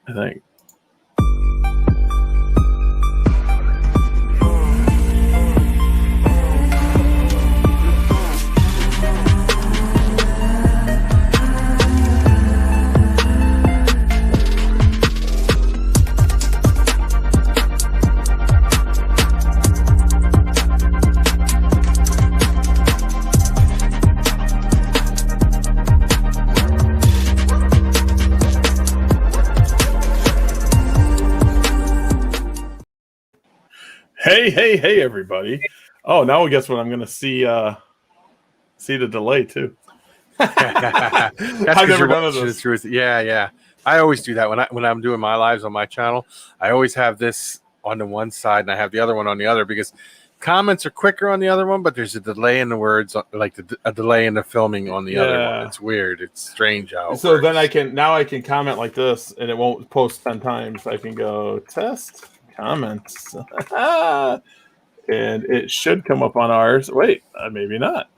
I think. Hey, everybody. Oh, now I guess what I'm going to see the delay, too. I've never done this. Yeah. I always do that when I'm doing my lives on my channel. I always have this on the one side and I have the other one on the other because comments are quicker on the other one, but there's a delay in the words, like a delay in the filming on the other one. It's weird. It's strange how it works. Then I can comment like this and it won't post 10 times. I can go test comments. And it should come up on ours. Wait, maybe not.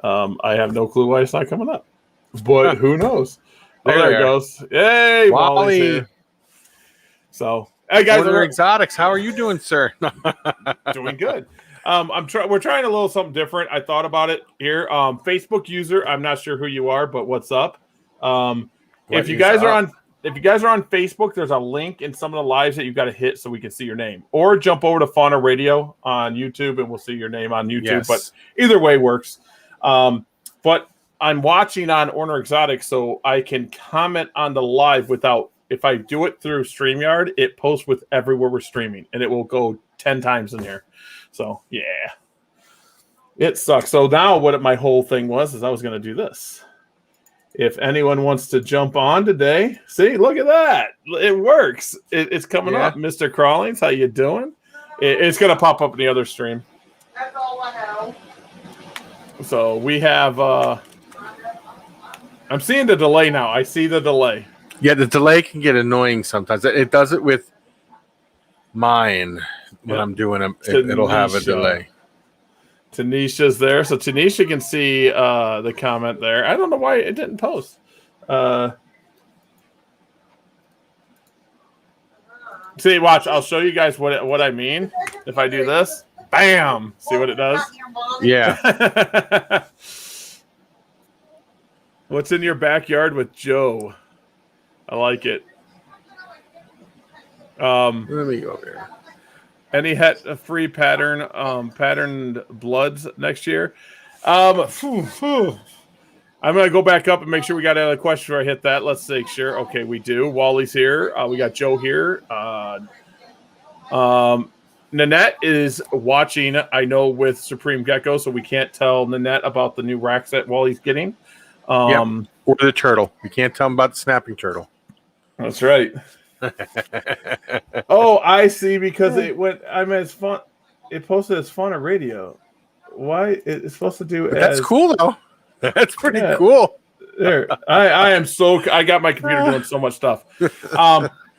I have no clue why it's not coming up, but who knows? There it goes. Hey, Wally's here. So, hey guys, Order Exotics. How are you doing, sir? Doing good. We're trying a little something different. I thought about it here. Facebook user, I'm not sure who you are, but what's up? If you guys are on Facebook, there's a link in some of the lives that you've got to hit so we can see your name. Or jump over to Fauna Radio on YouTube and we'll see your name on YouTube. Yes. But either way works. But I'm watching on Order Exotic so I can comment on the live without, if I do it through StreamYard, it posts with everywhere we're streaming. And it will go 10 times in here. So, yeah. It sucks. So now what my whole thing was is I was going to do this. If anyone wants to jump on today, see, look at that. It works. It's coming up. Mr. Crawlings, how you doing? It's going to pop up in the other stream. That's all I know. So we have, I'm seeing the delay now. I see the delay. Yeah, the delay can get annoying sometimes. It does it with mine when I'm doing them. It'll have a delay. Tanisha's there, so Tanisha can see the comment there. I don't know why it didn't post. See, watch. I'll show you guys what I mean. If I do this, bam. See what it does? Yeah. What's in your backyard with Joe? I like it. Let me go over here. Any free patterned bloods next year? I'm going to go back up and make sure we got another question before I hit that. Let's make sure. Okay, we do. Wally's here. We got Joe here. Nanette is watching, I know, with Supreme Gecko, so we can't tell Nanette about the new racks that Wally's getting. Or the turtle. We can't tell him about the snapping turtle. That's right. Oh, I see. Because it went. I mean, it's fun. It posted as fun on radio. Why? It's supposed to do. That's cool though. That's pretty cool. There, I am so. I got my computer doing so much stuff.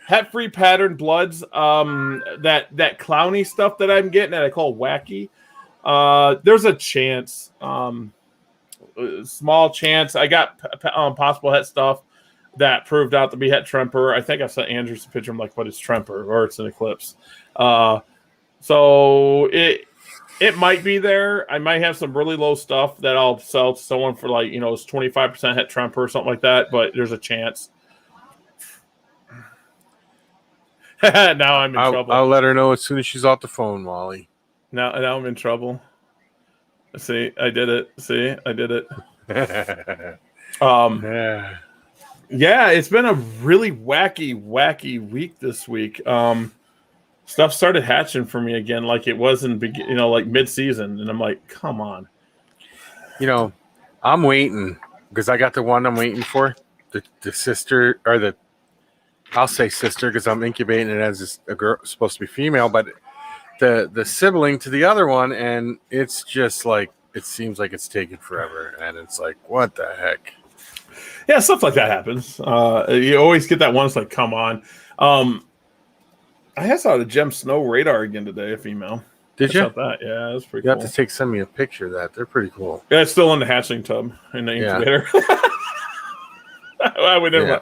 Het-free pattern bloods. That clowny stuff that I'm getting that I call wacky. There's a chance. Small chance. I got possible het stuff that proved out to be het tremper. I think I sent Andrew a picture. I'm like, but it's tremper or it's an eclipse. So it might be there. I might have some really low stuff that I'll sell to someone for like, it's 25% het tremper or something like that. But there's a chance. Now I'm in trouble. I'll let her know as soon as she's off the phone, Wally. Now I'm in trouble. See, I did it. See, I did it. Yeah, it's been a really wacky week this week. Stuff started hatching for me again, like it was in like mid-season, and I'm like, come on. I'm waiting because I got the one I'm waiting for. The sister, or I'll say sister because I'm incubating it as a girl, supposed to be female, but the sibling to the other one, and it's just like it seems like it's taking forever, and it's like, what the heck? Yeah, stuff like that happens. You always get that one. It's like, come on. I saw the Gem Snow radar again today, a female. Did you? That. Yeah, that's pretty cool. You have to send me a picture of that. They're pretty cool. Yeah, it's still in the hatching tub in the incubator.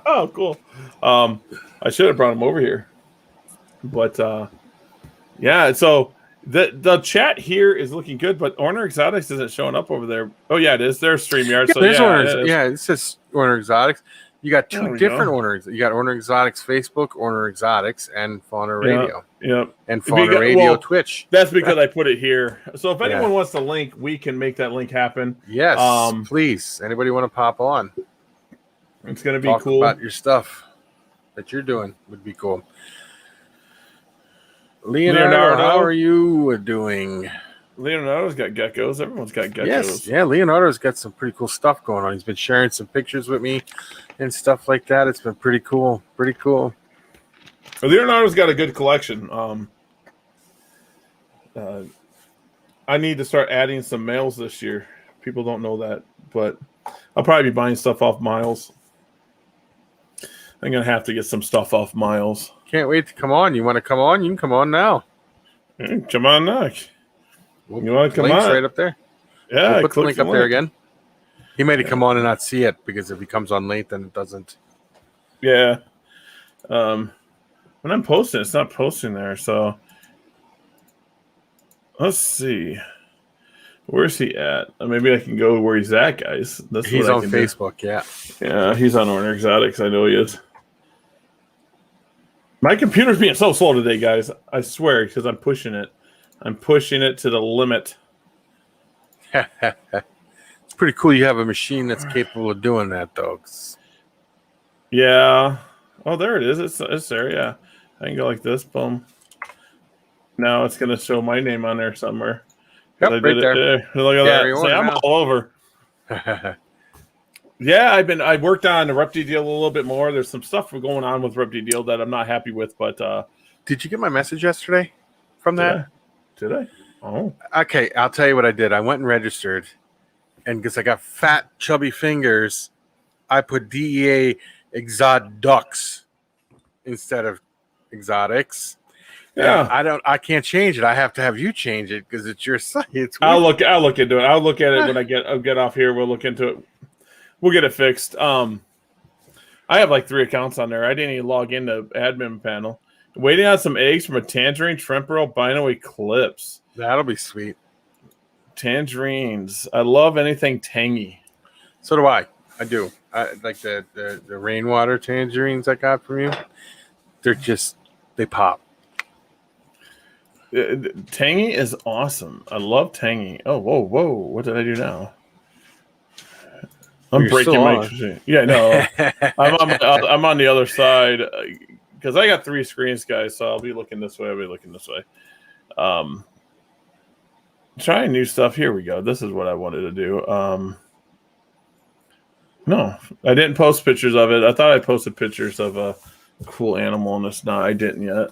Oh, cool. I should have brought him over here, but yeah. So the chat here is looking good, but Orner Exotics isn't showing up over there. Oh yeah, it is. There's StreamYard. Yeah, So there's yeah, it says Orner Exotics. You got two different go. Orner. You got Orner Exotics Facebook, Orner Exotics, and Fauna Radio. Yeah. And Fauna Radio Twitch. That's because I put it here. So if anyone wants to link, we can make that link happen. Yes, please. Anybody want to pop on? It's going to be Talk cool. about your stuff that you're doing would be cool. Leonardo, how are you doing? Leonardo's got geckos. Everyone's got geckos. Yes, yeah. Leonardo's got some pretty cool stuff going on. He's been sharing some pictures with me and stuff like that. It's been pretty cool. Pretty cool. Leonardo's got a good collection. I need to start adding some males this year. People don't know that, but I'll probably be buying stuff off Miles. I'm going to have to get some stuff off Miles. Can't wait to come on. You want to come on? You can come on now. Come on, Nick. You want to come on? Right up there. Yeah, we'll put the link up there again. He made it come on and not see it because if he comes on late, then it doesn't. Yeah. When I'm posting, it's not posting there. So let's see. Where's he at? Maybe I can go where he's at, guys. He's on Facebook, yeah. Yeah, he's on Orner Exotics. I know he is. My computer's being so slow today, guys. I swear, because I'm pushing it. I'm pushing it to the limit. It's pretty cool you have a machine that's capable of doing that, though. Yeah. Oh, there it is. It's there, yeah. I can go like this, boom. Now it's going to show my name on there somewhere. Yep, right there. Look at that. See, I'm all over. Yeah, I worked on the Repti deal a little bit more. There's some stuff going on with Repti deal that I'm not happy with, but did you get my message yesterday from that? Did I? Oh. Okay, I'll tell you what I did. I went and registered, and because I got fat, chubby fingers, I put DEA Exoducks instead of exotics. Yeah, and I can't change it. I have to have you change it because it's your site. I'll look into it. I'll look at it when I'll get off here. We'll look into it. We'll get it fixed. I have like 3 accounts on there. I didn't even log into admin panel. Waiting on some eggs from a tangerine shrimp albino eclipse. That'll be sweet. Tangerines. I love anything tangy. So do I. I do. I like the rainwater tangerines I got from you. They pop. Tangy is awesome. I love tangy. Oh, whoa. What did I do now? I'm breaking my machine. Yeah, no. I'm on the other side because I got 3 screens, guys. So I'll be looking this way. Trying new stuff. Here we go. This is what I wanted to do. No, I didn't post pictures of it. I thought I posted pictures of a cool animal, and it's not. I didn't yet.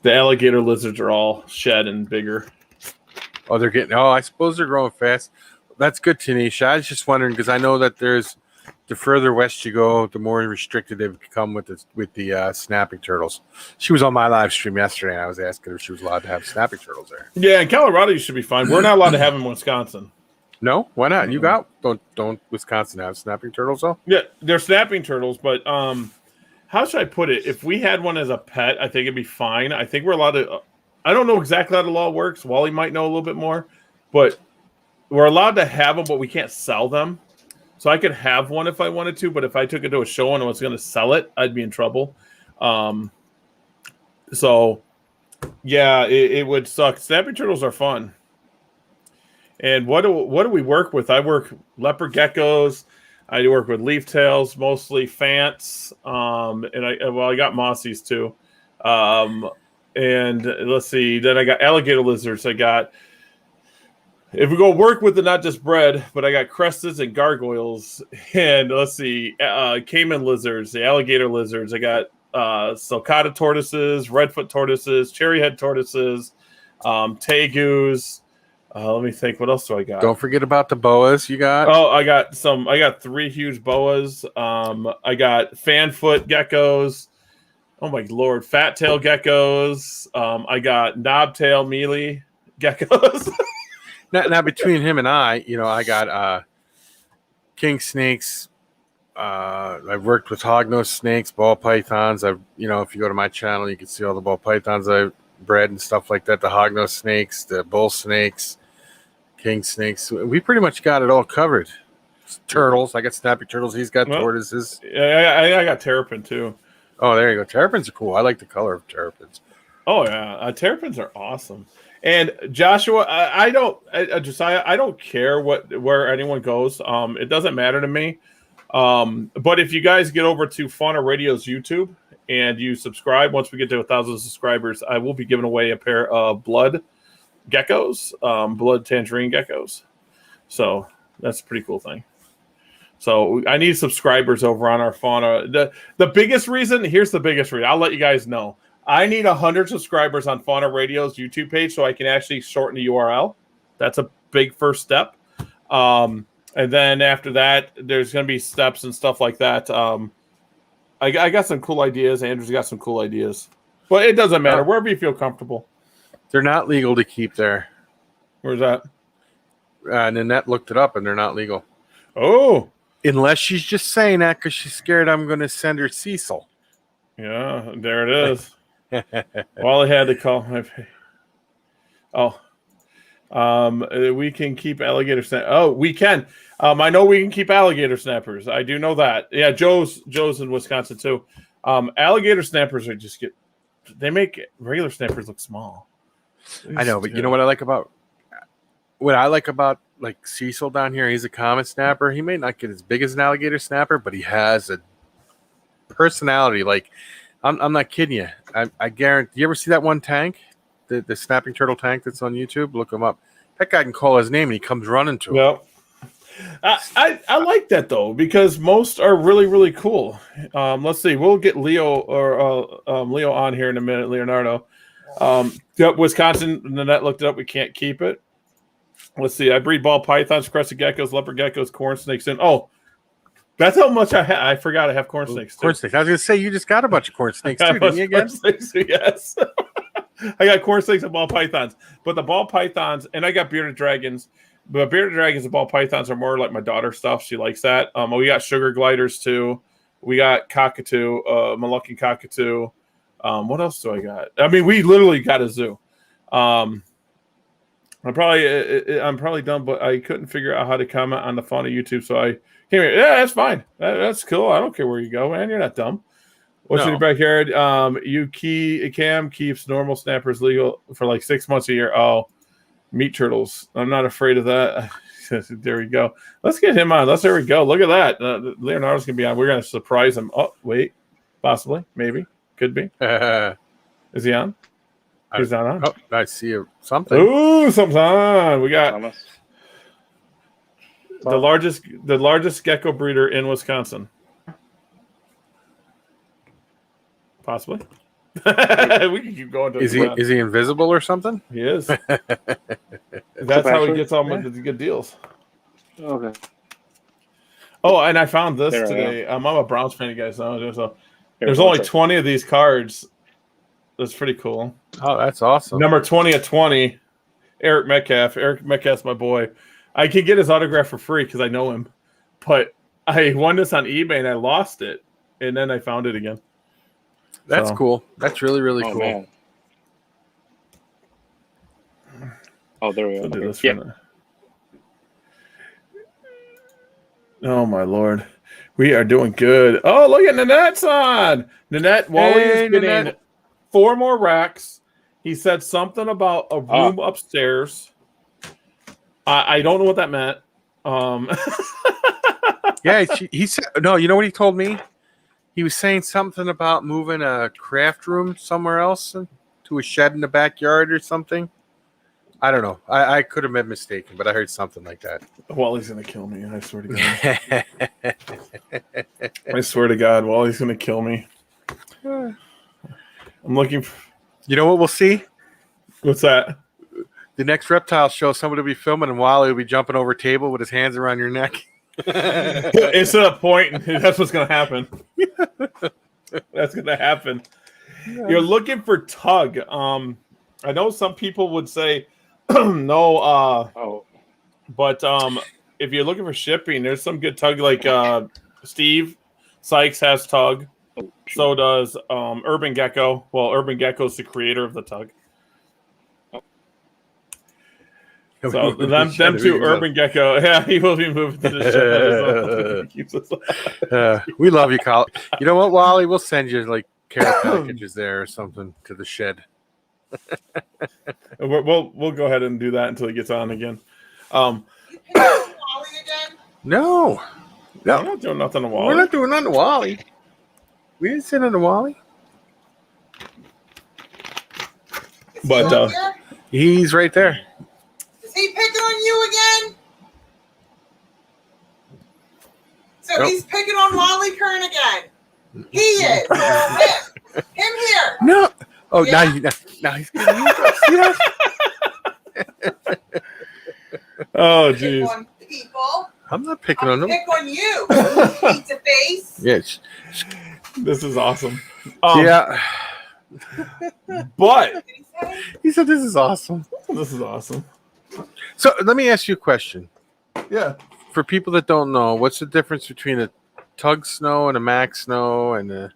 The alligator lizards are all shed and bigger. Oh, I suppose they're growing fast. That's good, Tanisha. I was just wondering because I know that the further west you go, the more restricted they become with the snapping turtles. She was on my live stream yesterday, and I was asking her if she was allowed to have snapping turtles there. Yeah, in Colorado you should be fine. We're not allowed to have them in Wisconsin. No, why not? You don't Wisconsin have snapping turtles though? Yeah, they're snapping turtles, but how should I put it? If we had one as a pet, I think it'd be fine. I think we're allowed to. I don't know exactly how the law works. Wally might know a little bit more, but we're allowed to have them, but we can't sell them. So I could have one if I wanted to, but if I took it to a show and I was going to sell it, I'd be in trouble. So yeah, it would suck. Snapping turtles are fun. And what do we work with? I work leopard geckos. I work with leaf tails, mostly fants. And I got mossies too. And let's see. Then I got alligator lizards. If we go work with the not just bread, but I got crested and gargoyles. And let's see, caiman lizards, the alligator lizards. I got sulcata tortoises, redfoot tortoises, cherryhead tortoises, tegus. Let me think. What else do I got? Don't forget about the boas you got. Oh, I got 3 huge boas. I got fanfoot geckos. Oh my lord, fat tail geckos. I got knobtail mealy geckos. now between him and I got king snakes, I've worked with hognose snakes, ball pythons. If you go to my channel, you can see all the ball pythons I've bred and stuff like that. The hognose snakes, the bull snakes, king snakes. We pretty much got it all covered. Turtles. I got snapping turtles. He's got tortoises. I got terrapin too. Oh, there you go. Terrapins are cool. I like the color of terrapins. Oh yeah, terrapins are awesome. And Joshua, I don't care where anyone goes. It doesn't matter to me. But if you guys get over to Fauna Radio's YouTube and you subscribe, once we get to 1,000 subscribers, I will be giving away a pair of blood geckos, blood tangerine geckos. So that's a pretty cool thing. So I need subscribers over on our Fauna. The biggest reason, here's the biggest reason. I'll let you guys know. I need 100 subscribers on Fauna Radio's YouTube page so I can actually shorten the URL. That's a big first step. And then after that, there's going to be steps and stuff like that. I got some cool ideas. Andrew's got some cool ideas. But it doesn't matter. Wherever you feel comfortable. They're not legal to keep there. Where's that? Nanette looked it up, and they're not legal. Oh. Unless she's just saying that because she's scared I'm going to send her Cecil. Yeah, there it is. Wally had to call. We can keep alligator snappers. Oh, we can. I know we can keep alligator snappers. I do know that. Yeah, Joe's in Wisconsin too. Alligator snappers they make regular snappers look small. I know, but you know what I like about like Cecil down here? He's a common snapper. He may not get as big as an alligator snapper, but he has a personality. Like, I'm not kidding you. I guarantee. You ever see that one tank, the snapping turtle tank that's on YouTube? Look him up. That guy can call his name and he comes running to him. Well, I like that though because most are really really cool. Let's see. We'll get Leo Leo on here in a minute. Leonardo. Wisconsin. Nanette looked it up. We can't keep it. Let's see. I breed ball pythons, crested geckos, leopard geckos, corn snakes, and that's how much I have. I forgot I have corn snakes too. Corn snakes. I was going to say you just got a bunch of corn snakes too, didn't you? Again? Snakes, yes. I got corn snakes and ball pythons, but the ball pythons, and I got bearded dragons. But bearded dragons and ball pythons are more like my daughter stuff. She likes that. We got sugar gliders too. We got cockatoo, Moluccan cockatoo. What else do I got? I mean, we literally got a zoo. I'm probably done, but I couldn't figure out how to comment on the Fauna YouTube, so I came here. Yeah, that's fine. That's cool. I don't care where you go, man. You're not dumb. What's in your backyard? Cam keeps normal snappers legal for like 6 months a year. Oh, meat turtles. I'm not afraid of that. There we go. Let's get him on. There we go. Look at that. Leonardo's going to be on. We're going to surprise him. Oh, wait. Possibly. Maybe. Could be. Is he on? He's not on. Oh, I see something. Ooh, something's on. We got the largest gecko breeder in Wisconsin. Possibly. We can keep going. Is he invisible or something? He is. That's how he gets all the good deals. Okay. Oh, and I found this today. I'm a Browns fan, you guys know. So there's only 20 of these cards. That's pretty cool. Oh, that's awesome. Number 20 of 20, Eric Metcalf. Eric Metcalf's my boy. I could get his autograph for free because I know him. But I won this on eBay and I lost it. And then I found it again. That's cool. That's really, really cool. Man. Oh, there we go. Okay. Oh, my Lord. We are doing good. Oh, look at Nanette's on. Nanette, Wally is getting 4 more racks. He said something about a room upstairs. I don't know what that meant. Yeah, he said, no, you know what he told me? He was saying something about moving a craft room somewhere else to a shed in the backyard or something. I don't know. I could have been mistaken, but I heard something like that. Wally's going to kill me. I swear to God. I swear to God, Wally's going to kill me. I'm looking for... You know what we'll see? What's that? The next reptile show, somebody will be filming and Wally will be jumping over a table with his hands around your neck. It's a point. That's what's going to happen. That's going to happen. Yeah. You're looking for tug. I know some people would say no. But if you're looking for shipping, there's some good tug like Steve Sykes has Tug. Oh, So does Urban Gecko. Well, Urban Gecko is the creator of the Tug. So them two, Urban Gecko. Yeah, he will be moving to the shed. We love you, Colin. You know what, Wally? We'll send you like care packages there or something to the shed. We'll go ahead and do that until he gets on again. You picked on Wally again? No. We're not doing nothing to Wally. We're not doing nothing to Wally. We didn't sit on the Wally. But he's right there. Is he picking on you again? So Nope. he's picking on Wally Kern again. He is. Him here. No. Oh, Yeah. now he's getting you. Oh, Pick jeez. on people. I'm not picking on him. Pick on you. Pizza face. Yes. This is awesome. Yeah. But What did he say? He said this is awesome. this is awesome. So let me ask you a question. Yeah. For people that don't know, what's the difference between a Tug Snow and a Max Snow and a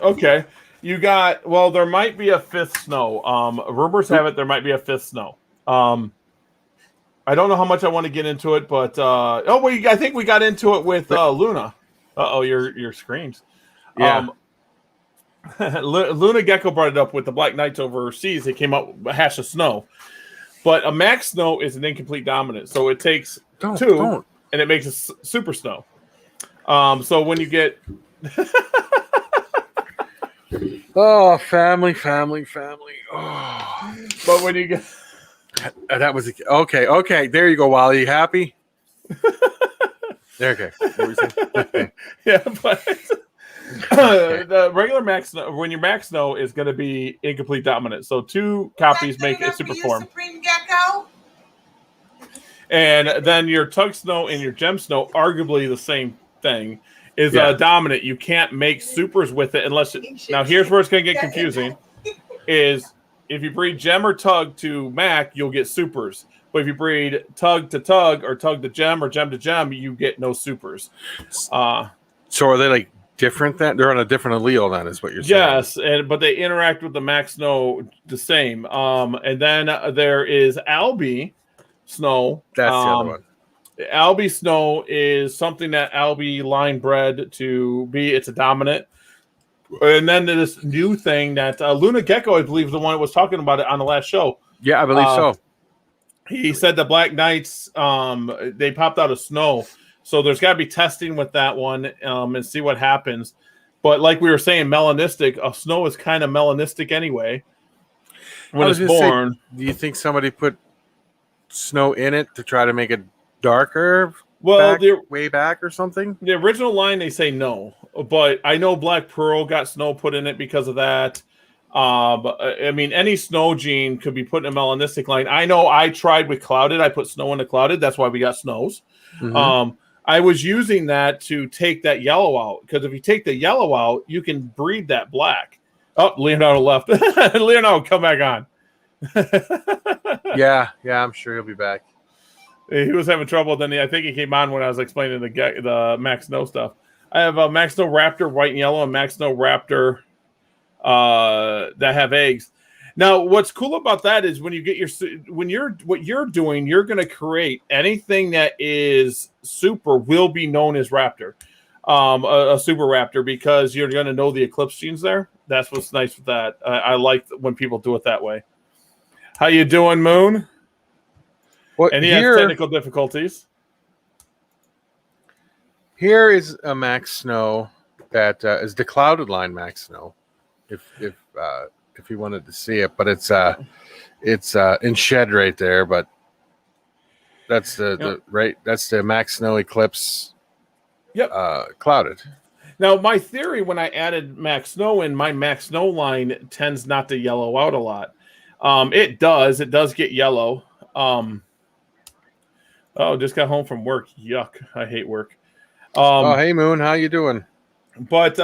okay. You got there might be a fifth snow. Rumors have it there might be a fifth snow. I don't know how much I want to get into it, but I think we got into it with Luna. Your screams. Yeah. Luna Gecko brought it up with the Black Knights overseas. They came up with a hash of snow. But a max snow is an incomplete dominant. So it takes two and it makes a super snow. So when you get oh, family. Oh. But when you get that was okay. There you go, Wally. You happy? There, okay. What were you saying? Yeah, but the regular max snow, when your max snow is going to be incomplete dominant. So two copies make a super form. Supreme Gecko? And then your Tug Snow and your Gem Snow, arguably the same thing, is dominant. You can't make supers with it unless now here's where it's going to get confusing is if you breed Gem or Tug to Mac, you'll get supers. But if you breed Tug to Tug or Tug to Gem or Gem to Gem, you get no supers. So are they like different then? They're on a different allele then is what you're saying. Yes, but they interact with the Max Snow the same. And then there is Albie Snow. That's the other one. Albie Snow is something that Albie line bred to be. It's a dominant. And then this new thing that Luna Gecko, I believe, is the one that was talking about it on the last show. Yeah, I believe so. He said the Black Knights, they popped out of snow. So there's got to be testing with that one and see what happens. But like we were saying, melanistic, snow is kind of melanistic anyway when it's born. Do you think somebody put snow in it to try to make it darker? Well, way back or something? The original line, they say no. But I know Black Pearl got snow put in it because of that. I mean, any snow gene could be put in a melanistic line. I know I tried with clouded. I put snow into clouded. That's why we got snows. Mm-hmm. I was using that to take that yellow out because if you take the yellow out, you can breed that black. Oh, Leonardo left. Leonardo, come back on. Yeah, I'm sure he'll be back. He was having trouble. Then I think he came on when I was explaining the Max Snow stuff. I have a Max Snow Raptor, white and yellow, and Max Snow Raptor that have eggs. Now, what's cool about that is when you get what you're doing, you're going to create anything that is super will be known as Raptor, a super Raptor, because you're going to know the Eclipse genes there. That's what's nice with that. I like when people do it that way. How you doing, Moon? And he has technical difficulties. Here is a Max Snow that is the clouded line Max Snow. If you wanted to see it, but it's in shed right there. But that's that's the Max Snow Eclipse. Yep. Clouded. Now, my theory when I added Max Snow in, my Max Snow line tends not to yellow out a lot. It does get yellow. Just got home from work. Yuck! I hate work. Hey Moon, how you doing? But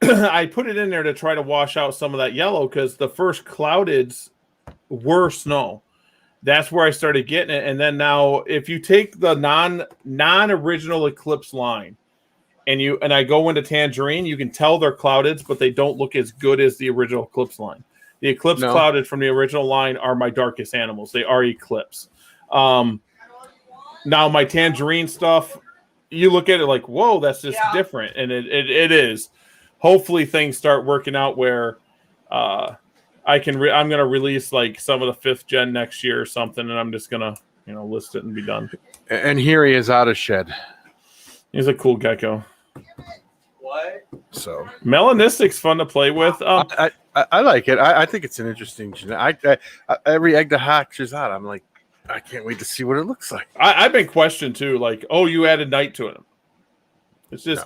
I put it in there to try to wash out some of that yellow because the first cloudeds were snow. that's where I started getting it. And then now, if you take the non-original Eclipse line, and I go into Tangerine, you can tell they're clouded, but they don't look as good as the original Eclipse line. The Eclipse clouded from the original line are my darkest animals. They are Eclipse. Now my Tangerine stuff, you look at it like, whoa, that's just different, and it is. Hopefully things start working out where I'm going to release like some of the 5th gen next year or something, and I'm just going to list it and be done. And here he is out of shed. He's a cool gecko. What? So melanistic's fun to play with. I like it. I think it's an interesting. Every egg that hatches out, I'm like, I can't wait to see what it looks like. I've been questioned too, like, oh, you added night to it. It's just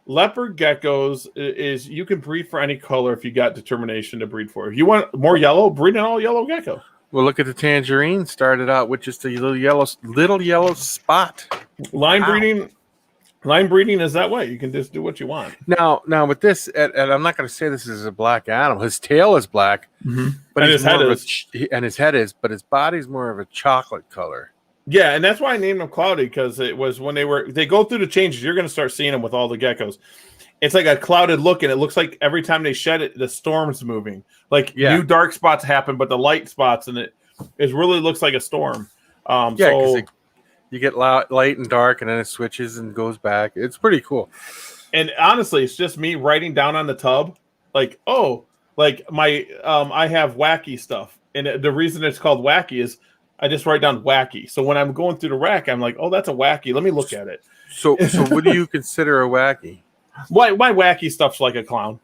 leopard geckos is you can breed for any color if you got determination to breed for. If you want more yellow, breed an all yellow gecko. Well, look at the Tangerine. Started out with just a little yellow spot. Line breeding is that way. You can just do what you want. Now with this, and I'm not going to say this is a black animal. His tail is black, but his head is, but his body's more of a chocolate color. Yeah, and that's why I named them cloudy, because it was when they go through the changes. You're going to start seeing them with all the geckos. It's like a clouded look, and it looks like every time they shed it, the storm's moving. Like new dark spots happen, but the light spots, and it really looks like a storm. You get light and dark, and then it switches and goes back. It's pretty cool. And honestly, it's just me writing down on the tub, like, my I have wacky stuff, and the reason it's called wacky is I just write down wacky. So when I'm going through the rack, I'm like, oh, that's a wacky. Let me look at it. So what do you consider a wacky? My wacky stuff's like a clown.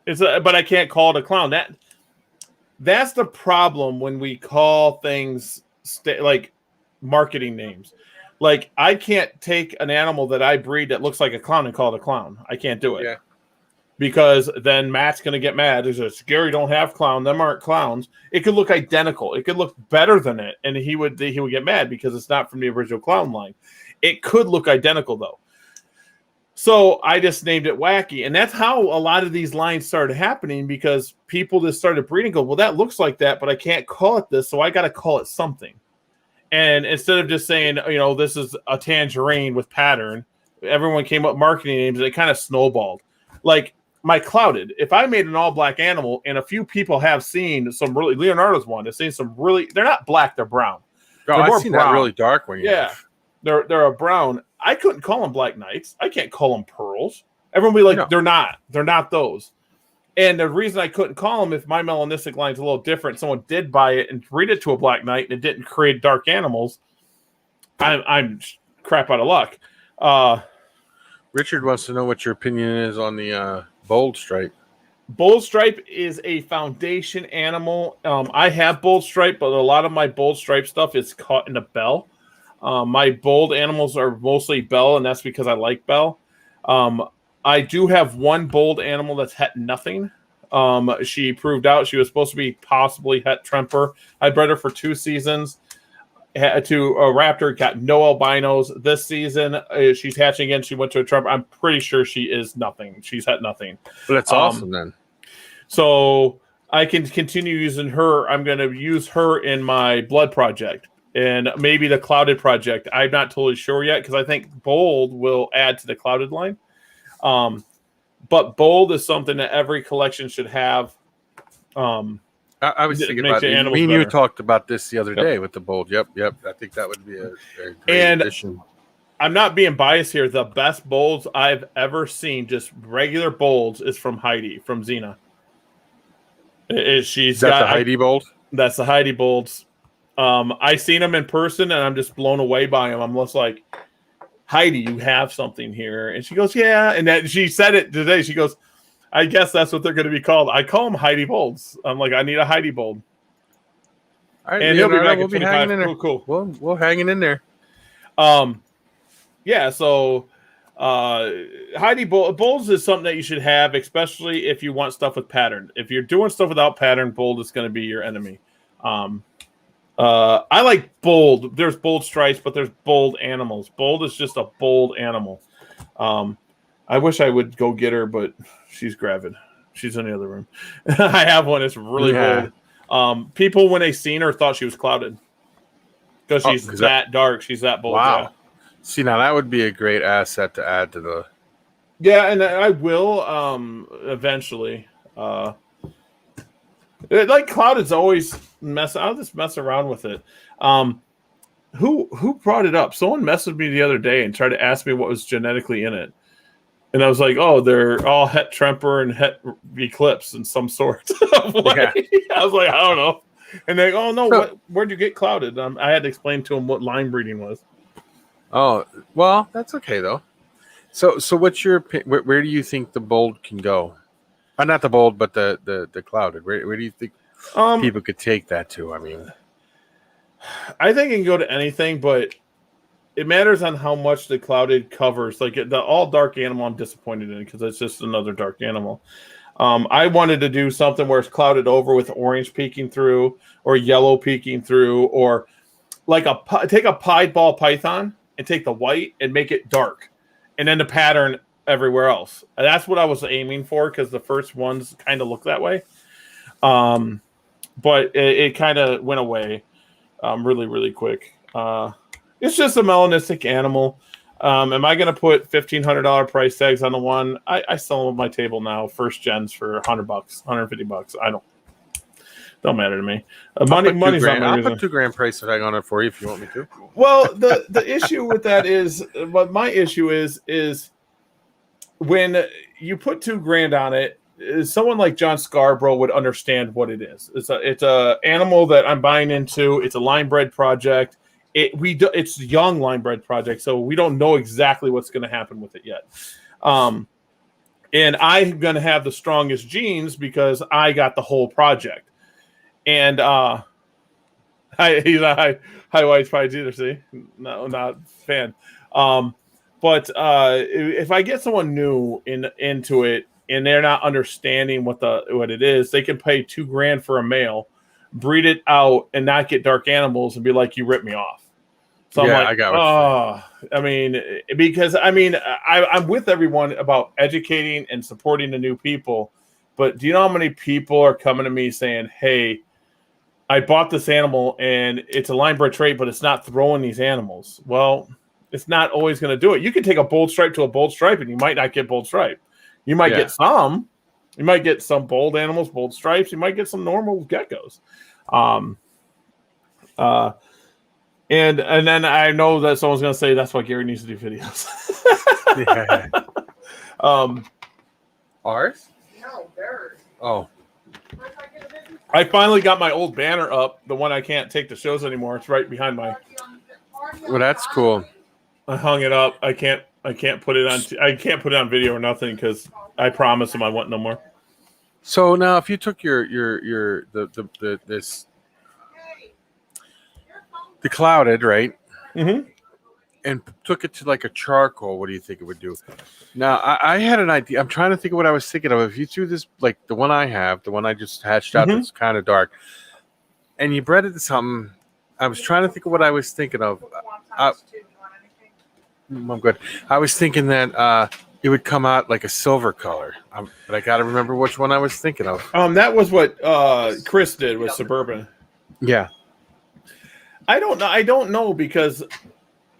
But I can't call it a clown. That's the problem when we call things like marketing names. Like, I can't take an animal that I breed that looks like a clown and call it a clown. I can't do it. Yeah. Because then Matt's going to get mad. There's a Gary don't have clown. Them aren't clowns. It could look identical. It could look better than it. And he would get mad because it's not from the original clown line. It could look identical, though. So I just named it wacky. And that's how a lot of these lines started happening, because people just started breeding and go, well, that looks like that, but I can't call it this. So I got to call it something. And instead of just saying, this is a Tangerine with pattern, everyone came up with marketing names, and it kind of snowballed. Like my clouded, if I made an all black animal, and a few people have seen some really, Leonardo's one, has seen some really, they're not black, they're brown. I've seen that really dark one. Yeah. They're a brown. I couldn't call them black knights. I can't call them pearls. Everyone will be like, They're not those. And the reason I couldn't call them, if my melanistic line's a little different, someone did buy it and breed it to a black knight and it didn't create dark animals, I'm crap out of luck. Richard wants to know what your opinion is on the bold stripe. Bold stripe is a foundation animal. I have bold stripe, but a lot of my bold stripe stuff is caught in a bell. My bold animals are mostly bell, and that's because I like bell. I do have one bold animal that's het nothing. She proved out she was supposed to be possibly het tremper. I bred her for 2 seasons to a raptor, got no albinos. This season, she's hatching again. She went to a tremper. I'm pretty sure she is nothing. She's het nothing. Well, that's awesome then. So I can continue using her. I'm going to use her in my blood project and maybe the clouded project. I'm not totally sure yet, because I think bold will add to the clouded line. But bold is something that every collection should have. I was thinking about it. Me and you talked about this the other day with the bold. Yep. I think that would be a great addition. I'm not being biased here. The best bolds I've ever seen, just regular bolds, is from Heidi, from Xena. She's got the Heidi bold? That's the Heidi bolds. I seen them in person, and I'm just blown away by them. I'm just like, Heidi, you have something here. And she goes, yeah. And that she said it today. She goes, I guess that's what they're going to be called. I call them Heidi bolds. I'm like, I need a Heidi bold. All right, and he'll be back we'll be hanging in there. Cool. We'll hanging in there. Yeah, so Heidi bolds is something that you should have, especially if you want stuff with pattern. If you're doing stuff without pattern, bold is going to be your enemy. I like bold. There's bold stripes, but there's bold animals. Bold is just a bold animal. I wish I would go get her, but she's gravid. She's in the other room. I have one. It's really bold. People, when they seen her, thought she was clouded. because she's that dark. She's that bold. Wow. Yeah. See, now that would be a great asset to add to the. Yeah, and I will eventually. Like Clouded's always I'll just mess around with it. Who brought it up? Someone messaged me the other day and tried to ask me what was genetically in it. And I was like, oh, they're all Het Tremper and Het Eclipse in some sort of way. Yeah. I was like, I don't know. And they go, oh, no, where'd you get Clouded? I had to explain to them what line breeding was. Oh, well, that's okay, though. So what's your where do you think the bold can go? Not the bold, but the Clouded. Where do you think people could take that to? I mean, I think it can go to anything, but it matters on how much the Clouded covers. Like the all dark animal, I'm disappointed in because it's just another dark animal. I wanted to do something where it's clouded over with orange peeking through or yellow peeking through, or like take a pied ball python and take the white and make it dark, and then the pattern everywhere else. And that's what I was aiming for because the first ones kind of look that way. But it kind of went away really, really quick. It's just a melanistic animal. Am I going to put $1,500 price tags on the one? I sell them at my table now, first gens for $100, $150. I don't matter to me. Money's not my reason. I'll put $2,000 price tag on it for you if you want me to. Well, the issue with that is, what my issue is when you put $2,000 on it, someone like John Scarborough would understand what it is. It's a animal that I'm buying into. It's a line bred project. It's a young line bred project, so we don't know exactly what's going to happen with it yet. And I'm going to have the strongest genes because I got the whole project. And he's a high white prides either. See, no, not a fan. But if I get someone new into it and they're not understanding what it is, they can pay $2,000 for a male, breed it out, and not get dark animals and be like, you ripped me off. So yeah, I'm like, I got what I mean, because I'm with everyone about educating and supporting the new people. But do you know how many people are coming to me saying, hey, I bought this animal and it's a line bred trait, but it's not throwing these animals? Well, it's not always going to do it. You can take a bold stripe to a bold stripe and you might not get bold stripe. You might get some. You might get some bold animals, bold stripes. You might get some normal geckos. And then I know that someone's going to say that's why Gary needs to do videos. Yeah. Ours? No, theirs. Oh. I finally got my old banner up, the one I can't take the shows anymore. It's right behind my. Well, that's cool. I hung it up. I can't put it on. I can't put it on video or nothing because I promised him I want no more. So now, if you took the Clouded, right? Mm-hmm. And took it to like a charcoal, what do you think it would do? Now, I had an idea. I'm trying to think of what I was thinking of. If you threw this, like the one I have, the one I just hatched out that's kind of dark, and you bred it to something, I was trying to think of what I was thinking of. I'm good. I was thinking that it would come out like a silver color. But I got to remember which one I was thinking of. That was what Chris did with Suburban. Yeah. I don't know because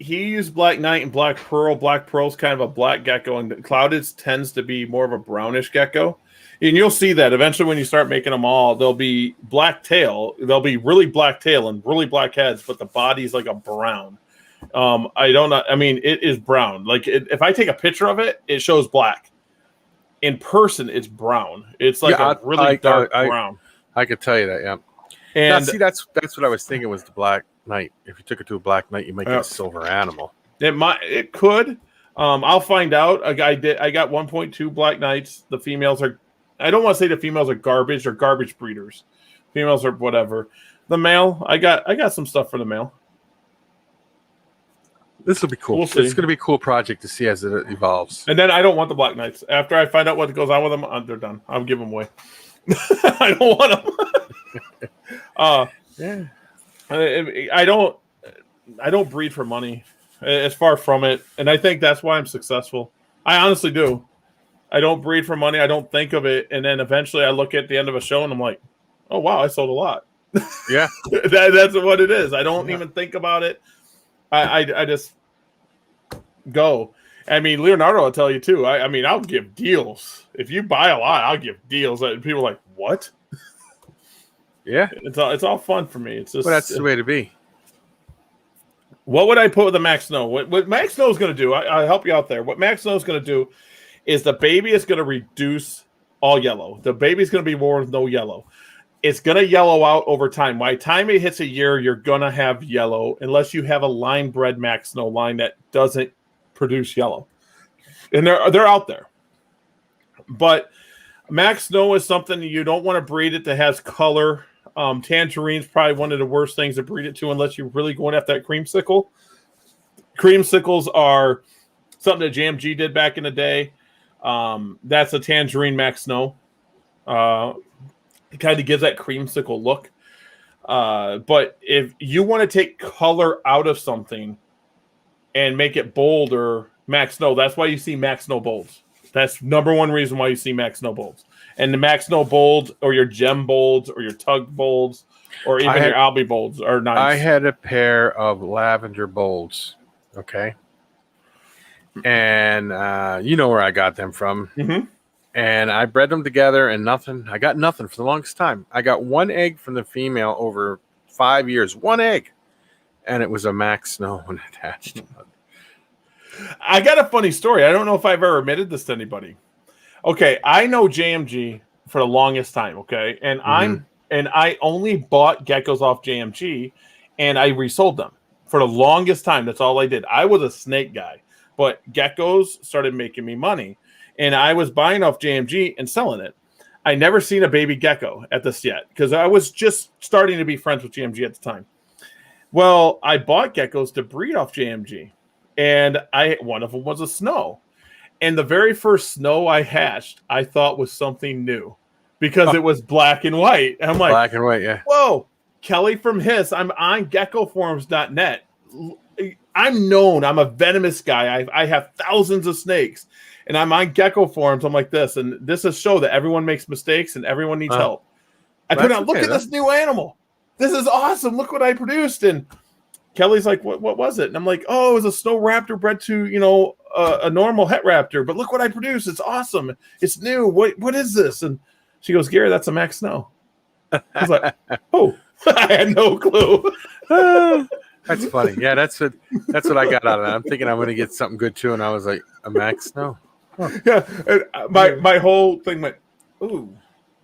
he used Black Knight and Black Pearl. Black Pearl's kind of a black gecko, and Clouded tends to be more of a brownish gecko. And you'll see that eventually when you start making them all, they'll be black tail. They'll be really black tail and really black heads, but the body's like a brown. It is brown. Like if I take a picture of it, it shows black. In person, it's brown. It's like a really dark brown. I could tell you that, yeah. And now, see, that's what I was thinking was the Black Knight. If you took it to a Black Knight, you might get a silver animal. It could. I'll find out. I got 1.2 Black Knights. The females are. I don't want to say the females are garbage or garbage breeders. Females are whatever. The male, I got some stuff for the male. This will be cool. It's going to be a cool project to see as it evolves. And then I don't want the Black Knights. After I find out what goes on with them, they're done. I'll give them away. I don't want them. I don't breed for money. It's far from it, and I think that's why I'm successful. I honestly do. I don't breed for money. I don't think of it, and then eventually I look at the end of a show and I'm like, "Oh wow, I sold a lot." Yeah. That's what it is. I don't even think about it. I just go. I mean, Leonardo will tell you too. I mean, I'll give deals. If you buy a lot, I'll give deals. People are like, what? Yeah. It's all fun for me. It's just Well, that's the way to be. What would I put with the Max Snow? What Max Snow is going to do, I'll help you out there. What Max Snow is going to do is the baby is going to reduce all yellow. The baby's going to be born with no yellow. It's going to yellow out over time. By the time it hits a year, you're going to have yellow unless you have a line bred Max Snow line that doesn't produce yellow. And they're out there. But Max Snow is something you don't want to breed it that has color. Tangerine's probably one of the worst things to breed it to unless you're really going after that creamsicle. Creamsicles are something that JMG did back in the day. That's a Tangerine Max Snow. It kind of gives that creamsicle look. But if you want to take color out of something and make it bold or Max Snow, that's why you see Max Snow bolds. That's number one reason why you see Max Snow bolds. And the Max Snow bolds or your gem bolds or your tug bolds or even your Albie bolds are nice. I had a pair of lavender bolds, okay? And you know where I got them from. Mm-hmm. And I bred them together and I got nothing for the longest time. I got one egg from the female over 5 years. One egg. And it was a Max Snow when it hatched. I got a funny story. I don't know if I've ever admitted this to anybody. Okay, I know JMG for the longest time, okay? And I only bought geckos off JMG and I resold them for the longest time. That's all I did. I was a snake guy, but geckos started making me money. And I was buying off JMG and selling it. I never seen a baby gecko at this yet because I was just starting to be friends with JMG at the time. Well, I bought geckos to breed off JMG, and one of them was a snow. And the very first snow I hatched, I thought was something new because it was black and white. And I'm like, black and white, yeah. Whoa, Kelly from Hiss. I'm on geckoforums.net. I'm known. I'm a venomous guy. I have thousands of snakes. And I'm on gecko forums. I'm like this. And this is a show that everyone makes mistakes and everyone needs help. I put out, look at this new animal. This is awesome. Look what I produced. And Kelly's like, what was it? And I'm like, oh, it was a snow raptor bred to, a normal het raptor. But look what I produced. It's awesome. It's new. What is this? And she goes, Gary, that's a Max Snow. I was like, oh, I had no clue. That's funny. Yeah, that's what I got out of that. I'm thinking I'm going to get something good too. And I was like, a Max Snow. Huh. Yeah, my whole thing went, ooh,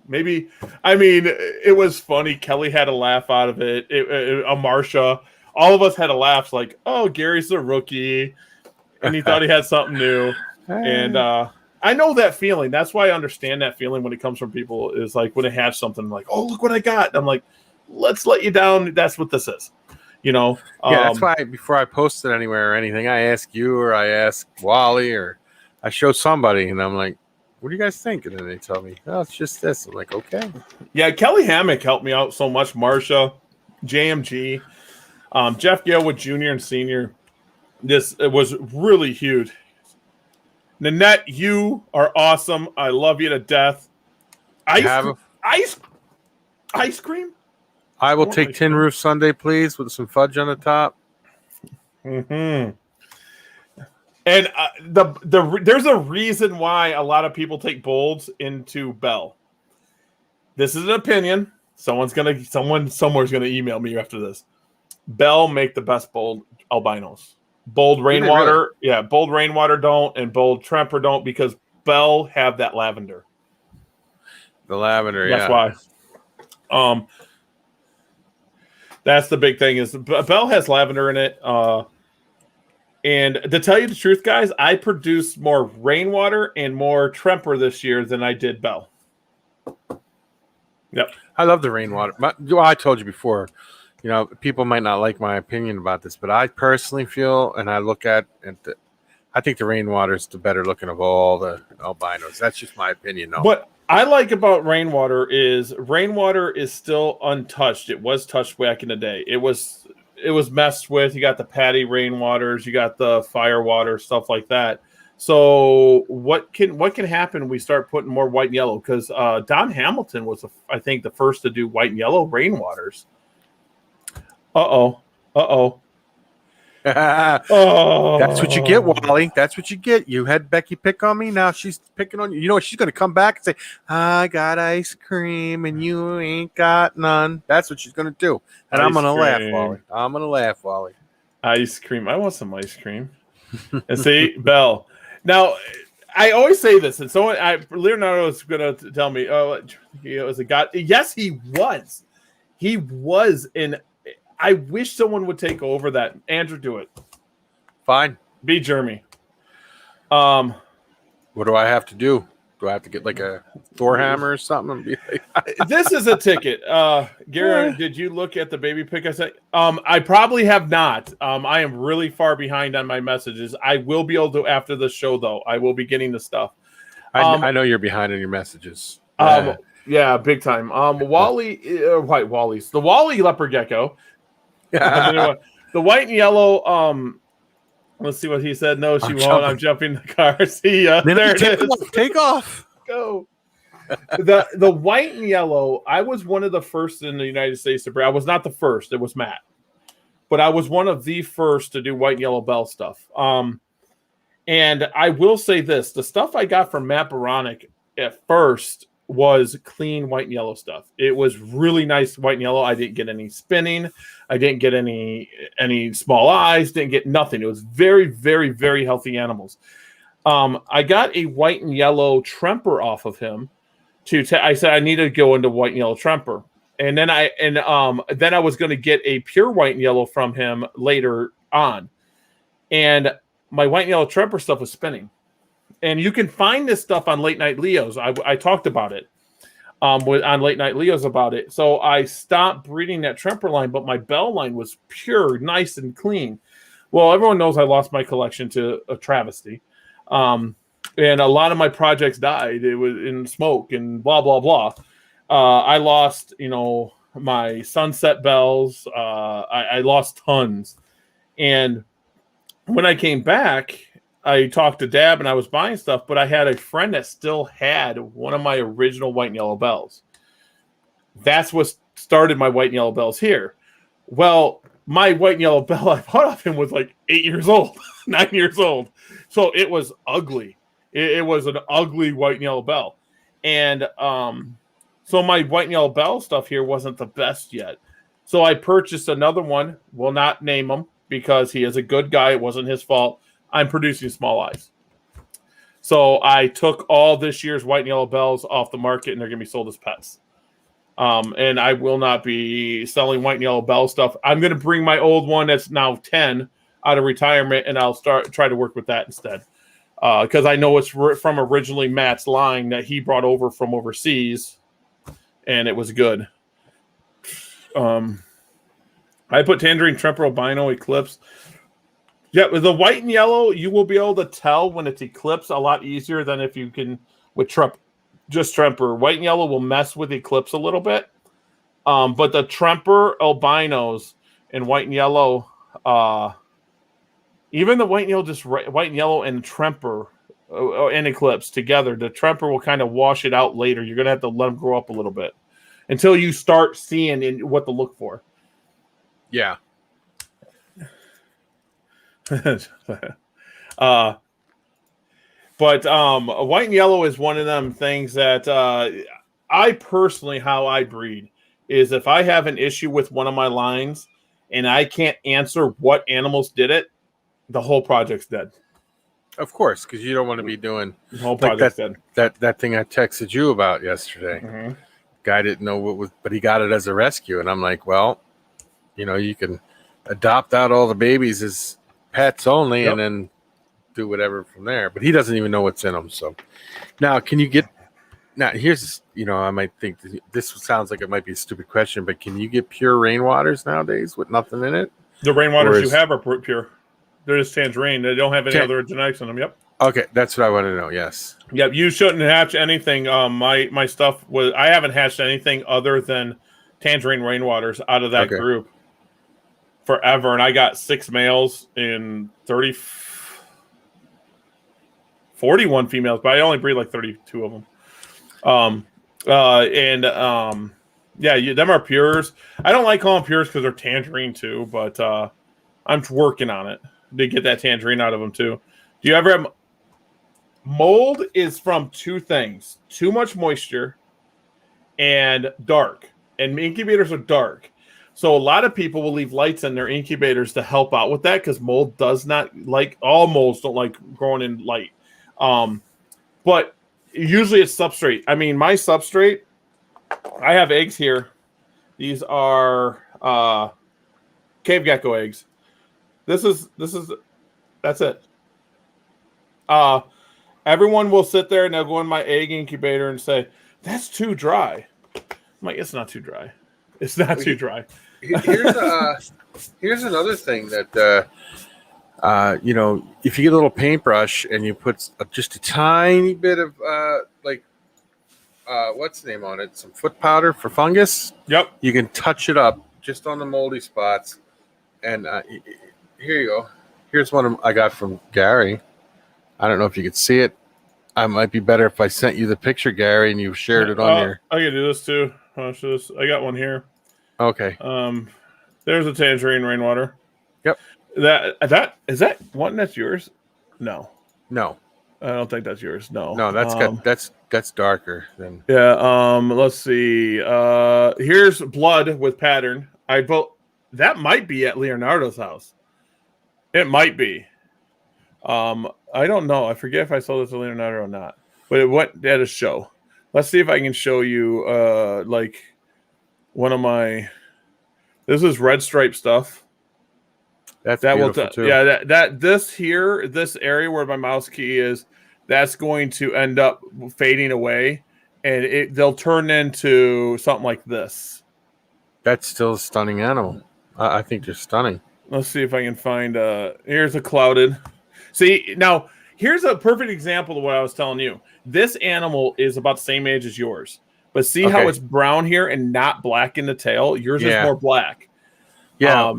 maybe. I mean, it was funny. Kelly had a laugh out of it. Marsha, all of us had a laugh. Like, oh, Gary's a rookie, and he thought he had something new. And I know that feeling. That's why I understand that feeling when it comes from people. Is like when they have something like, oh, look what I got. And I'm like, let's let you down. That's what this is. Yeah, that's why before I post it anywhere or anything, I ask you or I ask Wally or I show somebody, and I'm like, what do you guys think? And then they tell me, oh, it's just this. I'm like, okay. Yeah, Kelly Hammock helped me out so much. Marsha, JMG, Jeff Galewood Jr. and Sr. It was really huge. Nanette, you are awesome. I love you to death. Ice cream? I will take Tin Roof Sundae, please, with some fudge on the top. Mm-hmm. And there's a reason why a lot of people take bolds into Bell. This is an opinion. Somewhere's gonna email me after this. Bell make the best bold albinos. Bold rainwater, really? Yeah, bold rainwater don't, and bold Tremper don't because Bell have that lavender. The lavender, that's why. That's the big thing is Bell has lavender in it. And to tell you the truth, guys, I produced more rainwater and more Tremper this year than I did Bell. Yep. I love the rainwater. I told you before, people might not like my opinion about this, but I personally feel, and I look at it, I think the rainwater is the better looking of all the albinos. That's just my opinion, though. What I like about rainwater is still untouched. It was touched back in the day. It was messed with. You got the Patty rainwaters, you got the Firewater, stuff like that. So what can happen when we start putting more white and yellow? Because Don Hamilton was, I think, the first to do white and yellow rainwaters. Uh-oh. Oh. That's what you get, Wally. That's what you get. You had Becky pick on me. Now she's picking on you. You know what? She's going to come back and say, I got ice cream and you ain't got none. That's what she's going to do. And I'm going to laugh, Wally. I'm going to laugh, Wally. Ice cream. I want some ice cream. And see, Belle. Now, I always say this, and someone, Leonardo is going to tell me, oh, he was a god. Yes, he was. He was in. I wish someone would take over that. Andrew, do it. Fine. Be Jeremy. What do I have to do? Do I have to get like a Thor hammer or something? This is a ticket. Gary, did you look at the baby pic I sent? I probably have not. I am really far behind on my messages. I will be able to after the show, though. I will be getting the stuff. I know you're behind on your messages. Yeah, big time. Wally, white Wally's the Wally leopard gecko. The white and yellow. Let's see what he said. No, she won't. I'm jumping the car. See ya. There it is. Take off. Go. The white and yellow. I was one of the first in the United States to breed. I was not the first. It was Matt, but I was one of the first to do white and yellow bell stuff. And I will say this: the stuff I got from Matt Baronic at first was clean white and yellow stuff. It was really nice white and yellow. I didn't get any spinning. I didn't get any small eyes. Didn't get nothing. It was very, very, very healthy animals. I got a white and yellow tremper off of him. I said I needed to go into white and yellow tremper, and then I was going to get a pure white and yellow from him later on, and my white and yellow tremper stuff was spinning. And you can find this stuff on Late Night Leos. I talked about it on Late Night Leos about it. So I stopped breeding that tremper line, but my bell line was pure, nice, and clean. Well, everyone knows I lost my collection to a travesty. And a lot of my projects died. It was in smoke and blah, blah, blah. I lost, my sunset bells. I lost tons. And when I came back, I talked to Dab and I was buying stuff, but I had a friend that still had one of my original white and yellow bells. That's what started my white and yellow bells here. Well, my white and yellow bell I bought off him was like 8 years old, 9 years old. So it was ugly. It was an ugly white and yellow bell. And so my white and yellow bell stuff here wasn't the best yet. So I purchased another one. Will not name him because he is a good guy. It wasn't his fault. I'm producing small eyes. So I took all this year's white and yellow bells off the market, and they're going to be sold as pets. And I will not be selling white and yellow bell stuff. I'm going to bring my old one that's now 10 out of retirement, and I'll try to work with that instead. Because I know it's from originally Matt's line that he brought over from overseas, and it was good. I put Tangerine Tremper Albino Eclipse. Yeah, with the white and yellow, you will be able to tell when it's eclipse a lot easier than if you can with just Tremper. White and yellow will mess with eclipse a little bit. But the Tremper albinos and white and yellow, even the white and yellow, just white and yellow and Tremper and eclipse together, the Tremper will kind of wash it out later. You're going to have to let them grow up a little bit until you start seeing what to look for. Yeah. But white and yellow is one of them things that I personally, how I breed is if I have an issue with one of my lines and I can't answer what animals did it, the whole project's dead. Of course, because you don't want to be doing the whole project's dead. That thing I texted you about yesterday. Mm-hmm. Guy didn't know what was, but he got it as a rescue, and I'm like, well, you can adopt out all the babies as pets only, and then do whatever from there. But he doesn't even know what's in them. So now, can you get? Now here's, I might think this sounds like it might be a stupid question, but can you get pure rainwaters nowadays with nothing in it? The rainwaters you have are pure. They're just tangerine. They don't have any other genetics in them. Yep. Okay, that's what I want to know. Yes. Yep. You shouldn't hatch anything. My stuff was. I haven't hatched anything other than tangerine rainwaters out of that group forever, and I got 6 males in 30. 41 females, but I only breed like 32 of them. Them are pures. I don't like calling them pures because they're tangerine too, but I'm working on it to get that tangerine out of them too. Do you ever have mold? Is from two things: too much moisture and dark. And incubators are dark. So a lot of people will leave lights in their incubators to help out with that because mold does not like, all molds don't like growing in light. But usually it's substrate. I mean, my substrate, I have eggs here. These are cave gecko eggs. That's it. Everyone will sit there and they'll go in my egg incubator and say, that's too dry. I'm like, it's not too dry. It's not too dry. Here's another thing that if you get a little paintbrush and you put just a tiny bit of what's the name on it? Some foot powder for fungus. Yep. You can touch it up just on the moldy spots. And here you go. Here's one I got from Gary. I don't know if you could see it. I might be better if I sent you the picture, Gary, and you shared it on your. I can do this too. Watch this. I got one here. Okay. There's a tangerine rainwater. Yep. That is that one that's yours? No. I don't think that's yours. No, that's darker than. Yeah. Let's see. Here's blood with pattern. That might be at Leonardo's house. It might be. I don't know. I forget if I sold it to Leonardo or not. But it went at a show. Let's see if I can show you like one of my. This is red stripe stuff. That beautiful too. Yeah, this area where my mouse key is, that's going to end up fading away, and they'll turn into something like this. That's still a stunning animal. I think they're stunning. Let's see if I can find. Here's a clouded. See, now here's a perfect example of what I was telling you. This animal is about the same age as yours, but see how it's brown here and not black in the tail. Yours is more black. Yeah.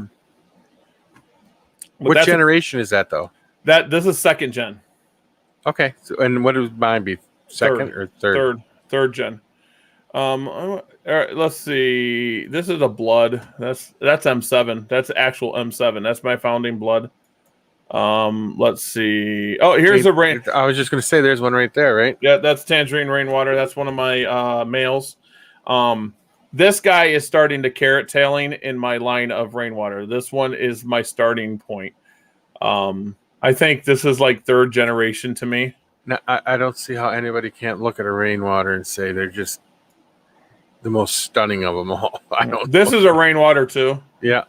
What generation is that though? This is second gen. Okay. So, and what would mine be? Second or third? Third gen. All right, let's see. This is a blood. That's M7. That's actual M7. That's my founding blood. Let's see. Oh, here's a rain. I was just going to say, there's one right there, right? Yeah, that's tangerine rainwater. That's one of my males. This guy is starting to carrot tailing in my line of rainwater. This one is my starting point. I think this is like third generation to me. Now, I don't see how anybody can't look at a rainwater and say they're just the most stunning of them all. This is a rainwater too. Yeah.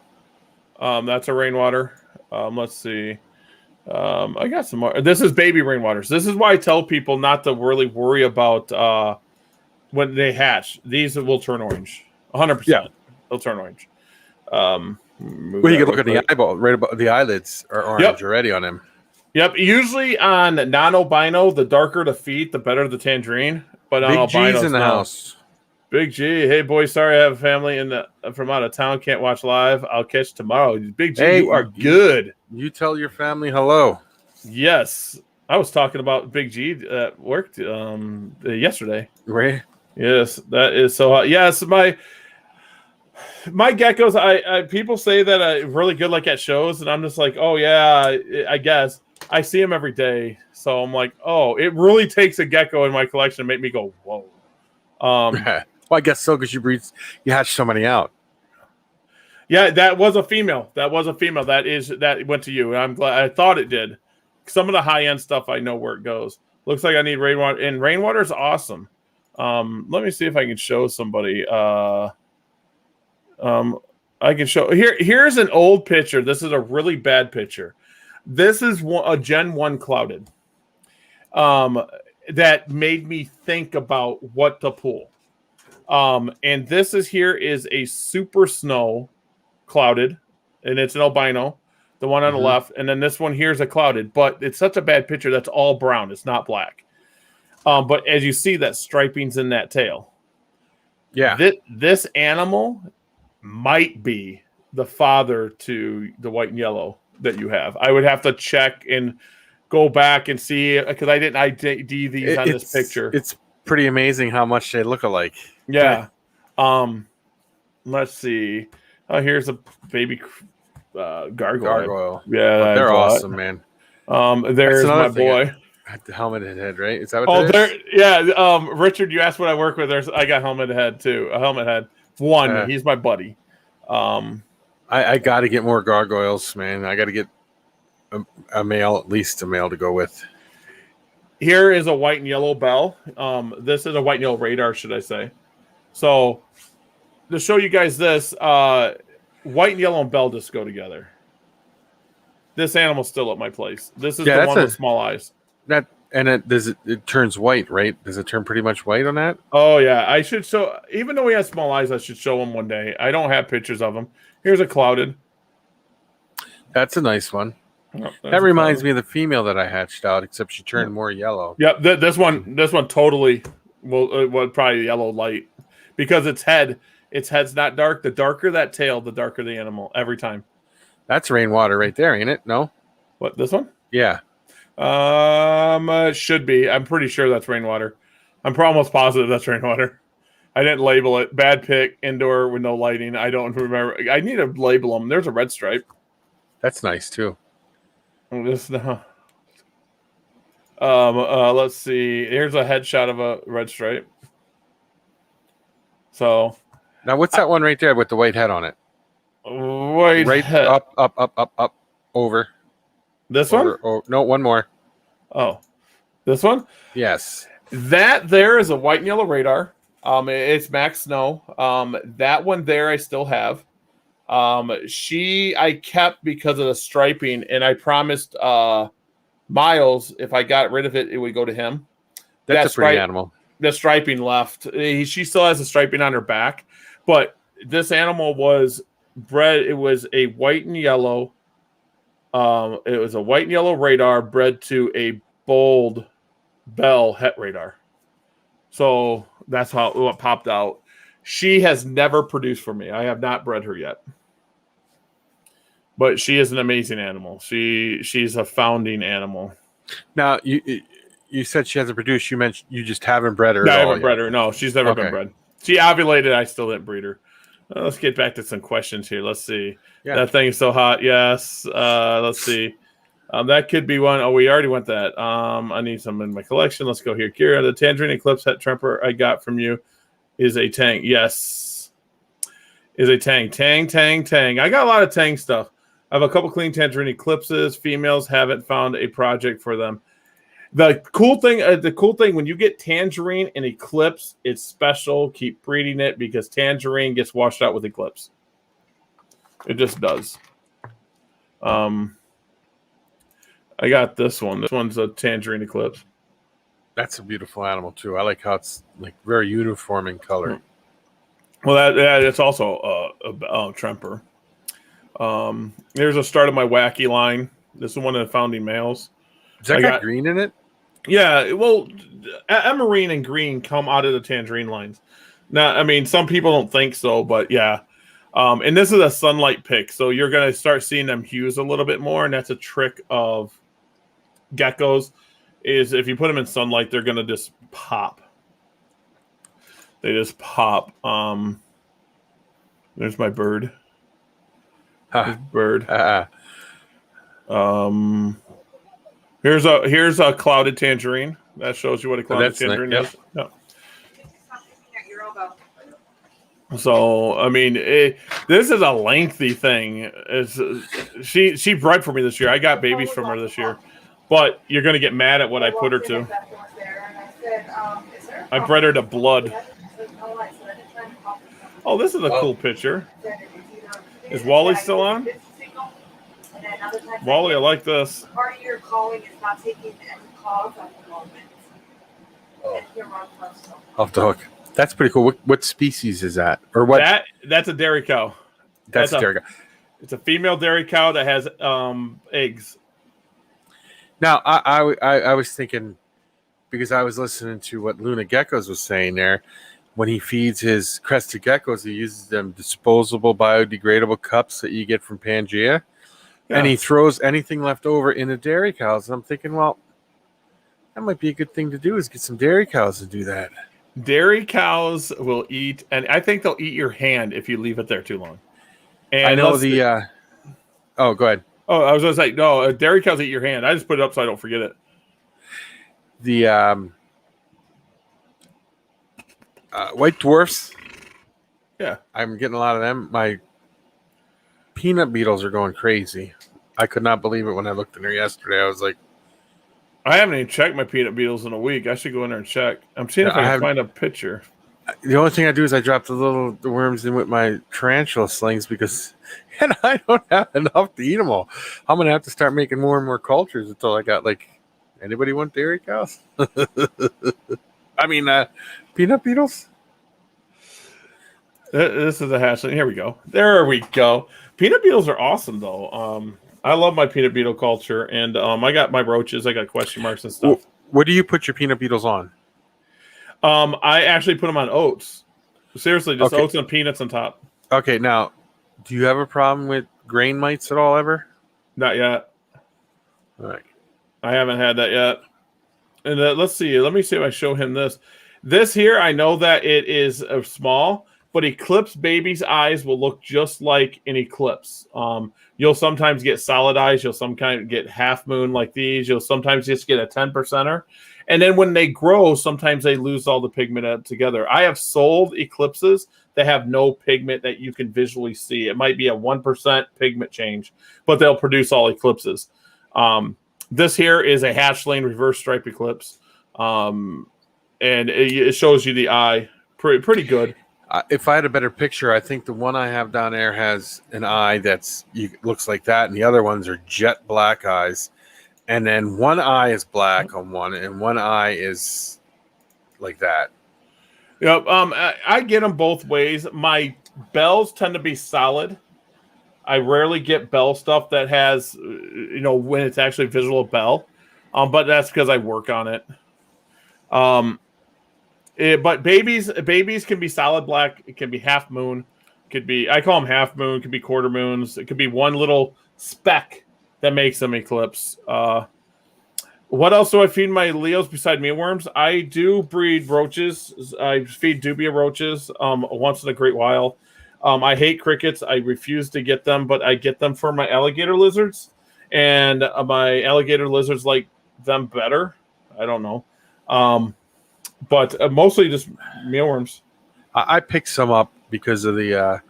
That's a rainwater. Let's see. I got some more. This is baby rainwaters. This is why I tell people not to really worry about when they hatch. These will turn orange. 100%. Yeah. They'll turn orange. Well, you can look at the eyeball, right above the eyelids are orange already on him. Yep. Usually on non-albino, the darker the feet, the better the tangerine. But on Big G's in the house. Big G, hey boy, sorry I have a family from out of town, can't watch live. I'll catch tomorrow. Big G, you are good. You tell your family hello. Yes, I was talking about Big G at work yesterday. Right? Yes, that is so hot. Yes, my geckos. I people say that I'm really good like at shows, and I'm just like, oh yeah, I guess I see them every day. So I'm like, oh, it really takes a gecko in my collection to make me go, whoa. Well, I guess so, because you hatch so many out. Yeah, that was a female. That went to you. I'm glad. I thought it did. Some of the high end stuff, I know where it goes. Looks like I need rainwater, and rainwater is awesome. Let me see if I can show somebody. I can show Here's an old picture. This is a really bad picture. This is a Gen 1 clouded. That made me think about what to pull. And this is a super snow clouded, and it's an albino, the one on the left, and then this one here is a clouded, but it's such a bad picture that's all brown, it's not black. But as you see, that striping's in that tail. Yeah. This animal might be the father to the white and yellow that you have. I would have to check and go back and see because I didn't ID these on this picture. It's pretty amazing how much they look alike. Yeah. Let's see. Oh, here's a baby gargoyle. Yeah, they're awesome, man. There's my boy. The helmeted head, right? Is that what? Oh, there. Yeah. Richard, you asked what I work with. I got helmeted head too. A helmet head. One. He's my buddy. I got to get more gargoyles, man. I got to get a male, at least a male to go with. Here is a white and yellow bell. This is a white and yellow radar, should I say? So to show you guys this, white and yellow and bell just go together. This animal's still at my place. This is the one with small eyes. It turns white, right? Does it turn pretty much white on that? Oh yeah, I should show. Even though he has small eyes, I should show him one day. I don't have pictures of him. Here's a clouded. That's a nice one. Oh, that reminds me of the female that I hatched out, except she turned more yellow. Yep, this one totally will probably yellow light because its head's not dark. The darker that tail, the darker the animal every time. That's rainwater right there, ain't it? No, what, this one? Yeah. Should be. I'm pretty sure that's rainwater. I'm almost positive that's rainwater. I didn't label it. Bad pick, indoor with no lighting. I don't remember. I need to label them. There's a red stripe. That's nice too. Let's see. Here's a headshot of a red stripe. So now, what's that one right there with the white head on it? Right head. Up, over. This one? Oh no, one more. Oh, this one? Yes. That there is a white and yellow radar. It's Max Snow. That one there I still have. I kept because of the striping, and I promised Miles if I got rid of it, it would go to him. That's a pretty animal. The striping left. She still has the striping on her back, but this animal was bred. It was a white and yellow. It was a white and yellow radar bred to a bold bell het radar. So that's what popped out. She has never produced for me. I have not bred her yet. But she is an amazing animal. She's a founding animal. Now, you said she hasn't produced. You mentioned you just haven't bred her. No, I haven't bred her. No, she's never been bred. She ovulated. I still didn't breed her. Let's get back to some questions here. Let's see. Yeah. That thing is so hot. Yes. Let's see. That could be one. Oh, we already went that. I need some in my collection. Let's go here. Kira, the Tangerine Eclipse het tremper I got from you is a Tang. Yes. Is a Tang. Tang. I got a lot of Tang stuff. I have a couple clean Tangerine Eclipses. Females haven't found a project for them. The cool thing when you get Tangerine and Eclipse, it's special. Keep breeding it because Tangerine gets washed out with Eclipse. It just does. I got this one. This one's a Tangerine Eclipse. That's a beautiful animal too. I like how it's like very uniform in color. Well, that's also a tremper. There's a start of my wacky line. This is one of the founding males. Does that got green in it? Yeah, well, emerine and green come out of the Tangerine lines. Now, I mean, some people don't think so, but yeah. And this is a sunlight pick, so you're going to start seeing them hues a little bit more, and that's a trick of geckos, is if you put them in sunlight, they're going to just pop. They just pop. There's my bird. Bird. Here's a clouded tangerine. That shows you what a clouded tangerine is. Yeah. So I mean, this is a lengthy thing. She bred for me this year. I got babies from her this year, but you're gonna get mad at what I put her to. I bred her to blood. Oh, this is a cool picture. Is Wally still on? Wally, I like this. Part of your calling is not taking any calls at the moment. Off the hook. That's pretty cool. What species is that? Or what? That's a dairy cow. That's a dairy cow. It's a female dairy cow that has eggs. Now, I was thinking, because I was listening to what Luna Geckos was saying there, when he feeds his crested geckos, he uses them disposable biodegradable cups that you get from Pangea. and he throws anything left over in the dairy cows. And I'm thinking, well, that might be a good thing to do, is get some dairy cows to do that. Dairy cows will eat, and I think they'll eat your hand if you leave it there too long. And I know oh, go ahead. Oh, I was going to say, no, dairy cows eat your hand. I just put it up so I don't forget it. The white dwarfs. Yeah. I'm getting a lot of them. My peanut beetles are going crazy. I could not believe it when I looked in there yesterday. I was like, I haven't even checked my peanut beetles in a week. I should go in there and check. I'm seeing if I can find a picture. The only thing I do is I drop the worms in with my tarantula slings because and I don't have enough to eat them all. I'm going to have to start making more and more cultures until I got anybody want dairy cows? I mean, peanut beetles? This is a hatchling. Here we go. There we go. Peanut beetles are awesome, though. I love my peanut beetle culture, and I got my roaches. I got question marks and stuff. What do you put your peanut beetles on? I actually put them on oats. Seriously, just oats and peanuts on top. Okay, now, do you have a problem with grain mites at all ever? Not yet. All right. I haven't had that yet. And let's see. Let me see if I show him this. This here, I know that it is small, but eclipse babies' eyes will look just like an eclipse. You'll sometimes get solid eyes. You'll sometimes get half moon like these. You'll sometimes just get a 10%er. And then when they grow, sometimes they lose all the pigment together. I have sold eclipses that have no pigment that you can visually see. It might be a 1% pigment change, but they'll produce all eclipses. This here is a hatchling reverse stripe eclipse. And it shows you the eye. Pretty good. If I had a better picture, I think the one I have down there has an eye looks like that, and the other ones are jet black eyes. And then one eye is black on one, and one eye is like that. Yep. I get them both ways. My bells tend to be solid. I rarely get bell stuff that has, when it's actually visual bell. But that's because I work on it. But babies can be solid black. It can be half moon. I call them half moon. It could be quarter moons. It could be one little speck that makes them eclipse. What else do I feed my Leos beside mealworms? I do breed roaches. I feed dubia roaches once in a great while. I hate crickets. I refuse to get them, but I get them for my alligator lizards. And my alligator lizards like them better. I don't know. But mostly just mealworms. I picked some up because of the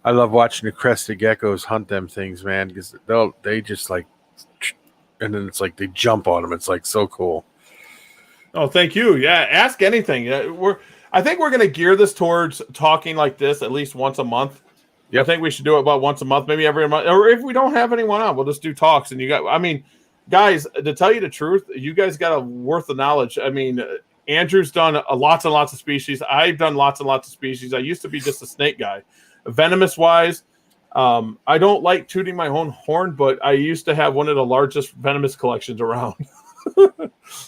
I love watching the crested geckos hunt them things, man, because they just and then it's like they jump on them. It's like so cool. Oh, thank you. Yeah, ask anything. I think we're going to gear this towards talking like this at least once a month. Yep. I think we should do it about once a month, maybe every month. Or if we don't have anyone on, we'll just do talks. And guys, to tell you the truth, you guys got a worth of knowledge. I mean, Andrew's done lots and lots of species. I've done lots and lots of species. I used to be just a snake guy. Venomous wise, I don't like tooting my own horn, but I used to have one of the largest venomous collections around.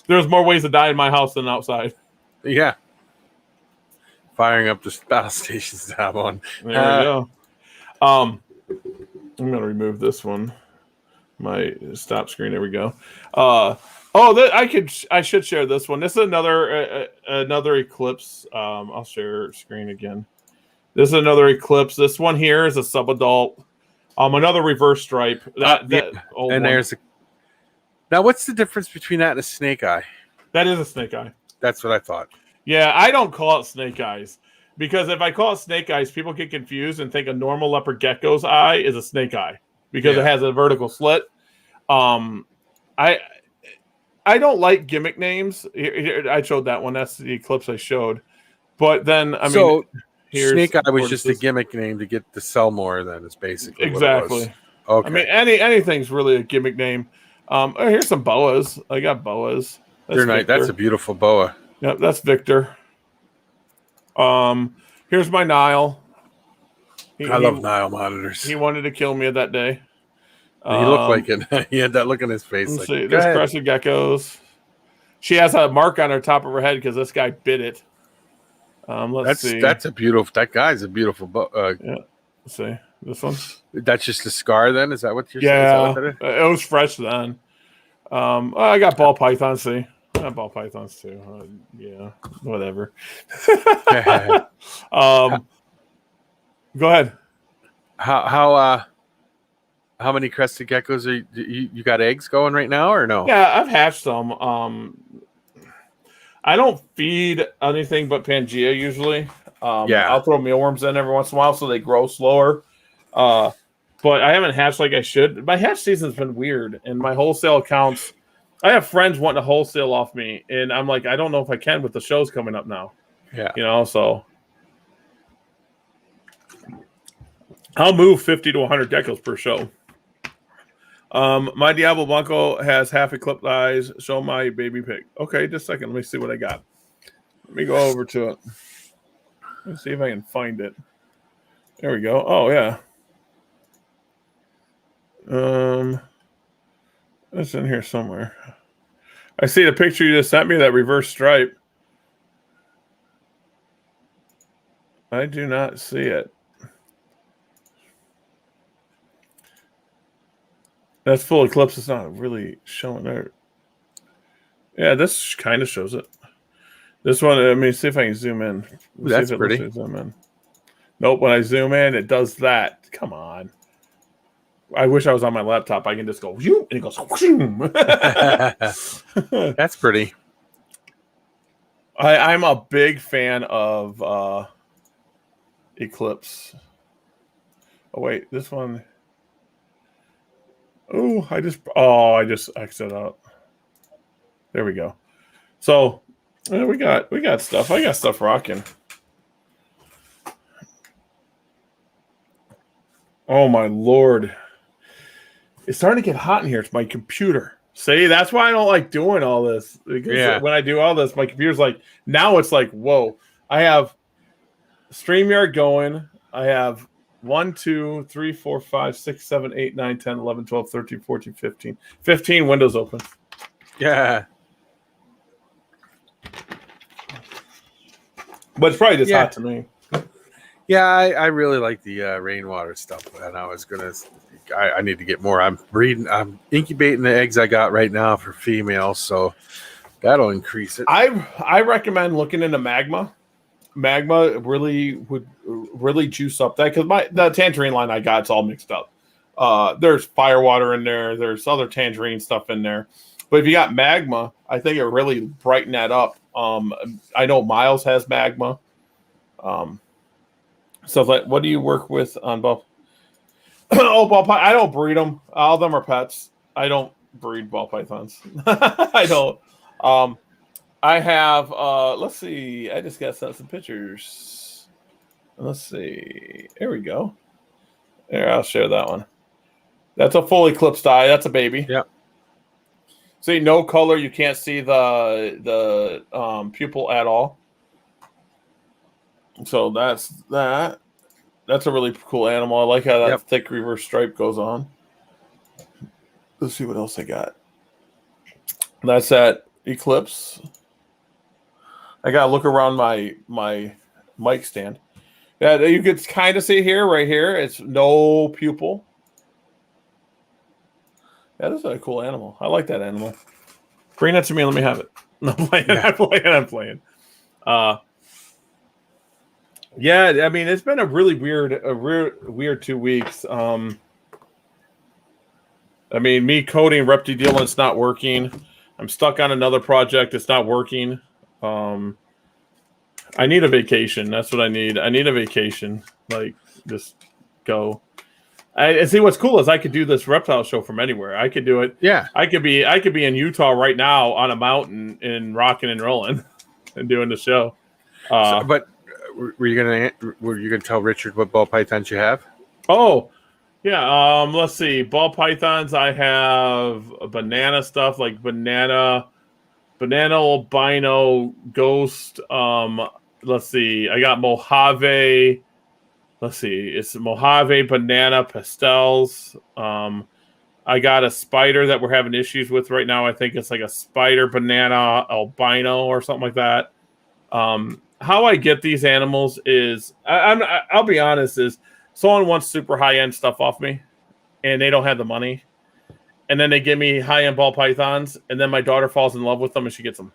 There's more ways to die in my house than outside. Yeah. Firing up the battle stations to have on. There we go. I'm going to remove this one. My stop screen. There we go. I should share this one. This is another eclipse. I'll share screen again. This is another eclipse. This one here is a subadult. Another reverse stripe. Now, what's the difference between that and a snake eye? That is a snake eye. That's what I thought. Yeah, I don't call it snake eyes because if I call it snake eyes, people get confused and think a normal leopard gecko's eye is a snake eye because it has a vertical slit. I don't like gimmick names. Here, I showed that one. That's the eclipse I showed. But then, snake eye was just a gimmick name to get to sell more. Then it's basically exactly. What it was. Okay. Anything's really a gimmick name. Here's some boas. I got boas. They're nice. That's a beautiful boa. Yep, that's Victor. Here's my Nile. I love Nile monitors. He wanted to kill me that day. He looked like it. He had that look on his face. Let's see. There's crested geckos. She has a mark on her top of her head because this guy bit it. Let's see. That's a beautiful. That guy's a beautiful. Yeah. Let's see. This one. That's just a scar then? Is that what you're saying? Yeah. It was fresh then. I got ball pythons, see. I got ball pythons too. Yeah, whatever. Go ahead. How many crested geckos are you got eggs going right now or no? Yeah, I've hatched them. I don't feed anything but Pangea usually. I'll throw mealworms in every once in a while so they grow slower. But I haven't hatched like I should. My hatch season's been weird, and my wholesale accounts. I have friends wanting to wholesale off me, and I'm like, I don't know if I can with the shows coming up now. Yeah, so I'll move 50 to 100 geckos per show. My Diablo Blanco has half eclipsed eyes. Show my baby pig. Okay, just a second. Let me see what I got. Let me go over to it. Let's see if I can find it. There we go. Oh yeah. It's in here somewhere. I see the picture you just sent me, that reverse stripe. I do not see it. That's full eclipse. It's not really showing there. Yeah, this kind of shows it. This one, let me see if I can zoom in. That's pretty. Zoom in. Nope, when I zoom in, it does that. Come on. I wish I was on my laptop. I can just go, and it goes, That's pretty. I'm a big fan of Eclipse. Oh, wait, this one. Oh, I just exited out. There we go. So we got stuff. I got stuff rocking. Oh my Lord. It's starting to get hot in here. It's my computer. See, that's why I don't like doing all this. Because when I do all this, my computer's like, now it's like, whoa. I have StreamYard going. I have 1, 2, 3, 4, 5, 6, 7, 8, 9, 10, 11, 12, 13, 14, 15. 15 windows open. Yeah. But it's probably just hot to me. Yeah, I really like the rainwater stuff, and I need to get more. I'm incubating the eggs I got right now for females, so that'll increase it. I recommend looking into magma. Magma would really juice up that, because the tangerine line I got, it's all mixed up. There's firewater in there. There's other tangerine stuff in there. But if you got magma, I think it really brighten that up. I know Miles has magma. So what do you work with on ball? Ball python. I don't breed them. All of them are pets. I don't breed ball pythons. I don't. I have. Let's see. I just got sent some pictures. Let's see. There we go. There, I'll share that one. That's a full eclipsed eye. That's a baby. Yeah. See, no color. You can't see the pupil at all. So that's that. That's a really cool animal. I like how that thick reverse stripe goes on. Let's see what else I got. That's that Eclipse. I gotta look around my mic stand. Yeah, you could kind of see here, right here. It's no pupil. Yeah, this is a cool animal. I like that animal. Bring that to me and let me have it. No, I'm playing. Yeah. I'm playing. Yeah, I mean, it's been a really weird 2 weeks. I mean, me coding Repti deal, it's not working. I'm stuck on another project. It's not working. I need a vacation. That's what I need. I need a vacation. Like, just go. And see, what's cool is I could do this reptile show from anywhere. I could do it. Yeah. I could be in Utah right now on a mountain and rocking and rolling and doing the show. But were you gonna tell Richard what ball pythons you have? Oh, yeah. Let's see. Ball pythons. I have banana stuff like banana albino ghost. Let's see. I got Mojave. Let's see. It's Mojave banana pastels. I got a spider that we're having issues with right now. I think it's like a spider banana albino or something like that. How I get these animals is, I'll be honest, is someone wants super high end stuff off me, and they don't have the money, and then they give me high end ball pythons, and then my daughter falls in love with them and she gets them.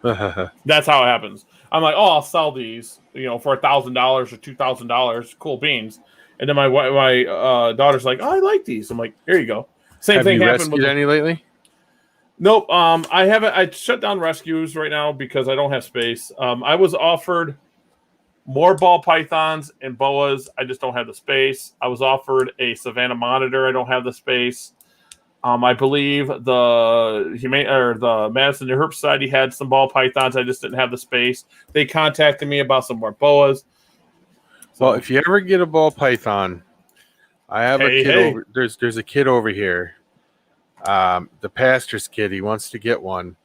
That's how it happens. I'm like, oh, I'll sell these, for $1,000 or $2,000, cool beans. And then my daughter's like, oh, I like these. I'm like, here you go. Same thing happened with any lately? Nope. I haven't. I shut down rescues right now because I don't have space. I was offered more ball pythons and boas. I just don't have the space. I was offered a Savannah monitor. I don't have the space. I believe the Madison New Herb Society had some ball pythons. I just didn't have the space. They contacted me about some more boas. So, well, if you ever get a ball python, I have a kid over. There's a kid over here. The pastor's kid. He wants to get one,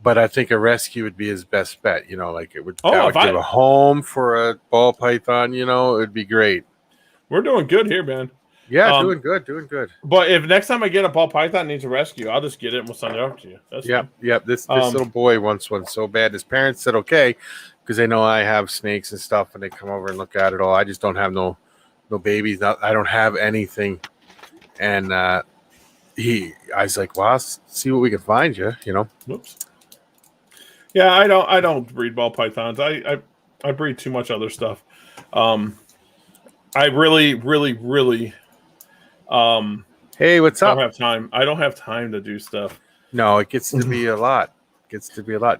but I think a rescue would be his best bet. Like it would. Give a home for a ball python. It would be great. We're doing good here, man. Yeah, doing good. But if next time I get a ball python needs a rescue, I'll just get it and we'll send it over to you. Yep. This little boy wants one so bad. His parents said okay, because they know I have snakes and stuff, and they come over and look at it all. I just don't have no babies. I don't have anything. And I was like, well, I'll see what we can find you. Whoops. Yeah, I don't breed ball pythons. I breed too much other stuff. I really, really, really. Hey, what's up? I don't have time to do stuff. No, it gets to be a lot.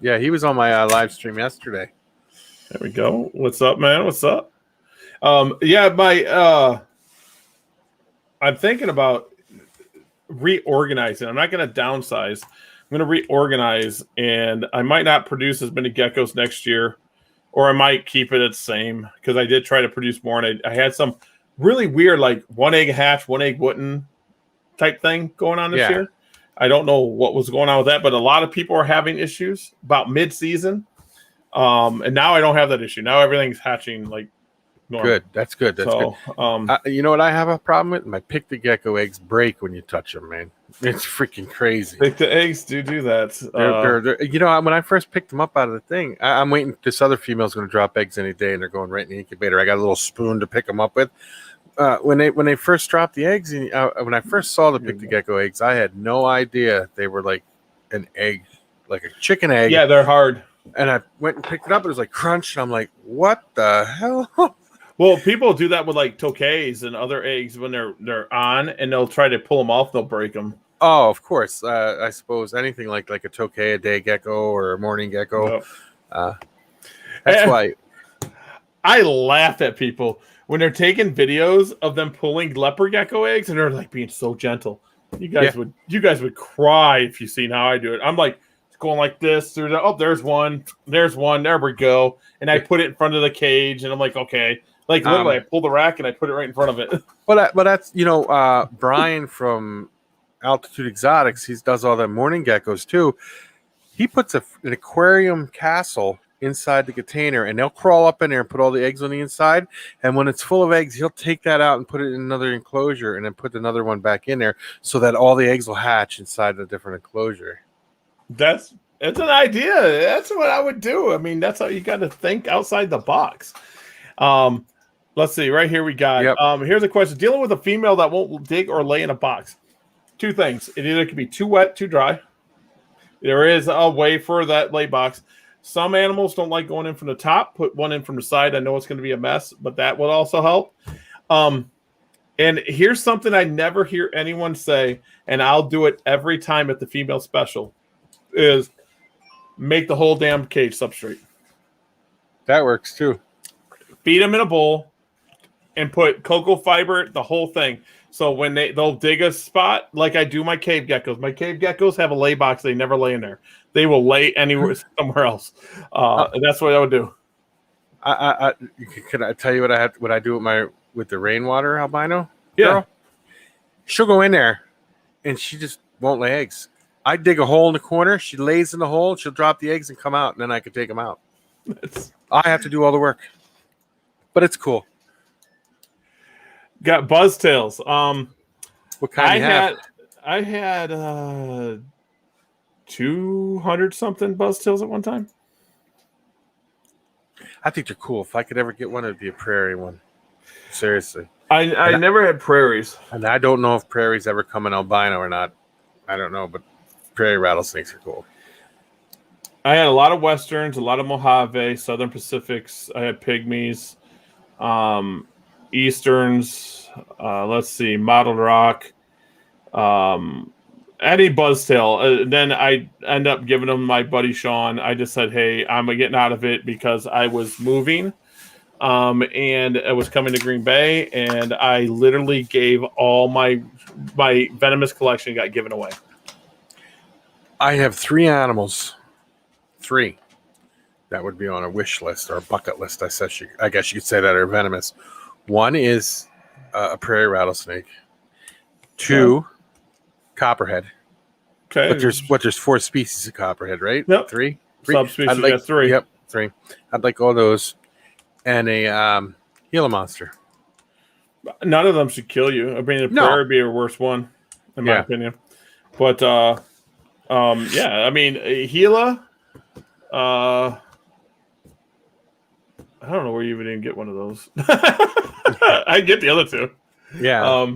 Yeah, he was on my live stream yesterday. There we go. What's up, man? What's up? I'm thinking about reorganizing. I'm not going to downsize. I'm going to reorganize, and I might not produce as many geckos next year, or I might keep it at the same because I did try to produce more, and I had some really weird, like one egg hatch, one egg wouldn't type thing going on this year. I don't know what was going on with that, but a lot of people are having issues about mid-season. And now I don't have that issue. Now everything's hatching like normal. Good. That's good. Good. You know what I have a problem with? My pick the gecko eggs break when you touch them, man. It's freaking crazy. Pick the eggs do that. They're when I first picked them up out of the thing, I'm waiting. This other female's going to drop eggs any day, and they're going right in the incubator. I got a little spoon to pick them up with. When they first dropped the eggs, when I first saw the pick the gecko eggs, I had no idea they were like an egg, like a chicken egg. Yeah, they're hard. And I went and picked it up. It was like crunch, and I'm like, "What the hell?" Well, people do that with like tokays and other eggs when they're on, and they'll try to pull them off. They'll break them. Oh, of course. I suppose anything like a tokay, a day gecko, or a morning gecko. Yep. That's why I laugh at people when they're taking videos of them pulling leopard gecko eggs, and they're like being so gentle. You guys would cry if you seen how I do it. I'm like going like this through there's one, there we go, and I put it in front of the cage, and I'm like, okay. Like literally, I pull the rack and I put it right in front of it. But that's Brian from Altitude Exotics. He does all the morning geckos too. He puts an aquarium castle inside the container, and they'll crawl up in there and put all the eggs on the inside. And when it's full of eggs, he'll take that out and put it in another enclosure, and then put another one back in there, so that all the eggs will hatch inside a different enclosure. It's an idea. That's what I would do. I mean, that's how you got to think outside the box. Let's see. Right here we got. Yep. Here's a question: dealing with a female that won't dig or lay in a box. Two things: it either could be too wet, too dry. There is a way for that lay box. Some animals don't like going in from the top. Put one in from the side. I know it's going to be a mess, but that would also help. And here's something I never hear anyone say, and I'll do it every time at the female special: is make the whole damn cage substrate. That works too. Feed them in a bowl and put cocoa fiber, the whole thing. So when they'll dig a spot, like I do my cave geckos. My cave geckos have a lay box. They never lay in there. They will lay anywhere somewhere else. And that's what I would do. Can I tell you what I do with the rainwater albino? Yeah. Girl? She'll go in there and she just won't lay eggs. I dig a hole in the corner. She lays in the hole. She'll drop the eggs and come out, and then I can take them out. I have to do all the work, but it's cool. Got buzztails. What kind I had 200 something buzztails at one time. I think they're cool. If I could ever get one, it'd be a prairie one. Seriously. I never had prairies. And I don't know if prairies ever come in albino or not. I don't know, but prairie rattlesnakes are cool. I had a lot of westerns, a lot of Mojave, Southern Pacifics. I had pygmies, easterns. Let's see, mottled rock, any buzztail. Then I end up giving them my buddy Sean. I just said, "Hey, I'm getting out of it because I was moving, and I was coming to Green Bay, and I literally gave all my venomous collection got given away." I have 3 animals. 3 that would be on a wish list or a bucket list. I guess you could say that are venomous. 1 is a prairie rattlesnake. 2, copperhead. Okay, but there's 4 species of copperhead, right? Yep. 3 subspecies. Got 3. Yep, 3. I'd like all those, and a Gila monster. None of them should kill you. I mean, the prairie would be a worse one, in my opinion. But yeah, I mean, Gila. I don't know where you even get one of those. I get the other 2. Yeah.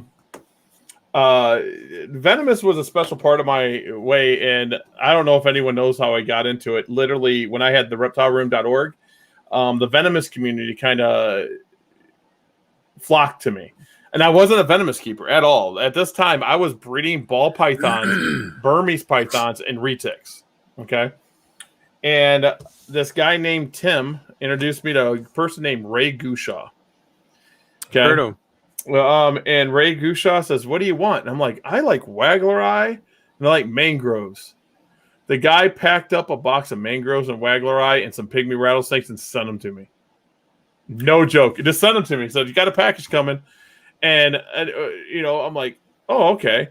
Venomous was a special part of my way, and I don't know if anyone knows how I got into it. Literally, when I had the reptileroom.org, the venomous community kind of flocked to me. And I wasn't a venomous keeper at all. At this time, I was breeding ball pythons, Burmese pythons, and retics. Okay. And this guy named Tim introduced me to a person named Ray Gushaw. Okay. Heard him. Well, and Ray Gushaw says, "What do you want?" And I'm like, "I like waggler eye and I like mangroves." The guy packed up a box of mangroves and waggler eye and some pygmy rattlesnakes and sent them to me. No joke. Just sent them to me. He said, "You got a package coming." And I'm like, "Oh, okay."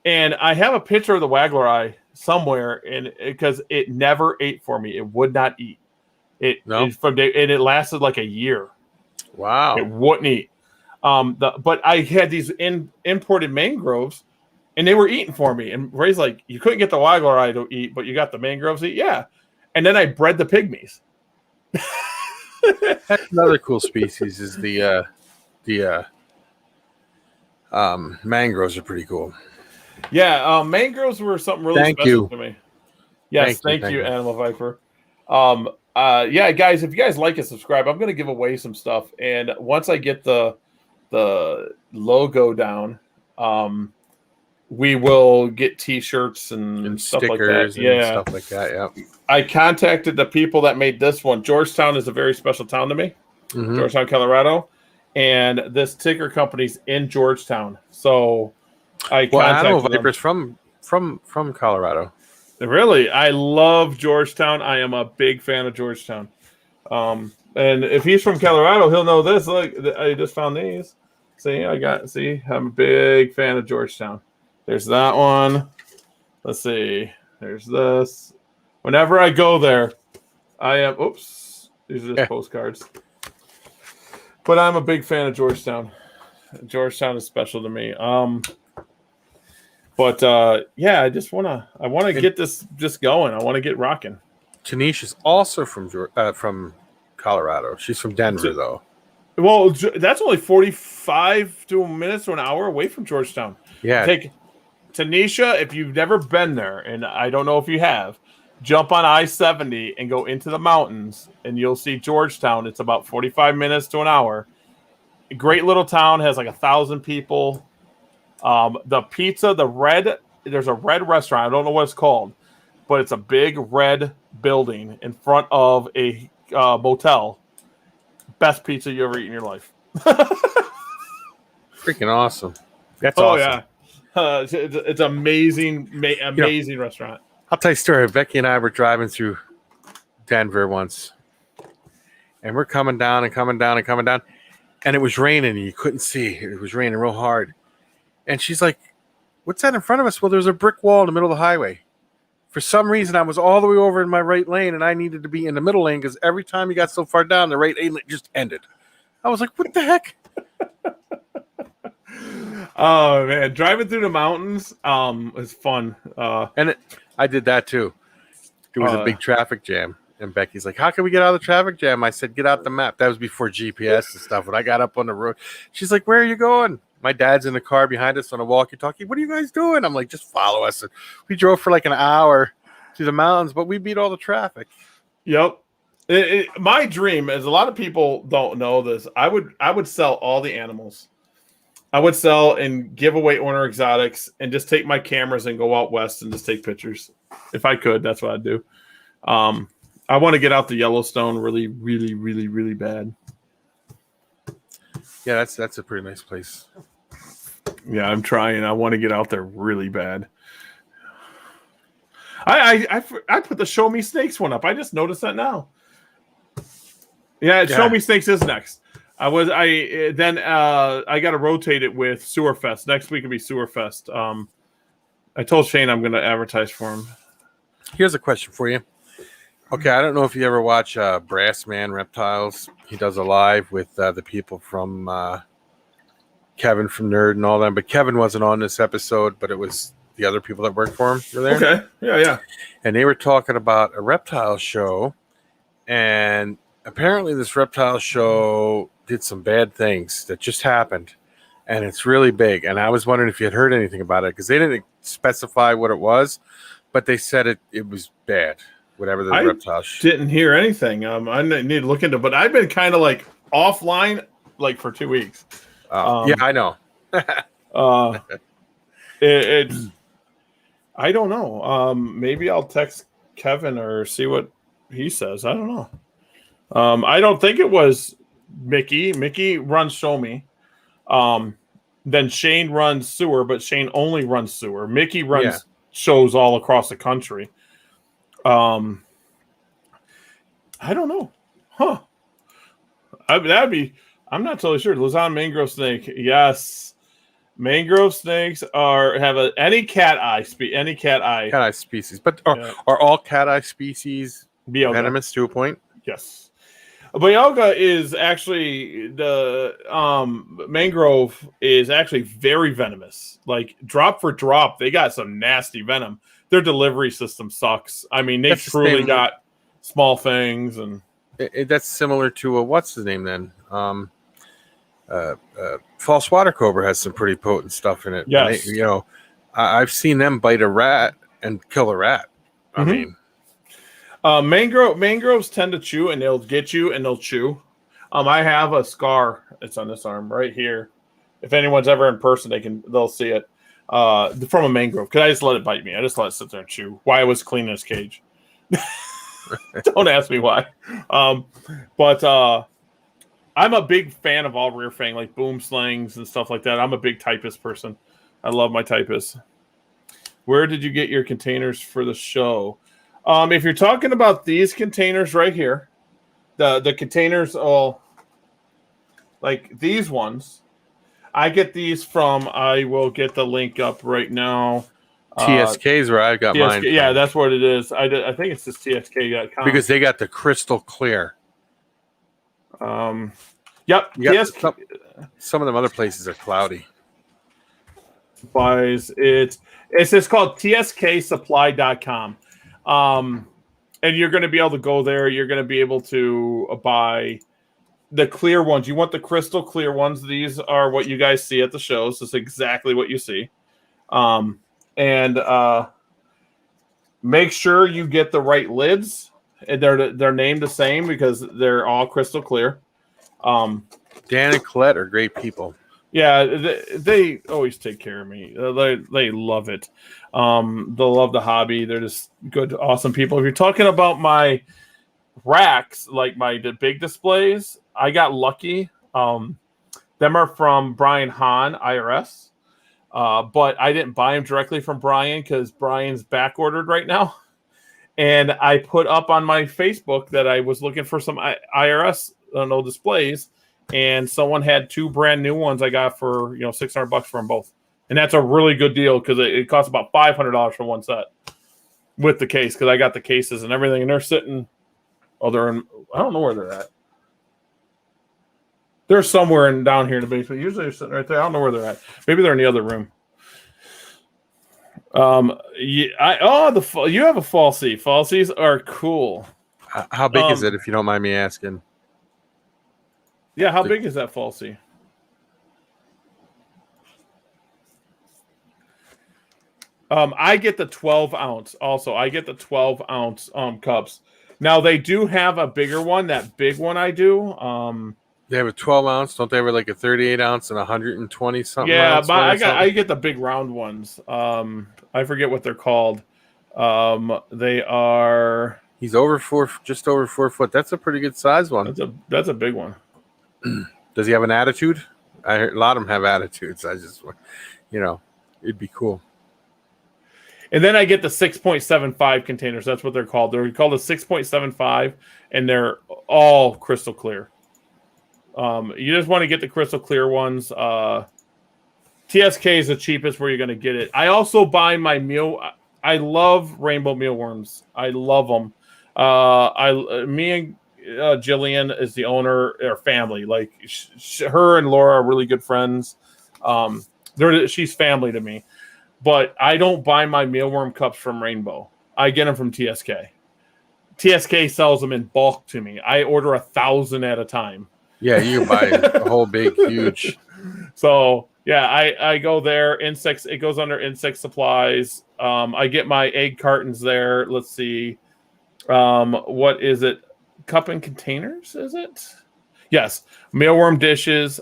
And I have a picture of the waggler eye somewhere, and because it never ate for me, it would not eat. And it lasted like a year. Wow. It wouldn't eat. But I had these imported mangroves, and they were eating for me. And Ray's like, "You couldn't get the waggler eye to eat, but you got the mangroves to eat." Yeah. And then I bred the pygmies. That's another cool species. Is the mangroves are pretty cool. Yeah, mangroves were something really special to me. Yes, thank you, Animal Viper. Yeah, guys, if you guys like it, subscribe. I'm going to give away some stuff, and once I get the logo down, we will get T-shirts and stuff like that. Yeah, stuff like that. Yeah. I contacted the people that made this one. Georgetown is a very special town to me. Mm-hmm. Georgetown, Colorado, and this ticker company's in Georgetown. So I Animal Viper's from Colorado. Really, I love Georgetown. I am a big fan of Georgetown. And if he's from Colorado, he'll know this. Look, I just found these. See, I'm a big fan of Georgetown. There's that one. Let's see. There's this. Whenever I go there, I am. Oops, these are just postcards. But I'm a big fan of Georgetown. Georgetown is special to me. But yeah, I want to get this just going. I want to get rocking. Tanisha's also from Colorado. She's from Denver, though. Well, that's only 45 minutes to an hour away from Georgetown. Yeah. Take Tanisha, if you've never been there, and I don't know if you have, jump on I-70 and go into the mountains, and you'll see Georgetown. It's about 45 minutes to an hour. A great little town, has like 1,000 people. The pizza, there's a red restaurant. I don't know what it's called, but it's a big red building in front of a motel. Best pizza you ever eat in your life. Freaking awesome. That's awesome. Yeah. It's amazing restaurant. I'll tell you a story. Becky and I were driving through Denver once, and we're coming down, and it was raining, and you couldn't see. It was raining real hard. And she's like, "What's that in front of us?" Well, there's a brick wall in the middle of the highway. For some reason, I was all the way over in my right lane, and I needed to be in the middle lane because every time you got so far down, the right lane just ended. I was like, "What the heck?" Oh man, driving through the mountains is fun. I did that too. There was a big traffic jam, And Becky's like, how can we get out of the traffic jam? I said, get out the map. That was before GPS and stuff. When I got up on the road, she's like, where are you going? My dad's in the car behind us on a walkie-talkie. What are you guys doing? I'm like, just follow us. And we drove for like an hour through the mountains, but we beat all the traffic. Yep. My dream, as a lot of people don't know this, I would sell all the animals. I would sell and give away owner exotics and just take my cameras and go out west and just take pictures. If I could, that's what I'd do. I want to get out to Yellowstone really, really, really, really bad. Yeah, that's a pretty nice place. Yeah, I'm trying. I want to get out there really bad. I put the Show Me Snakes one up. I just noticed that now. Yeah, Show Me Snakes is next. I got to rotate it with Sewerfest. Next week will be Sewerfest. I told Shane I'm going to advertise for him. Here's a question for you. Okay, I don't know if you ever watch Brass Man Reptiles. He does a live with the people from Kevin from Nerd and all that. But Kevin wasn't on this episode, but it was the other people that work for him were there. Okay, yeah. And they were talking about a reptile show. And apparently this reptile show did some bad things that just happened. And it's really big. And I was wondering if you had heard anything about it, because they didn't specify what it was, but they said it was bad. Whatever the reptile didn't hear anything. I need to look into it, but I've been kind of like offline like for 2 weeks. Yeah, I know. It's I don't know. Maybe I'll text Kevin or see what he says. I don't know. I don't think it was Mickey. Mickey runs Show Me. Then Shane runs Sewer, but Shane only runs Sewer. Mickey runs shows all across the country. I don't know. Huh. I'm not totally sure. Luzon mangrove snake. Yes. Mangrove snakes have any cat eye species. But are all cat eye species venomous to a point? Yes. Bialga is actually the mangrove is actually very venomous. Like drop for drop, they got some nasty venom. Their delivery system sucks. I mean, they truly got small things, and that's similar to what's the name then? False water cobra has some pretty potent stuff in it. Yes, I've seen them bite a rat and kill a rat. I mean, mangroves tend to chew, and they'll get you, and they'll chew. I have a scar. It's on this arm right here. If anyone's ever in person, they'll see it. From a mangrove, because I just let it bite me. I just let it sit there and chew. Why I was cleaning his cage. Don't ask me why. But I'm a big fan of all rear fang, like boom slings and stuff like that. I'm a big typist person. I love my typists. Where did you get your containers for the show? If you're talking about these containers right here, the containers all like these ones. I get these from. I will get the link up right now. TSK's where I got mine. Yeah, that's what it is. I think it's just TSK.com because they got the crystal clear. Yep. Some of them other places are cloudy. Supplies. It's just called TSKSupply.com. And you're going to be able to go there. You're going to be able to buy the clear ones. You want the crystal clear ones. These are what you guys see at the shows. This is exactly what you see. And make sure you get the right lids. And they're named the same because they're all crystal clear. Dan and Colette are great people. Yeah, they always take care of me. They love it. They'll love the hobby. They're just good, awesome people. If you're talking about my racks, like the big displays, I got lucky. Them are from Brian Hahn, IRS. But I didn't buy them directly from Brian because Brian's back ordered right now. And I put up on my Facebook that I was looking for some IRS displays. And someone had two brand new ones I got for $600 for them both, and that's a really good deal because it costs about $500 for one set with the case because I got the cases and everything, and they're sitting. They're in. I don't know where they're at. They're somewhere down here in the basement. Usually they're sitting right there. I don't know where they're at. Maybe they're in the other room. You have a falsie. Falsies are cool. How big is it, if you don't mind me asking? Yeah, how big is that falsie? I get the 12 ounce. Also, I get the 12 ounce cups. Now they do have a bigger one. That big one I do. They have a 12 ounce. Don't they have like a 38 ounce and 120 something? Yeah, ounce but I something? get the big round ones. I forget what they're called. They are. He's just over 4 foot. That's a pretty good size one. That's a big one. Does he have an attitude? I heard a lot of them have attitudes. I just, it'd be cool. And then I get the 6.75 containers. That's what they're called. They're called a 6.75, and they're all crystal clear. You just want to get the crystal clear ones. TSK is the cheapest where you're going to get it. I also buy my meal. I love rainbow mealworms. I love them. Me and Jillian is the owner, or family. Like her and Laura are really good friends. She's family to me. But I don't buy my mealworm cups from Rainbow. I get them from TSK. TSK sells them in bulk to me. I order 1,000 at a time. Yeah, you buy a whole big, huge. So yeah, I go there. Insects. It goes under insect supplies. I get my egg cartons there. Let's see. What is it? Cup and containers? Is it? Yes. Mealworm dishes.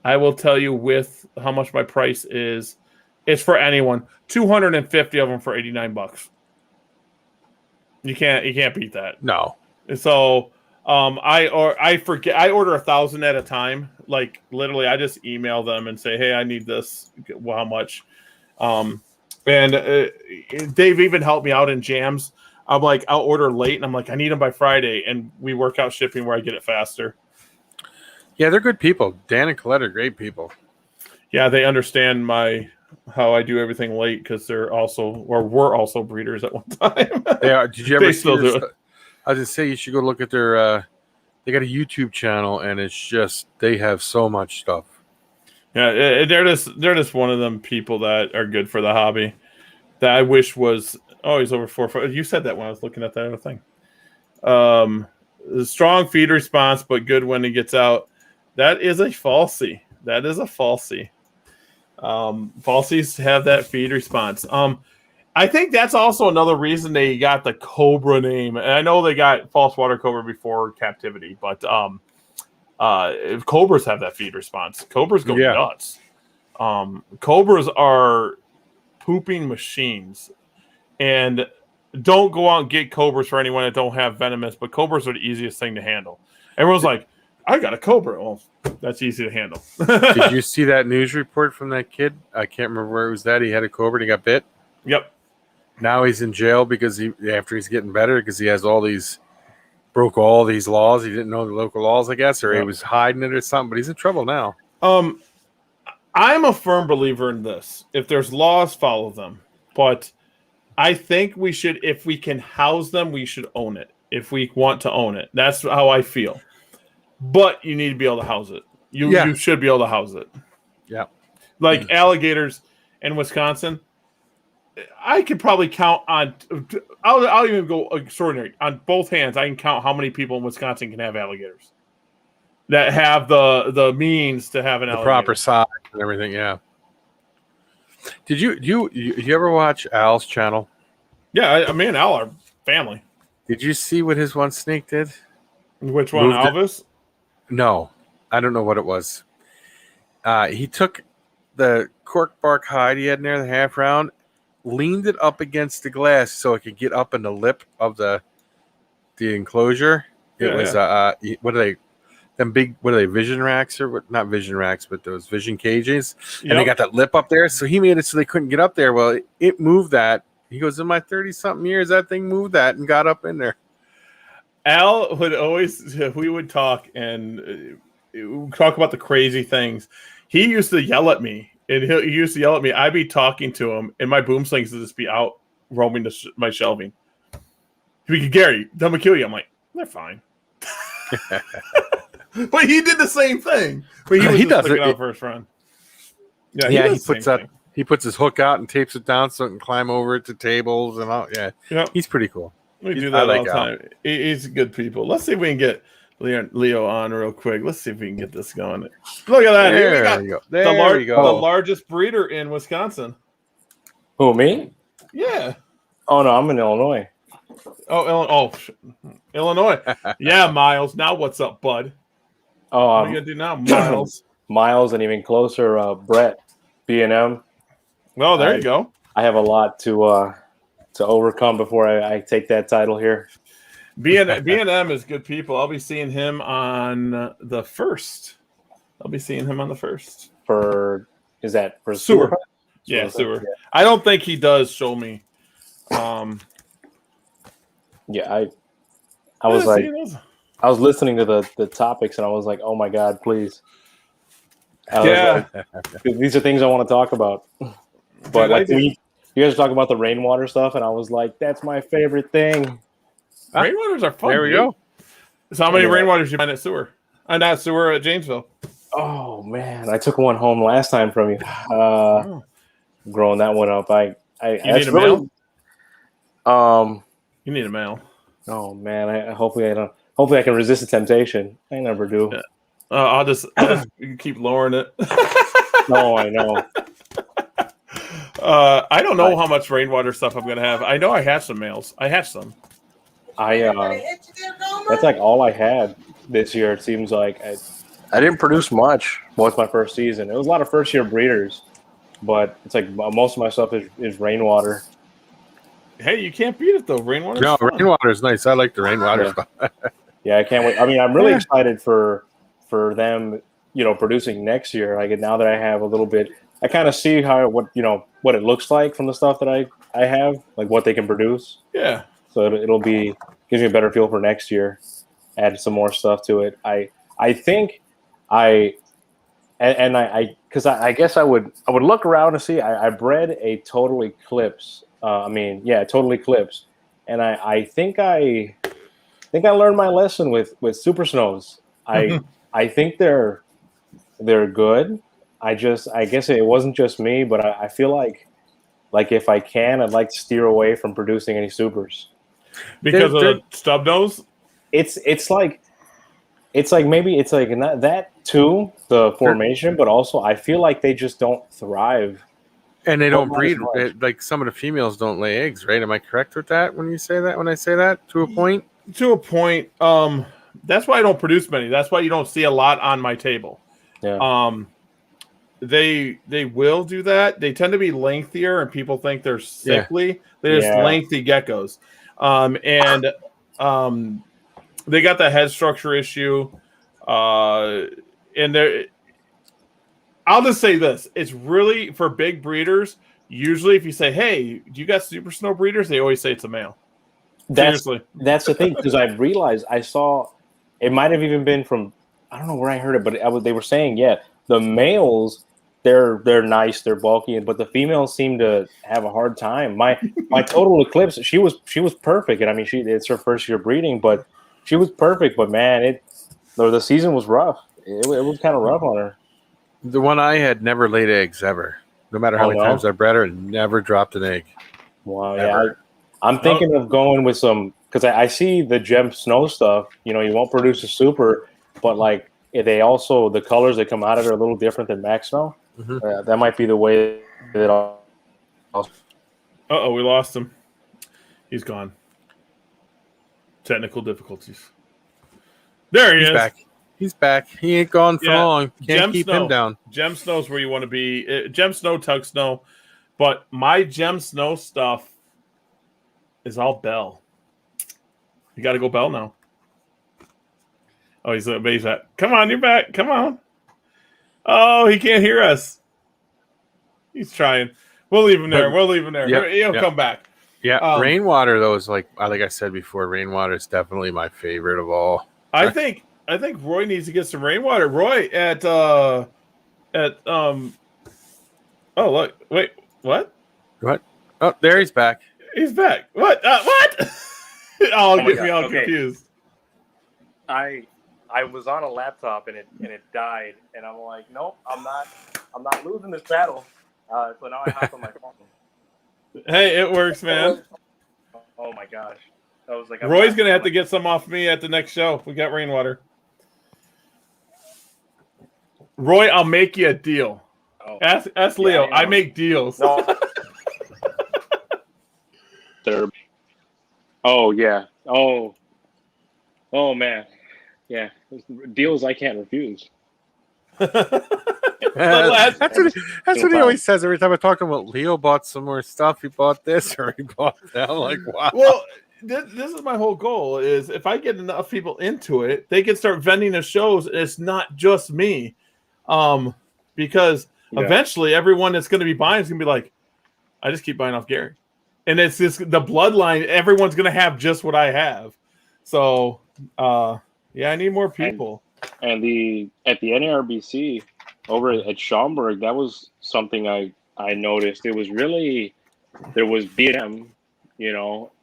I will tell you with how much my price is. It's for anyone. 250 of them for $89. You can't beat that. No. So I order 1,000 at a time. Like literally, I just email them and say, "Hey, I need this. Well, how much?" And they've even helped me out in jams. I'm like, I'll order late, and I'm like, I need them by Friday, and we work out shipping where I get it faster. Yeah, they're good people. Dan and Colette are great people. Yeah, they understand how I do everything late because were also breeders at one time. They are. Did you ever They see still do it. I was just say you should go look at their. They got a YouTube channel, and it's just they have so much stuff. Yeah, they're just one of them people that are good for the hobby. That I wish was. Oh, he's over 4 foot. You said that when I was looking at that other thing. Strong feed response, but good when he gets out. That is a falsie. Falsies have that feed response. I think that's also another reason they got the Cobra name. And I know they got false water cobra before captivity, but if cobras have that feed response. Cobras go nuts. Cobras are pooping machines. And don't go out and get cobras for anyone that don't have venomous, but cobras are the easiest thing to handle. Everyone's like, I got a cobra. Well, that's easy to handle. Did you see that news report from that kid? I can't remember where it was that. He had a cobra and he got bit. Yep. Now he's in jail because after he's getting better because he has broke all these laws. He didn't know the local laws, I guess, or he was hiding it or something, but he's in trouble now. I'm a firm believer in this. If there's laws, follow them. But I think we should, if we can house them, we should own it. If we want to own it. That's how I feel. But you need to be able to house it. You should be able to house it. Yeah. Like alligators in Wisconsin, I could probably count on, I'll even go extraordinary. On both hands, I can count how many people in Wisconsin can have alligators that have the means to have an alligator. Proper size and everything, yeah. Did you ever watch Al's channel? Yeah, me and Al are family. Did you see what his one snake did? Which one, Alvis? No, I don't know what it was. He took the cork bark hide he had in there, the half round, leaned it up against the glass so it could get up in the lip of the enclosure. It was what are they? Them big, what are they? Vision racks or what? Not vision racks, but those vision cages. Yep. And they got that lip up there, so he made it so they couldn't get up there. Well, it moved that. He goes, in my 30-something years, that thing moved that and got up in there. Al would always, we would talk and talk about the crazy things. He used to yell at me, and he used to yell at me. I'd be talking to him, and my boom slings would just be out roaming my shelving. He'd be, Gary, I'm gonna kill you. I'm like, they're fine. But he did the same thing. But he does it out for his friend. Yeah, he puts his hook out and tapes it down so it can climb over it to tables and all. Yeah, he's pretty cool. We do that all the time. He's good people. Let's see if we can get Leo on real quick. Let's see if we can get this going. Look at that. Here we go. The largest breeder in Wisconsin. Who, me? Yeah. Oh, no, I'm in Illinois. Illinois. Yeah, Miles. Now what's up, bud? Oh, what are you going to do now, Miles? Miles, and even closer, Brett, B&M. Well, there you go. I have a lot to overcome before I take that title here. B&M is good people. I'll be seeing him on the 1st. Is that for Sewer? Yeah, Sewer. Yeah. I don't think he does show me. Yeah, I was like, I was listening to the topics and I was like, oh my God, please. Like, these are things I want to talk about. But like you guys talk about the rainwater stuff, and I was like, that's my favorite thing. Rainwaters are fun. There we go. So how many rainwaters you find at Sewer? Not Sewer at Janesville. Oh man, I took one home last time from you. Growing that one up, you need a male. You need a male. Oh man, hopefully I can resist the temptation. I never do. Yeah. I'll just keep lowering it. No, I know. I don't know how much rainwater stuff I'm gonna have. I know I have some males. I have some. That's like all I had this year. It seems like I didn't produce much. Well, it's my first season. It was a lot of first year breeders, but it's like most of my stuff is rainwater. Hey, you can't beat it though. Rainwater. No, rainwater is nice. I like the rainwater stuff. Yeah, I can't wait. I mean, I'm really excited for them, producing next year. Like now that I have a little bit, I kind of see what it looks like from the stuff that I have, like what they can produce. Yeah. So it'll gives me a better feel for next year. Add some more stuff to it. I think because I guess I would look around and see. I bred a total eclipse. Total eclipse, and I think I learned my lesson with super snows. I think they're good. I guess it wasn't just me, but I feel like if I can, I'd like to steer away from producing any supers because of the stub nose. It's like maybe it's like not that too, the formation, but also I feel like they just don't thrive. And they don't breed. Like some of the females don't lay eggs, right? Am I correct with that when I say that to a point? To a point. That's why I don't produce many. That's why you don't see a lot on my table. Yeah. They will do that. They tend to be lengthier, and people think they're sickly. They're just lengthy geckos. They got the head structure issue. And they're. I'll just say this. It's really, for big breeders, usually if you say, hey, do you got super snow breeders? They always say it's a male. Seriously. That's the thing, because I realized I saw, it might have even been from, I don't know where I heard it, but they were saying, the males, they're nice, they're bulky, but the females seem to have a hard time. My total eclipse, she was perfect. And I mean, it's her first year breeding, but she was perfect. But man, the season was rough. It was kind of rough on her. The one I had never laid eggs ever. No matter how many times I bred her, it never dropped an egg. Wow, yeah. I'm thinking of going with some, because I see the gem snow stuff. You won't produce a super, but like they also, the colors that come out of it are a little different than Max Snow. Mm-hmm. That might be the way that Uh-oh, we lost him. He's gone. Technical difficulties. There he is. Back. He's back. He ain't gone for long. Can't keep him down. Gem Snow's where you want to be. Gem Snow, Tug Snow. But my Gem Snow stuff is all Bell. You got to go Bell now. Oh, he's at. Come on, you're back. Come on. Oh, he can't hear us. He's trying. We'll leave him there. Yep, He'll come back. Yeah, rainwater, though, is like I said before, rainwater is definitely my favorite of all. I think Roy needs to get some rainwater. Roy oh look, wait, what? Oh, there he's back. He's back. What? What? Get me all confused. I was on a laptop and it died, and I'm like, nope, I'm not losing this battle. So now I hop on my phone. Hey, it works, man. Oh my gosh. I was like, Roy's gonna have to get some off me at the next show. We got rainwater. Roy, I'll make you a deal. Oh. Ask Leo. I make deals. No. Oh yeah. Oh man. Yeah. Deals I can't refuse. That's what he always says every time I talk to him. About Leo bought some more stuff. He bought this or he bought that. I'm like, wow. Well, this is my whole goal: is if I get enough people into it, they can start vending the shows. And it's not just me, because eventually everyone that's going to be buying is going to be like, I just keep buying off Gary, and it's this the bloodline. Everyone's going to have just what I have. So, yeah, I need more people. And at the NARBC over at Schaumburg, that was something I noticed. It was really, there was B&M,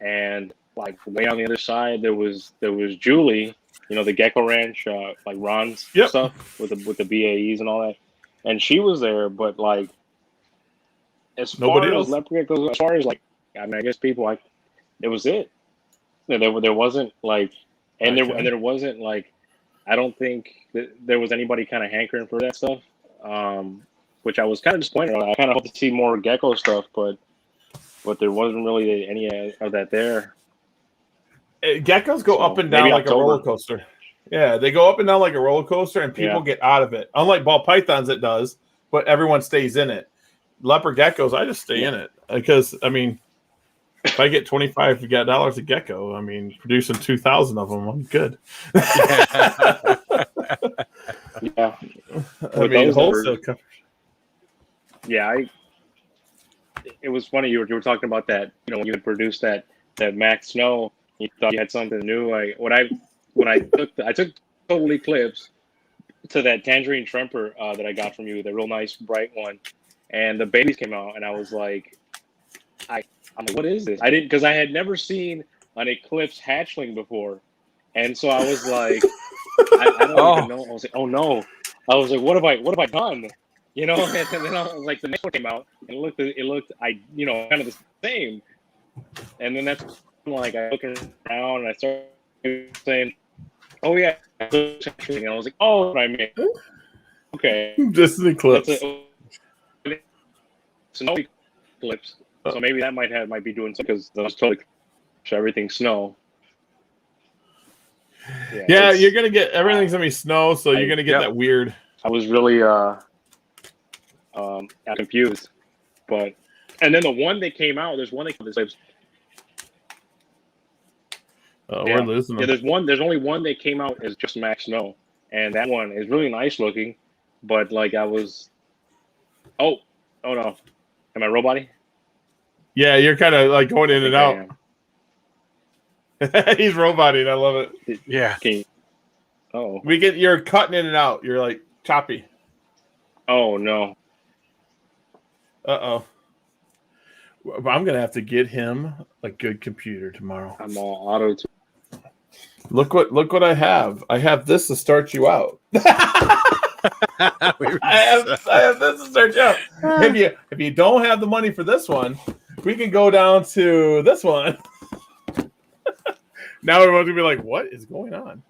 and like way on the other side there was Julie, the Gecko Ranch, like Ron's stuff with the BAEs and all that, and she was there. But like, as Nobody far else. as leopard goes, as far as like, I mean, I guess people it was it. There wasn't like, and there wasn't like, I don't think that there was anybody kind of hankering for that stuff, which I was kind of disappointed. I kind of hope to see more gecko stuff, but there wasn't really any of that there. Geckos go up and down like a roller coaster. Yeah, they go up and down like a roller coaster, and people get out of it. Unlike ball pythons, it does, but everyone stays in it. Leopard geckos, I just stay in it because, I mean, if I get $25 a gecko, I mean, producing 2,000 of them, I'm good. Yeah. I mean, wholesale coverage. Yeah, it was funny you were talking about that. When you had produced that Max Snow, you thought you had something new. I took Total Eclipse to that Tangerine Tremper that I got from you, the real nice bright one, and the babies came out, and I was like, I'm like, what is this? Because I had never seen an Eclipse hatchling before, and so I was like, I don't even know. I was like, oh no. I was like, what have I done? And then I was like, the next one came out, and it looked, kind of the same. And then that's when, like, I looked around and I started saying, oh yeah, and I was like, oh, what I mean, okay, just an Eclipse. Snow Eclipse. So maybe that might be doing something because those totally everything snow. Yeah, you're gonna get everything's gonna be snow, so you're gonna get that weird. I was really confused, and then the one that came out, there's one that came out. We're losing them. Yeah, there's only one that came out as just Max Snow, and that one is really nice looking, but like I was, oh no, am I roboting? Yeah, you're kind of like going in and out. He's roboting. I love it. Yeah. You're cutting in and out. You're like choppy. Oh no. I'm gonna have to get him a good computer tomorrow. I'm all auto. Look what I have. I have this to start you out. I have this to start you out. If you don't have the money for this one, we can go down to this one. Now everyone's gonna be like, "What is going on?"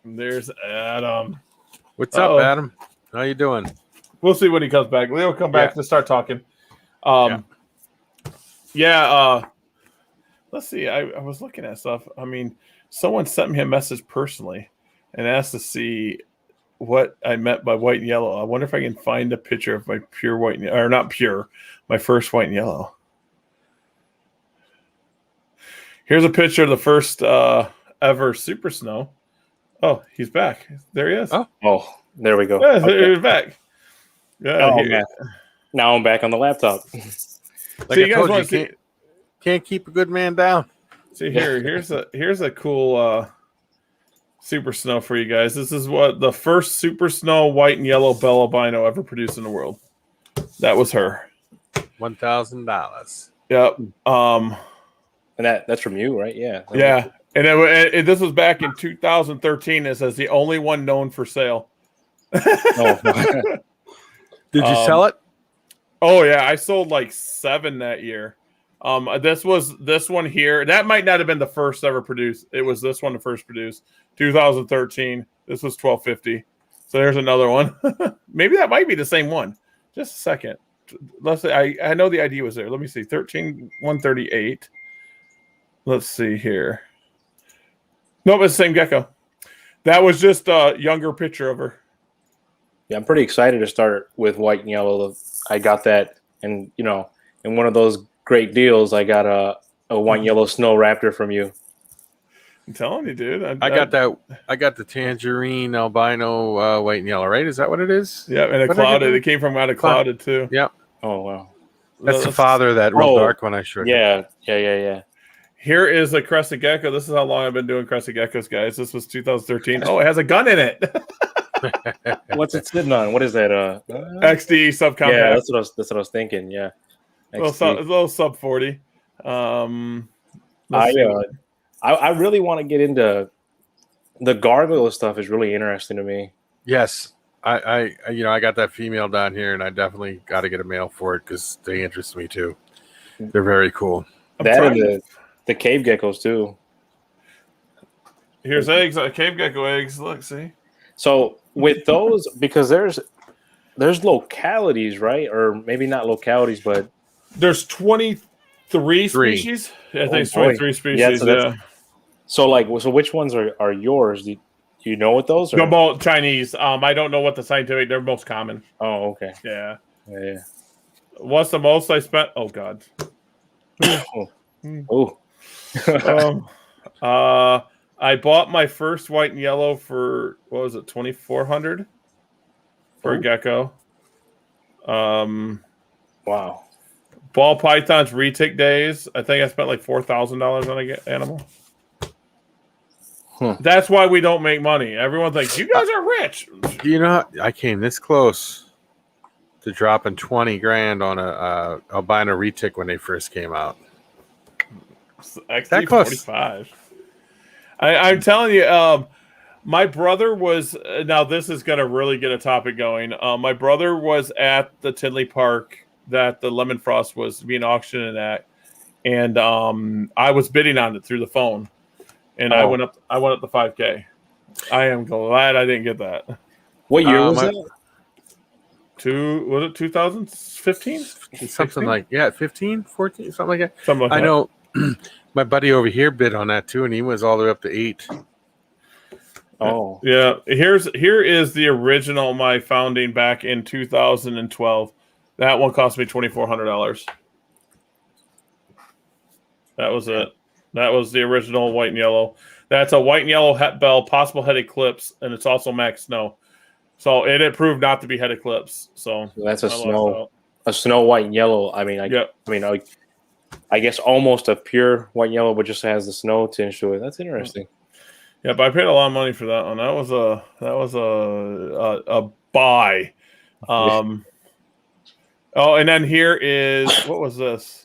And there's Adam. What's up, Adam? How you doing? We'll see when he comes back. Leo, come back to start talking. Let's see. I was looking at stuff. I mean, someone sent me a message personally and asked to see what I meant by white and yellow. I wonder if I can find a picture of my pure white or not pure, my first white and yellow. Here's a picture of the first ever Super Snow. Oh, he's back. There he is. Oh, there we go. Yeah, he's back. Yeah. Now I'm back on the laptop. Like I told you, can't keep a good man down. See here's a cool Super Snow for you guys. This is what the first Super Snow white and yellow bell albino ever produced in the world. That was her. $1,000. Yep. And that's from you, right? Yeah. Yeah. And this was back in 2013. It says the only one known for sale. Did you sell it? Oh yeah, I sold like 7 that year. This was this one here. That might not have been the first ever produced. It was this one the first produced, 2013. This was 1250. So there's another one. Maybe that might be the same one. Just a second. Let's say I know the ID was there. Let me see. 13138. Let's see here. Nope, it's the same gecko. That was just a younger picture of her. Yeah, I'm pretty excited to start with white and yellow. I got that, and in one of those great deals, I got a white and yellow snow raptor from you. I'm telling you, dude. I got that. I got the tangerine albino white and yellow. Right? Is that what it is? Yeah, and a clouded. It came from out of clouded too. Yeah. Oh wow. That's the father of that real dark one I showed you. Yeah. Here is a crested gecko. This is how long I've been doing crested geckos, guys. This was 2013. Oh, it has a gun in it. What's it sitting on? What is that? XD subcompact. Yeah, that's what I was thinking. Yeah. A little sub 40. I really want to get into the gargoyle stuff. Is really interesting to me. Yes, I got that female down here, and I definitely got to get a male for it because they interest me too. They're very cool. That and the cave geckos too. Here's eggs, cave gecko eggs. Look, see. So with those, because there's localities, right? Or maybe not localities, but there's 23 species. I think it's 23 species. Yeah. So which ones are yours? Do you know what those are? They're both Chinese. I don't know what the scientific. They're most common. Oh, okay. Yeah. Yeah. What's the most I spent? Oh God. Oh. I bought my first white and yellow for what was it, $2,400 for a gecko. Wow. Ball pythons retic days. I think I spent like $4,000 on an animal. That's why we don't make money. Everyone thinks you guys are rich. I came this close to dropping 20 grand on a albino retic when they first came out. That cost 45. I'm telling you, my brother was. Now this is going to really get a topic going. My brother was at the Tinley Park that the Lemon Frost was being auctioned at, and I was bidding on it through the phone, and I went up to 5K. I am glad I didn't get that. What year was that? Was it 2015? Something like 15, 14, something like that. Something like I know. My buddy over here bid on that too, and he was all the way up to 8. Oh, yeah. Here is the original. My founding back in 2012. That one cost me $2,400. That was it. That was the original white and yellow. That's a white and yellow het bell, possible head eclipse, and it's also max snow. So it proved not to be head eclipse. So that's a snow white and yellow. I mean, I guess almost a pure white and yellow, but just has the snow tinge to it. That's interesting. Yeah, but I paid a lot of money for that one. That was a buy. And then here is what was this?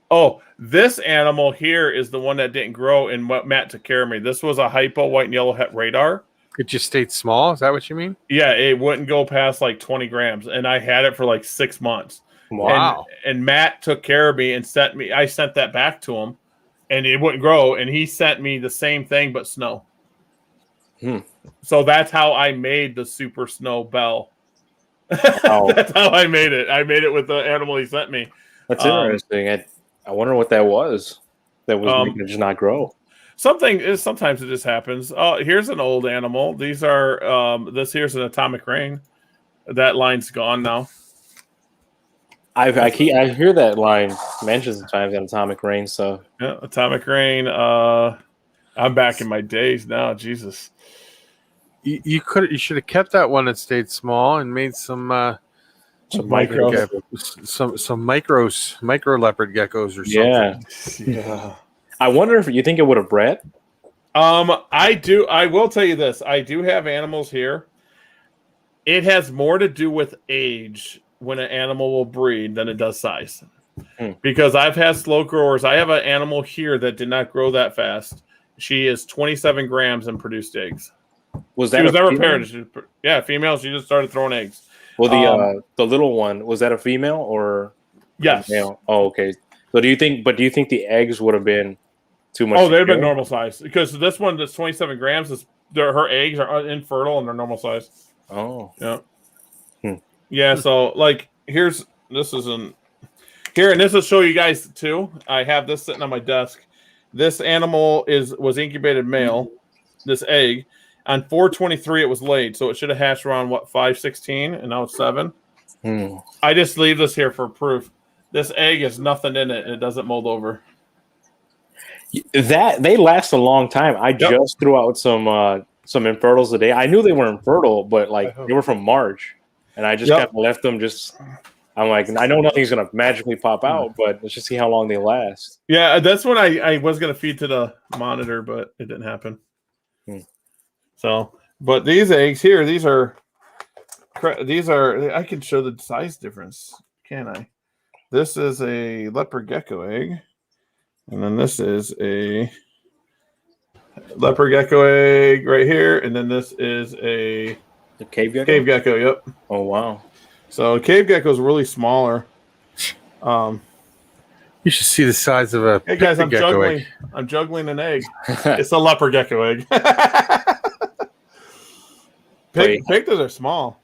Oh, this animal here is the one that didn't grow and what Matt took care of me. This was a hypo white and yellow het radar. It just stayed small. Is that what you mean? Yeah, it wouldn't go past like 20 grams, and I had it for like 6 months. Wow. And Matt took care of me and I sent that back to him, and it wouldn't grow, and he sent me the same thing but snow. So that's how I made the super snow bell. Wow. That's how I made it. I made it with the animal he sent me. That's interesting. I wonder what that was. That was making it just not grow. Sometimes it just happens. Oh, here's an old animal. These are this here's an atomic rain. That line's gone now. I hear that line mentioned sometimes in Atomic Rain stuff. Yeah, Atomic Rain. I'm back in my days now. Jesus. You should have kept that one that stayed small and made some micro leopard geckos or something. Yeah. I wonder if you think it would have bred. I do. I will tell you this. I do have animals here. It has more to do with age when an animal will breed than it does size. Because I've had slow growers. I have an animal here that did not grow that fast. She is 27 grams and produced eggs. She was never paired. Female. She just started throwing eggs. Well, the little one, was that a female or yes? Male? Oh, okay. So do you think? But do you think the eggs would have been too much? Oh, they'd have been normal size because this one that's 27 grams is her eggs are infertile and they're normal size. Oh, yeah, yeah. So like, this is here, and this will show you guys too. I have this sitting on my desk. This animal was incubated male. This egg on 4/23 it was laid, so it should have hatched around 5/16, and now it's 7. I just leave this here for proof. This egg has nothing in it, and it doesn't mold over. That they last a long time. I just threw out some infertiles today. I knew they were infertile, but like they were from March, and I just kind of left them. I'm like, I know nothing's gonna magically pop out, but let's just see how long they last. Yeah, that's when I was gonna feed to the monitor, but it didn't happen. So, but these eggs here, these are. I can show the size difference, can I? This is a leopard gecko egg, and then this is a leopard gecko egg right here, and then this is the cave gecko. Cave gecko, yep. Oh wow! So cave gecko is really smaller. You should see the size of a. Hey guys, I'm juggling. Egg. I'm juggling an egg. It's a leopard gecko egg. Pictures are small.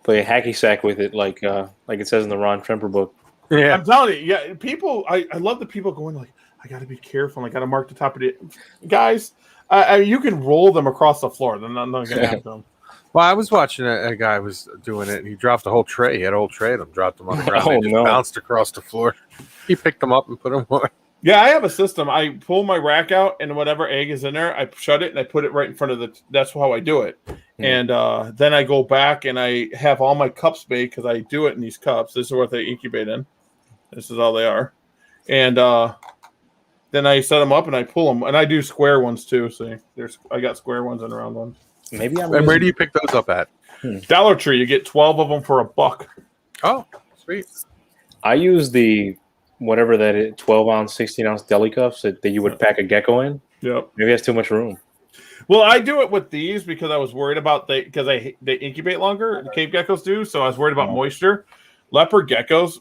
Play a hacky sack with it, like it says in the Ron Tremper book. Yeah, I'm telling you, yeah. People, I love the people going like, I got to be careful. I got to mark the top of it, guys. You can roll them across the floor. They're not going to have them. Well, I was watching a guy was doing it, and he dropped the whole tray. He had a whole tray of them, dropped them on the ground. They just bounced across the floor. He picked them up and put them away. Yeah, I have a system. I pull my rack out, and whatever egg is in there, I shut it, and I put it right in front of that's how I do it. And then I go back, and I have all my cups made because I do it in these cups. This is what they incubate in. This is all they are. And then I set them up, and I pull them. And I do square ones, too. See, I got square ones and round ones. Maybe And where do you pick those up at? Dollar Tree. You get 12 of them for $1. Oh, sweet. I use the whatever that is, 12-ounce, 16-ounce deli cups that you would pack a gecko in. Yep. Maybe that's too much room. Well, I do it with these because I was worried about they incubate longer. The cave geckos do, so I was worried about moisture. Leopard geckos,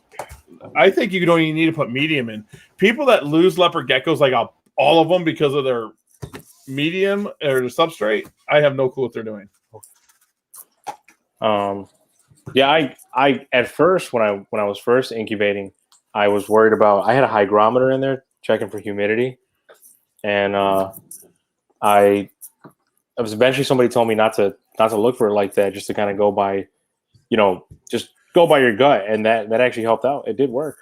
I think you don't even need to put medium in. People that lose leopard geckos, like all of them, because of their medium or the substrate, I have no clue what they're doing. Yeah, I at first when I was first incubating, I was worried about. I had a hygrometer in there checking for humidity, and I was eventually somebody told me not to look for it like that, just to kind of go by, just go by your gut, and that actually helped out. It did work.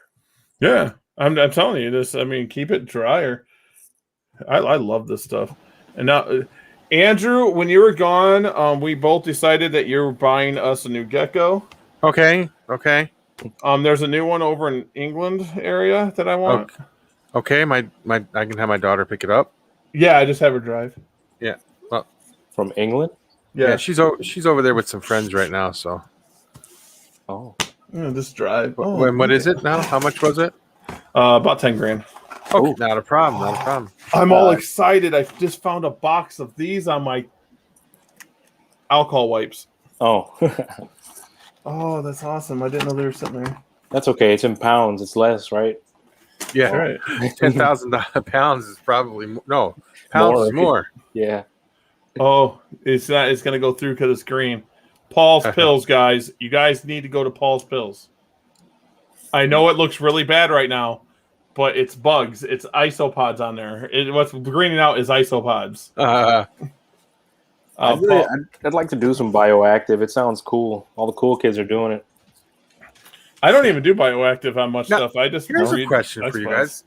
Yeah, I'm telling you this. I mean, keep it drier. I love this stuff. And now, Andrew, when you were gone, we both decided that you're buying us a new gecko. Okay. There's a new one over in England area that I want. Okay, I can have my daughter pick it up. Yeah, I just have her drive. Yeah. Well, from England. Yeah, she's over there with some friends right now. So. Oh. Yeah, this drive. What is it now? How much was it? About 10 grand. Okay, not a problem. I'm all excited. I just found a box of these on my alcohol wipes. Oh. Oh, that's awesome. I didn't know there was something there. That's okay. It's in pounds. It's less, right? Yeah. Right. 10,000 pounds is probably no. Pounds is more. Yeah. Oh, it's not. It's going to go through because it's green. Paul's Pills, guys. You guys need to go to Paul's Pills. I know it looks really bad right now, but it's bugs. It's isopods on there. What's greening out is isopods. I'd like to do some bioactive. It sounds cool. All the cool kids are doing it. I don't even do bioactive on much stuff. I just here's a question for you guys.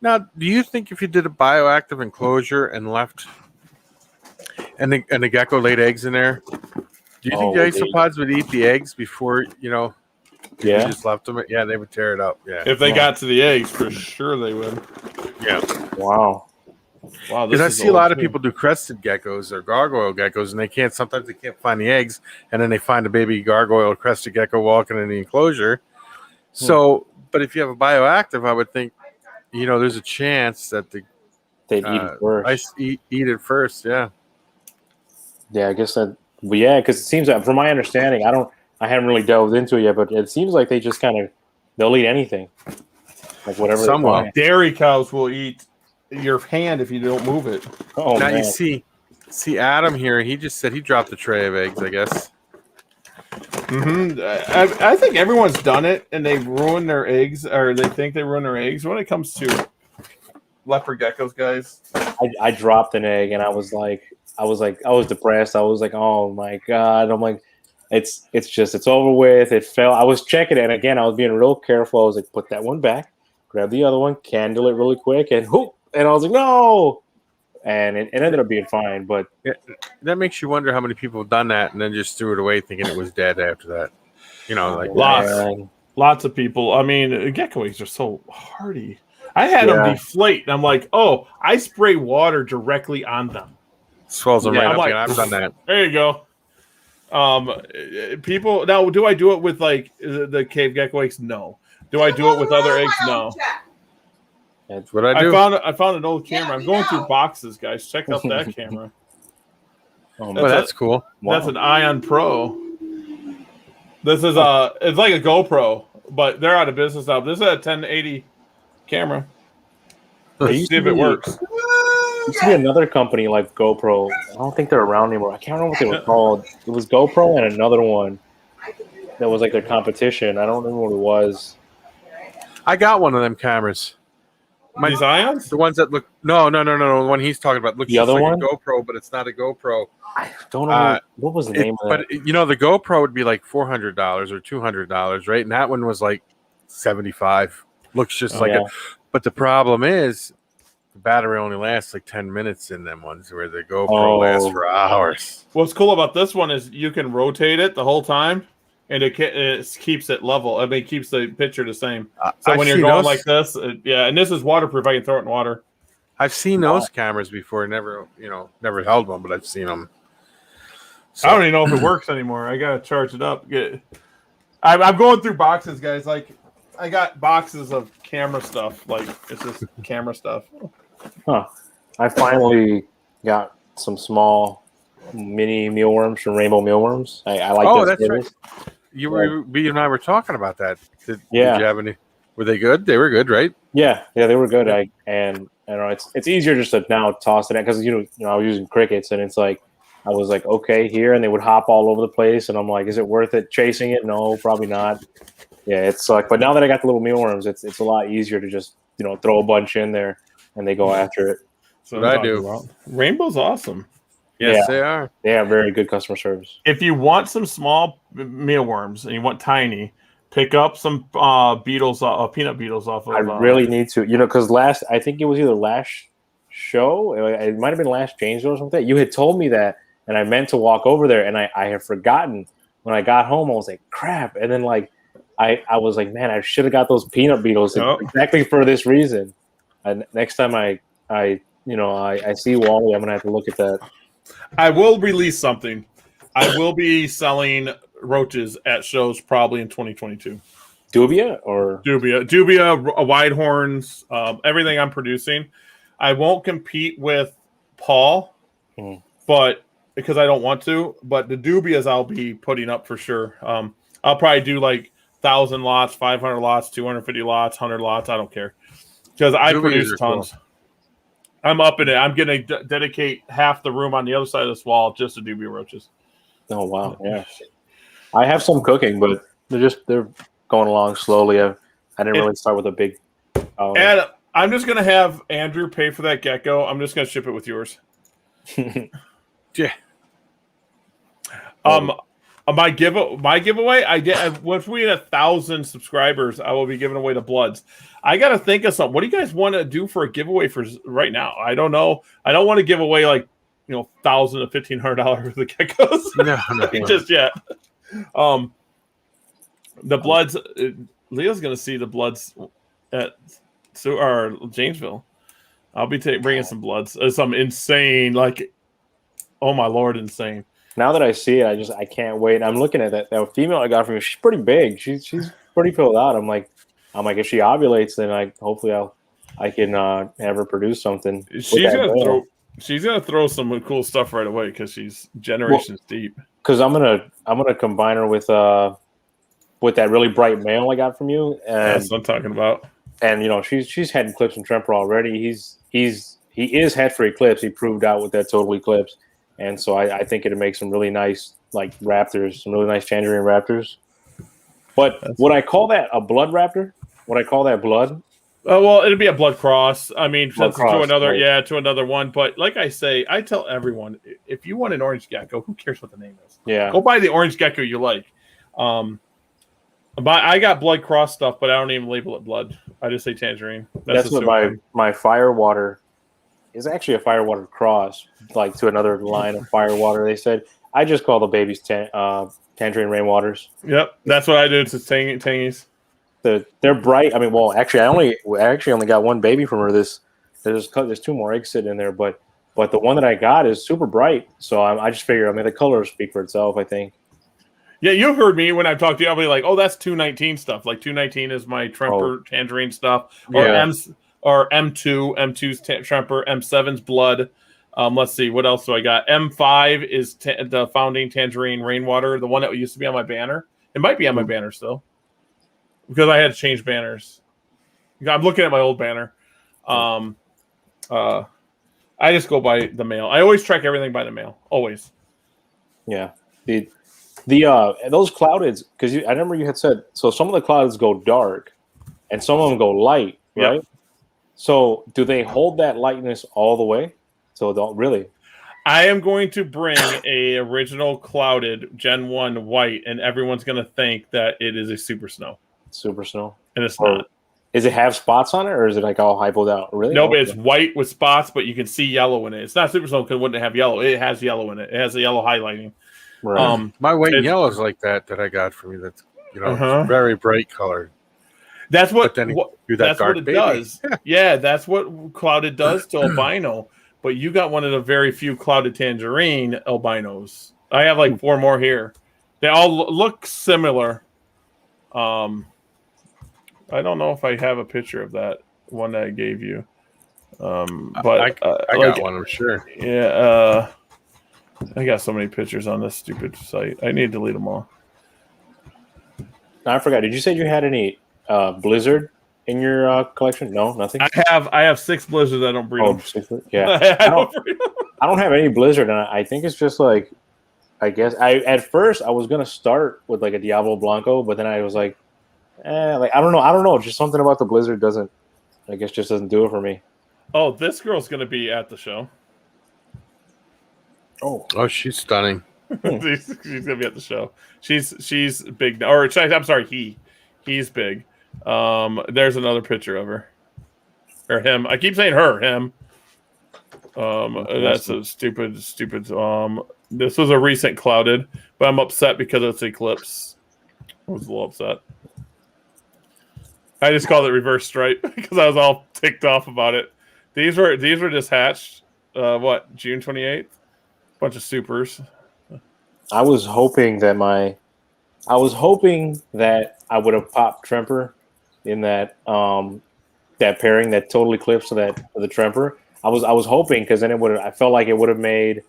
Now, do you think if you did a bioactive enclosure and left and the gecko laid eggs in there, do you think the isopods would eat the eggs before you just left them? Yeah, they would tear it up. Yeah, if they got to the eggs, for sure they would. Yeah. Wow. Because I see a lot of people do crested geckos or gargoyle geckos, and sometimes they can't find the eggs, and then they find a baby gargoyle or crested gecko walking in the enclosure. So, but if you have a bioactive, I would think, there's a chance that they'd eat it first. Eat it first, yeah. Yeah, I guess that. But yeah, because it seems that, from my understanding, I haven't really delved into it yet, but it seems like they just they'll eat anything. like whatever. Somewhat. Dairy cows will eat your hand if you don't move it. Oh, now man. you see Adam here. He just said he dropped a tray of eggs, I guess. I think everyone's done it, and they've ruined their eggs, or they think they ruin their eggs when it comes to leopard geckos, guys. I dropped an egg, and I was depressed. I was like, oh my god. I'm like, it's over with. It fell. I was checking it, and again, I was being real careful. I was like, put that one back, grab the other one, candle it really quick, and whoop. And I was like, no. And it ended up being fine, but that makes you wonder how many people have done that and then just threw it away thinking it was dead after that. You know, like lots of people. I mean, gecko eggs are so hardy. I had them deflate, and I'm like, oh, I spray water directly on them. Swells them right up. Like, I've done that. There you go. People now, do I do it with like the cave gecko eggs? No. Do I do it with other eggs? No. That's what I do. I found an old camera. I'm going through boxes, guys. Check out that camera. That's cool. Wow. That's an Ion Pro. This is it's like a GoPro, but they're out of business now. This is a 1080 camera. See if it works. There used to be another company like GoPro. I don't think they're around anymore. I can't remember what they were called. It was GoPro and another one that was like their competition. I don't remember what it was. I got one of them cameras. These Ions? The ones that look no. The one he's talking about looks the just other like one? a GoPro, but it's not a GoPro. I don't know what was the name of that. But you know, the GoPro would be like $400 or $200, right? And that one was like $75. Looks just like it. But the problem is, the battery only lasts like 10 minutes in them ones, where the GoPro lasts for hours. What's cool about this one is you can rotate it the whole time, and it keeps it level. I mean, it keeps the picture the same. So when you're going like this, and this is waterproof. I can throw it in water. I've seen those cameras before. Never held one, but I've seen them. So. I don't even know if it works anymore. I gotta charge it up. I'm going through boxes, guys. Like, I got boxes of camera stuff. Like, it's just camera stuff. Huh. I finally got some small mini mealworms from Rainbow Mealworms. I like those. That's right. You and I were talking about that. Did you have any? Were they good? They were good, right? Yeah, they were good. I don't know. It's easier just to now toss it in because you know I was using crickets, and it's like I was like, okay, here, and they would hop all over the place, and I'm like, is it worth it chasing it? No, probably not. Yeah, it's like, but now that I got the little mealworms, it's a lot easier to just throw a bunch in there, and they go after it. So what I do. Rainbow's awesome. Yes, they are. They have very good customer service. If you want some small mealworms and you want tiny, pick up some peanut beetles off of. I really need to, because I think it was either last show, it might have been last James or something. You had told me that, and I meant to walk over there, and I had forgotten. When I got home, I was like, crap. And then I was like, man, I should have got those peanut beetles exactly for this reason. And next time I see Wally, I'm gonna have to look at that. I will release something. I will be selling roaches at shows probably in 2022. Dubia, wide horns, everything I'm producing. I won't compete with Paul, but because I don't want to. But the dubias I'll be putting up for sure. I'll probably do like 1,000 lots, 500 lots, 250 lots, 100 lots. I don't care because I produce tons. Cool. I'm up in it. I'm going to dedicate half the room on the other side of this wall just to dubia roaches. Oh, wow. Yeah. I have some cooking, but they're going along slowly. I didn't really start with a big. And I'm just going to have Andrew pay for that gecko. I'm just going to ship it with yours. Yeah. My giveaway, if we had 1,000 subscribers, I will be giving away the bloods. I got to think of something. What do you guys want to do for a giveaway for right now? I don't know. I don't want to give away like $1,000 to $1,500 worth of geckos. No, just yet. The bloods. Leo's going to see the bloods at Jamesville. I'll be bringing some bloods. Some insane, like, oh my Lord, insane. Now that I see it, I can't wait. I'm looking at that female I got from you. She's pretty big. She's pretty filled out. I'm like, if she ovulates, then hopefully I can have her produce something. She's gonna throw some cool stuff right away because she's generations deep. Because I'm gonna combine her with that really bright male I got from you. And that's what I'm talking about. and she's had Eclipse and Tremper already. He is head for Eclipse. He proved out with that Total Eclipse, and so I think it'd make some really nice like raptors, some really nice Tangerine raptors. But would I call that a blood raptor? Would I call that blood? Well, it'd be a blood cross. I mean, Blood cross, to another, right. to another one. But like I say, I tell everyone, if you want an orange gecko, who cares what the name is? Yeah. Go buy the orange gecko you like. But I got blood cross stuff, but I don't even label it blood. I just say tangerine. That's what my Firewater is actually a Firewater cross, like to another line of Firewater. They said I just call the babies Tangerine Rainwaters. Yep, that's what I do to tangies. They're bright. I mean, well, actually, I only got one baby from her. There's 2 more eggs sitting in there, but the one that I got is super bright. So I just figure, I mean, the colors speak for itself, I think. Yeah, you've heard me when I talk to you. I'll be like, "Oh, that's 219 stuff." Like 219 is my Tremper tangerine stuff, or M2, M2's Tremper, M7's blood. Let's see, what else do I got? M5 is the founding tangerine rainwater, the one that used to be on my banner. It might be on my banner still, because I had to change banners. I'm looking at my old banner. I just go by the mail. I always track everything by the mail, always. Yeah. Those cloudeds, because I remember you had said, so some of the cloudeds go dark and some of them go light, right? Yep. So do they hold that lightness all the way? So don't really. I am going to bring a original clouded Gen 1 white, and everyone's going to think that it is a super snow. Super snow? And it's not. Is it have spots on it, or is it like all hypoed out? Really? No, but it's white with spots, but you can see yellow in it. It's not super snow because it wouldn't have yellow. It has yellow in it. It has a yellow highlighting. Right. My white and yellow is like that I got from you. That's very bright colored. That's what it baby. Does. Yeah, that's what clouded does to albino. But you got one of the very few clouded tangerine albinos. I have like 4 more here. They all look similar. I don't know if I have a picture of that one that I gave you. But I got one, I'm sure. Yeah. I got so many pictures on this stupid site. I need to delete them all. I forgot. Did you say you had any Blizzard in your collection? No, nothing. I have 6 Blizzards. I don't breed them. Yeah, I don't have any Blizzard, and I think it's just like, I guess at first I was gonna start with like a Diablo Blanco, but then I was like, I don't know. Just something about the Blizzard doesn't do it for me. Oh, this girl's gonna be at the show. Oh, she's stunning. She's gonna be at the show. She's big. Or I'm sorry, he's big. There's another picture of her or him. I keep saying her, him. That's a stupid. This was a recent clouded, but I'm upset because it's eclipse. I was a little upset. I just called it reverse stripe because I was all ticked off about it. These were just hatched. June 28th. Bunch of supers. I was hoping that I would have popped Tremper in that pairing, that Total Eclipse of the Tremper. I was hoping, because then I felt like it would have made it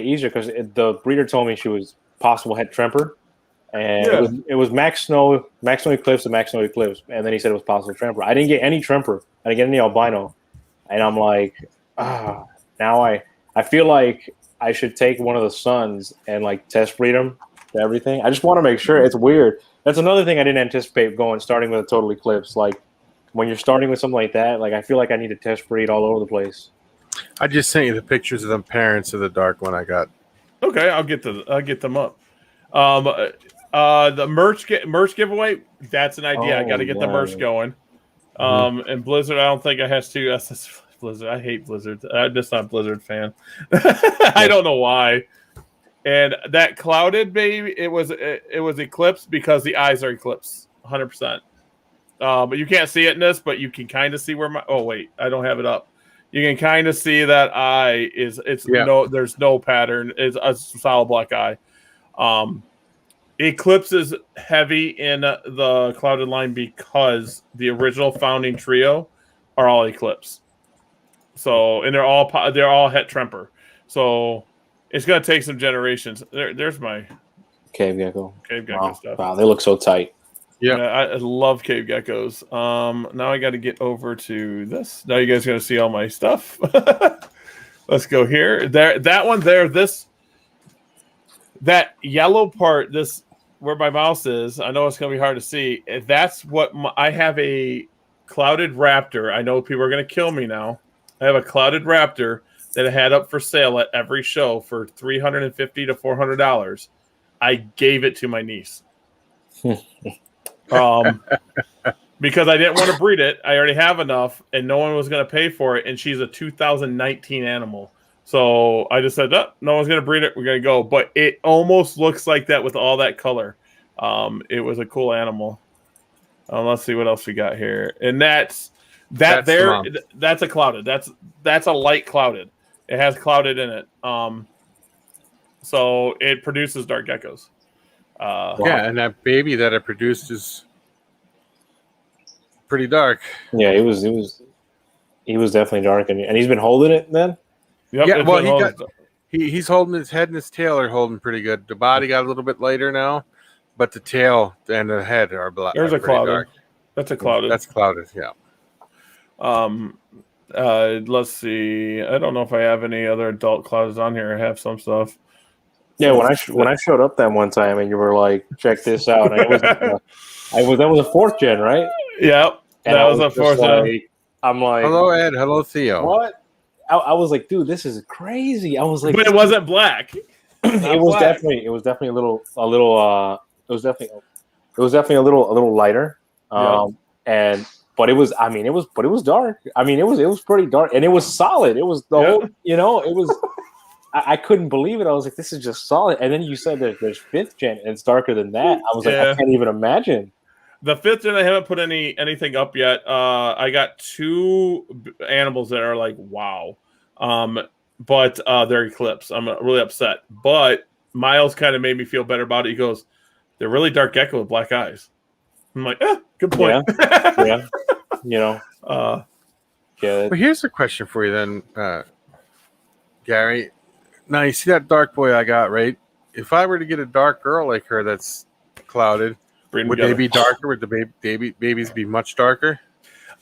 easier, because the breeder told me she was possible het Tremper, and it was Max Snow Eclipse and Max Snow Eclipse, and then he said it was possible Tremper. I didn't get any Tremper. I didn't get any albino, and I'm like, now I feel like I should take one of the sons and like test breed them to everything. I just want to make sure. It's weird. That's another thing I didn't anticipate starting with a Total Eclipse. Like when you're starting with something like that, like I feel like I need to test breed all over the place. I just sent you the pictures of the parents of the dark one I got. Okay, I'll get them up. The merch giveaway. That's an idea. I got to get the merch going. And Blizzard, I don't think it has to. Blizzard. I hate Blizzard. I'm just not a Blizzard fan. I don't know why. And that clouded baby, it was eclipsed because the eyes are eclipsed, 100%. But you can't see it in this, but you can kind of see where my. Oh wait, I don't have it up. You can kind of see that eye is. There's no pattern. It's a solid black eye. Eclipse is heavy in the clouded line because the original founding trio are all eclipse. So, and they're all het Tremper. So it's gonna take some generations. There's my cave gecko stuff. Wow, they look so tight. Yeah. I love cave geckos. Now I got to get over to this. Now you guys are gonna see all my stuff. Let's go here. There, that one there. That yellow part. This where my mouse is. I know it's gonna be hard to see. That's what I have a clouded raptor. I know people are gonna kill me now. I have a clouded raptor that I had up for sale at every show for $350 to $400. I gave it to my niece. Because I didn't want to breed it. I already have enough, and no one was going to pay for it. And she's a 2019 animal. So I just said, oh, no one's going to breed it. We're going to go. But it almost looks like that with all that color. It was a cool animal. Let's see what else we got here. And that's a clouded. That's a light clouded. It has clouded in it. So it produces dark geckos. Yeah, and that baby that it produced is pretty dark. Yeah, he was definitely dark, and he's been holding it then. Yep, yeah, well, he's holding his head and his tail are holding pretty good. The body got a little bit lighter now, but the tail and the head are black. There's a clouded. Dark. That's a clouded. That's clouded. Yeah. Let's see. I don't know if I have any other adult cloudeds on here. I have some stuff. Yeah, when I showed up that one time and you were like, "Check this out," and that was a 4th gen, right? Yep, and that was a 4th gen. I'm like, hello Ed, hello Theo. What? I was like, dude, this is crazy. I was like, but it wasn't black. It was definitely a little. It was definitely a little lighter. But it was dark. I mean, it was pretty dark, and it was solid. It was the whole, it was. I couldn't believe it. I was like, this is just solid. And then you said that there's 5th gen and it's darker than that. I was like, I can't even imagine. The 5th gen, I haven't put anything up yet. I got 2 animals that are like, wow. But they're eclipsed. I'm really upset. But Miles kind of made me feel better about it. He goes, they're really dark gecko with black eyes. I'm like, good point. Yeah. But here's a question for you then, Gary. Now you see that dark boy I got, right? If I were to get a dark girl like her that's clouded, would they be darker? Would the babies be much darker?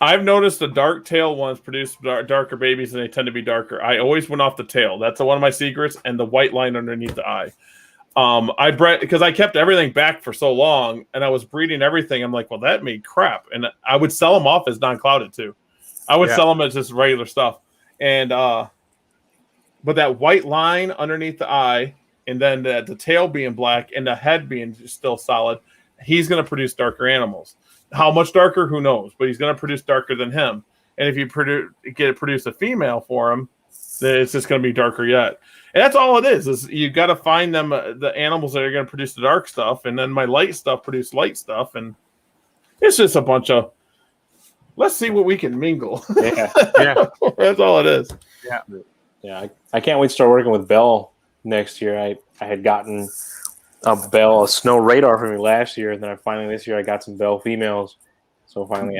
I've noticed the dark tail ones produce darker babies, and they tend to be darker. I always went off the tail. That's one of my secrets, and the white line underneath the eye. I bred because I kept everything back for so long, and I was breeding everything. I'm like, well, that made crap, and I would sell them off as non-clouded too. I would sell them as just regular stuff, and but that white line underneath the eye, and then the tail being black and the head being still solid, he's going to produce darker animals. How much darker? Who knows? But he's going to produce darker than him. And if you produce a female for him, then it's just going to be darker yet. And that's all it is you got to find them, the animals that are going to produce the dark stuff. And then my light stuff produce light stuff. And it's just a bunch of, let's see what we can mingle. Yeah. That's all it is. Yeah. Yeah, I can't wait to start working with Bell next year. I had gotten a snow radar from me last year, and then this year I got some Bell females. So finally,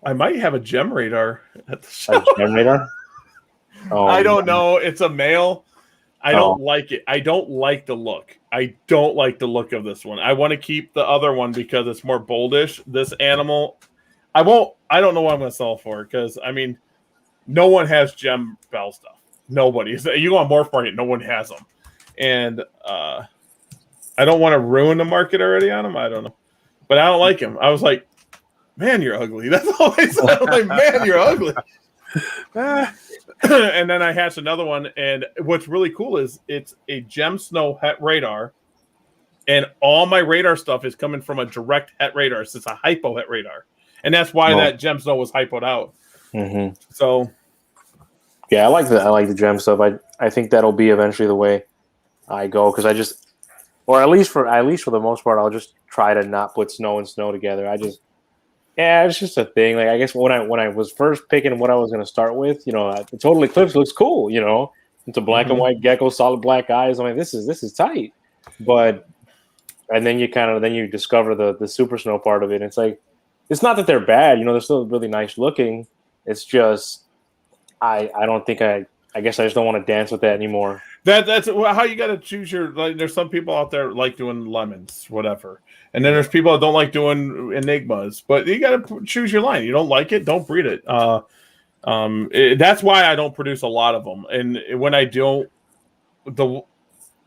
I might have a gem radar at the show. A gem radar? Oh, I don't know. It's a male. I don't like it. I don't like the look. I don't like the look of this one. I want to keep the other one because it's more boldish. This animal, I don't know what I'm going to sell for because no one has gem Bell stuff. Nobody. You go on Morph Market, no one has them. And I don't want to ruin the market already on them. I don't know. But I don't like him. I was like, man, you're ugly. That's all I said. I'm like, man, you're ugly. And then I hatched another one. And what's really cool is it's a gem snow het radar. And all my radar stuff is coming from a direct het radar. So it's a hypo het radar. And that's why that gem snow was hypoed out. Mm-hmm. So, yeah, I like the gem stuff. I think that'll be eventually the way I go because at least for the most part, I'll just try to not put snow and snow together. It's just a thing. Like I guess when I was first picking what I was going to start with, the Total Eclipse looks cool. It's a black and white gecko, solid black eyes. I'm like, this is tight. But and then you discover the super snow part of it. And it's like it's not that they're bad. They're still really nice looking. It's just I don't think I guess I just don't want to dance with that anymore. That's how you got to choose your. Like, there's some people out there like doing lemons, whatever, and then there's people that don't like doing enigmas. But you got to choose your line. You don't like it, don't breed it. That's why I don't produce a lot of them. And when I don't,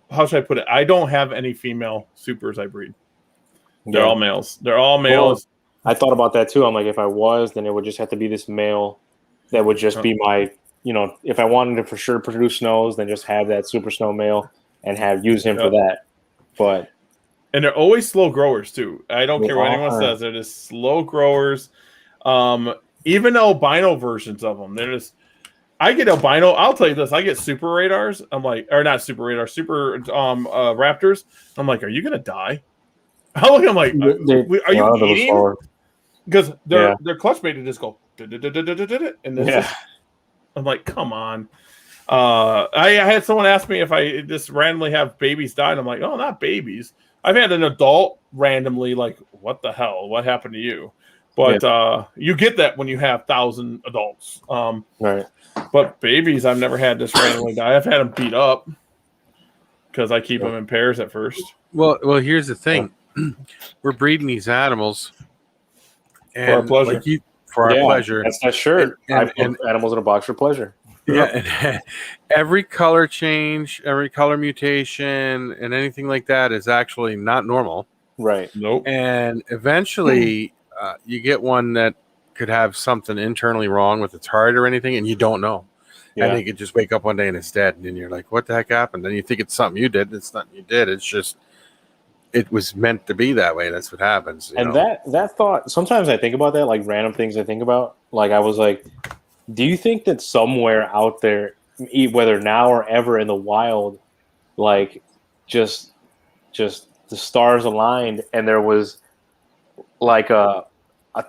how should I put it? I don't have any female supers I breed. They're all males. They're all males. Well, I thought about that too. I'm like, if I was, then it would just have to be this male that would just be my. If I wanted to for sure produce snows, then just have that super snow male and use him for that. And they're always slow growers too. I don't care what anyone says. They're just slow growers. Even albino versions of them. I get albino. I'll tell you this. I get super radars. I'm like, or not super radar, super raptors. I'm like, are you gonna die? I'm like, are you eating? Because they're clutch bait to just go and then I'm like, come on. I had someone ask me if I just randomly have babies die, and I'm like, oh, not babies. I've had an adult randomly, like, what the hell? What happened to you? But you get that when you have 1,000 adults. Right. But babies, I've never had this randomly die. I've had them beat up because I keep them in pairs at first. Well, here's the thing. We're breeding these animals for our pleasure. For our pleasure. That's sure. I put animals in a box for pleasure. Yeah. And every color change, every color mutation, and anything like that is actually not normal. Right. Nope. And eventually you get one that could have something internally wrong with its heart or anything, and you don't know. Yeah. And they could just wake up one day and it's dead. And then you're like, what the heck happened? And you think it's something you did. It's nothing you did. It's just, it was meant to be that way. That's what happens. And that thought, sometimes I think about that, like random things I think about. Like I was like, do you think that somewhere out there, whether now or ever in the wild, like just the stars aligned and there was like a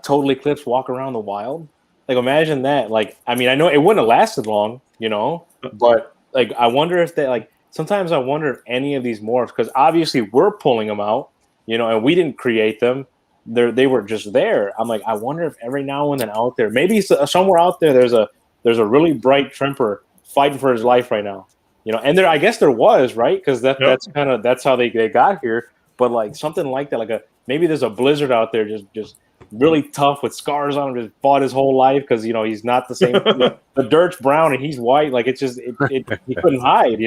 total eclipse walk around the wild? Like imagine that. Like, I mean, I know it wouldn't have lasted long, but like I wonder if they like. Sometimes I wonder if any of these morphs, because obviously we're pulling them out, and we didn't create them. They were just there. I'm like, I wonder if every now and then out there, maybe somewhere out there, there's a really bright trimper fighting for his life right now, And there, I guess there was, right? Because that's how they got here. But like something like that, like maybe there's a blizzard out there, just really tough with scars on him, just fought his whole life because he's not the same. The dirt's brown and he's white. Like it's just he couldn't hide,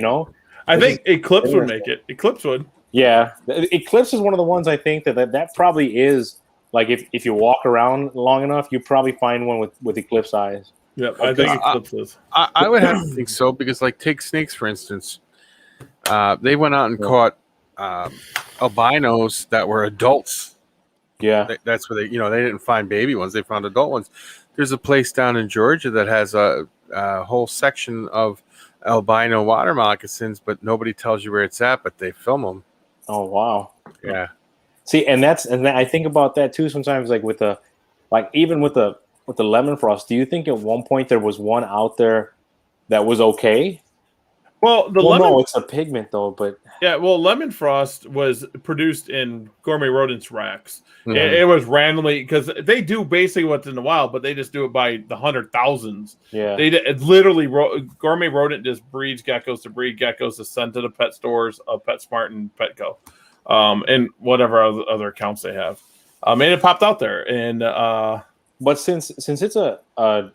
I think Eclipse would make it. Eclipse would. Yeah. Eclipse is one of the ones I think that probably is, like, if you walk around long enough, you probably find one with Eclipse eyes. Yeah, I think Eclipse is. I would have to think so because, like, take snakes, for instance. They went out and caught albinos that were adults. Yeah. That's where they didn't find baby ones. They found adult ones. There's a place down in Georgia that has a whole section of albino water moccasins, but nobody tells you where it's at, but they film them. Oh wow. Yeah. See, and I think about that too sometimes, like even with the lemon frost. Do you think at one point there was one out there that was okay? Well, no, it's a pigment though, but yeah. Well, lemon frost was produced in Gourmet Rodents racks. Mm-hmm. It was randomly because they do basically what's in the wild, but they just do it by the 100,000s. Yeah, it literally Gourmet Rodent just breeds geckos to breed geckos to send to the pet stores of PetSmart and Petco, and whatever other accounts they have. And it popped out there, and but since it's a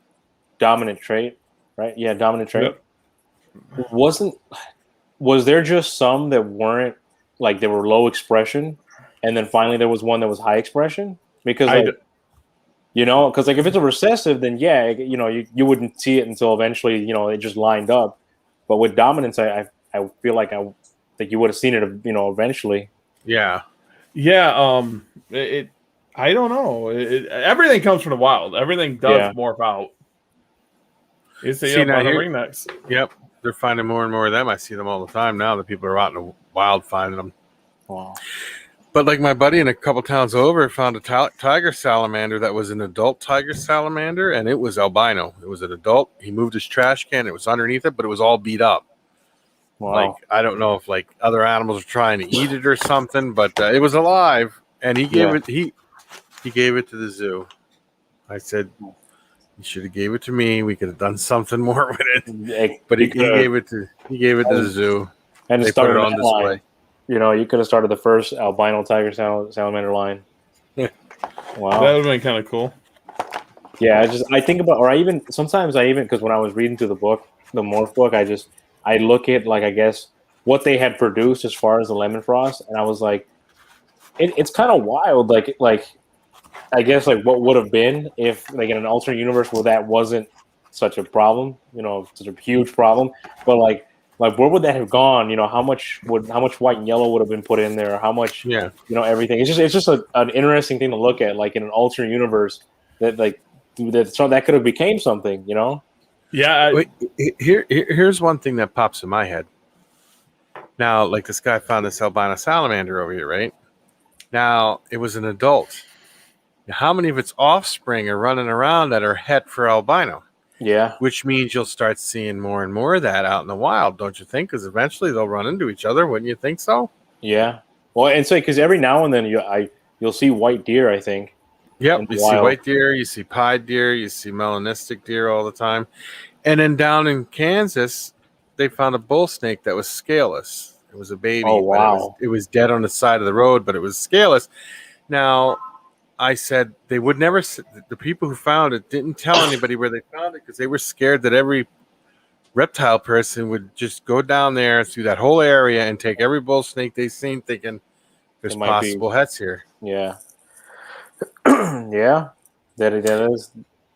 dominant trait, right? Yeah, dominant trait. Yep. Was there just some that weren't, like, they were low expression, and then finally there was one that was high expression? Because because like if it's a recessive, then you wouldn't see it until eventually it just lined up. But with dominance, I feel like you would have seen it eventually. Yeah. I don't know. Everything comes from the wild. Everything does morph out. You see on the ringnecks. Yep. They're finding more and more of them. I see them all the time now. The people are out in the wild finding them. Wow. But like my buddy in a couple towns over found a tiger salamander that was an adult tiger salamander, and it was albino. It was an adult. He moved his trash can. It was underneath it, but it was all beat up. Wow. Like, I don't know if like other animals are trying to eat it or something, but it was alive, and he gave it. He gave it to the zoo. I said, He should have gave it to me. We could have done something more with it. But he could've- gave it to the zoo. and They put started it on that display. line. You know, you could have started the first albino tiger salamander line. Yeah. Wow. That would have been kind of cool. Yeah, I think about, or sometimes because when I was reading through the book, the Morph book, I look at, like, I guess what they had produced as far as the lemon frost, and I was like, it's kind of wild, like I guess, like, what would have been if, like, in an alternate universe where that wasn't such a problem, you know, such a huge problem, but like where would that have gone? You know, how much white and yellow would have been put in there? How much, Yeah. you know, everything. It's just an interesting thing to look at, like, in an alternate universe that could have became something, you know? Yeah. Here's one thing that pops in my head. Now, like, this guy found this albino salamander over here, right? Now, it was an adult. Now, how many of its offspring are running around that are het for albino? Yeah. Which means you'll start seeing more and more of that out in the wild, don't you think? Because eventually they'll run into each other. Wouldn't you think so? Yeah. Well, and so because every now and then you'll see white deer, I think. Yep, you see white deer, you see pied deer, you see melanistic deer all the time. And then down in Kansas, they found a bull snake that was scaleless. It was a baby. Oh, wow. It was dead on the side of the road, but it was scaleless. Now, I said they would never, the people who found it didn't tell anybody where they found it because they were scared that every reptile person would just go down there through that whole area and take every bull snake they've seen, thinking there's possible hets here. Yeah. Yeah. That is.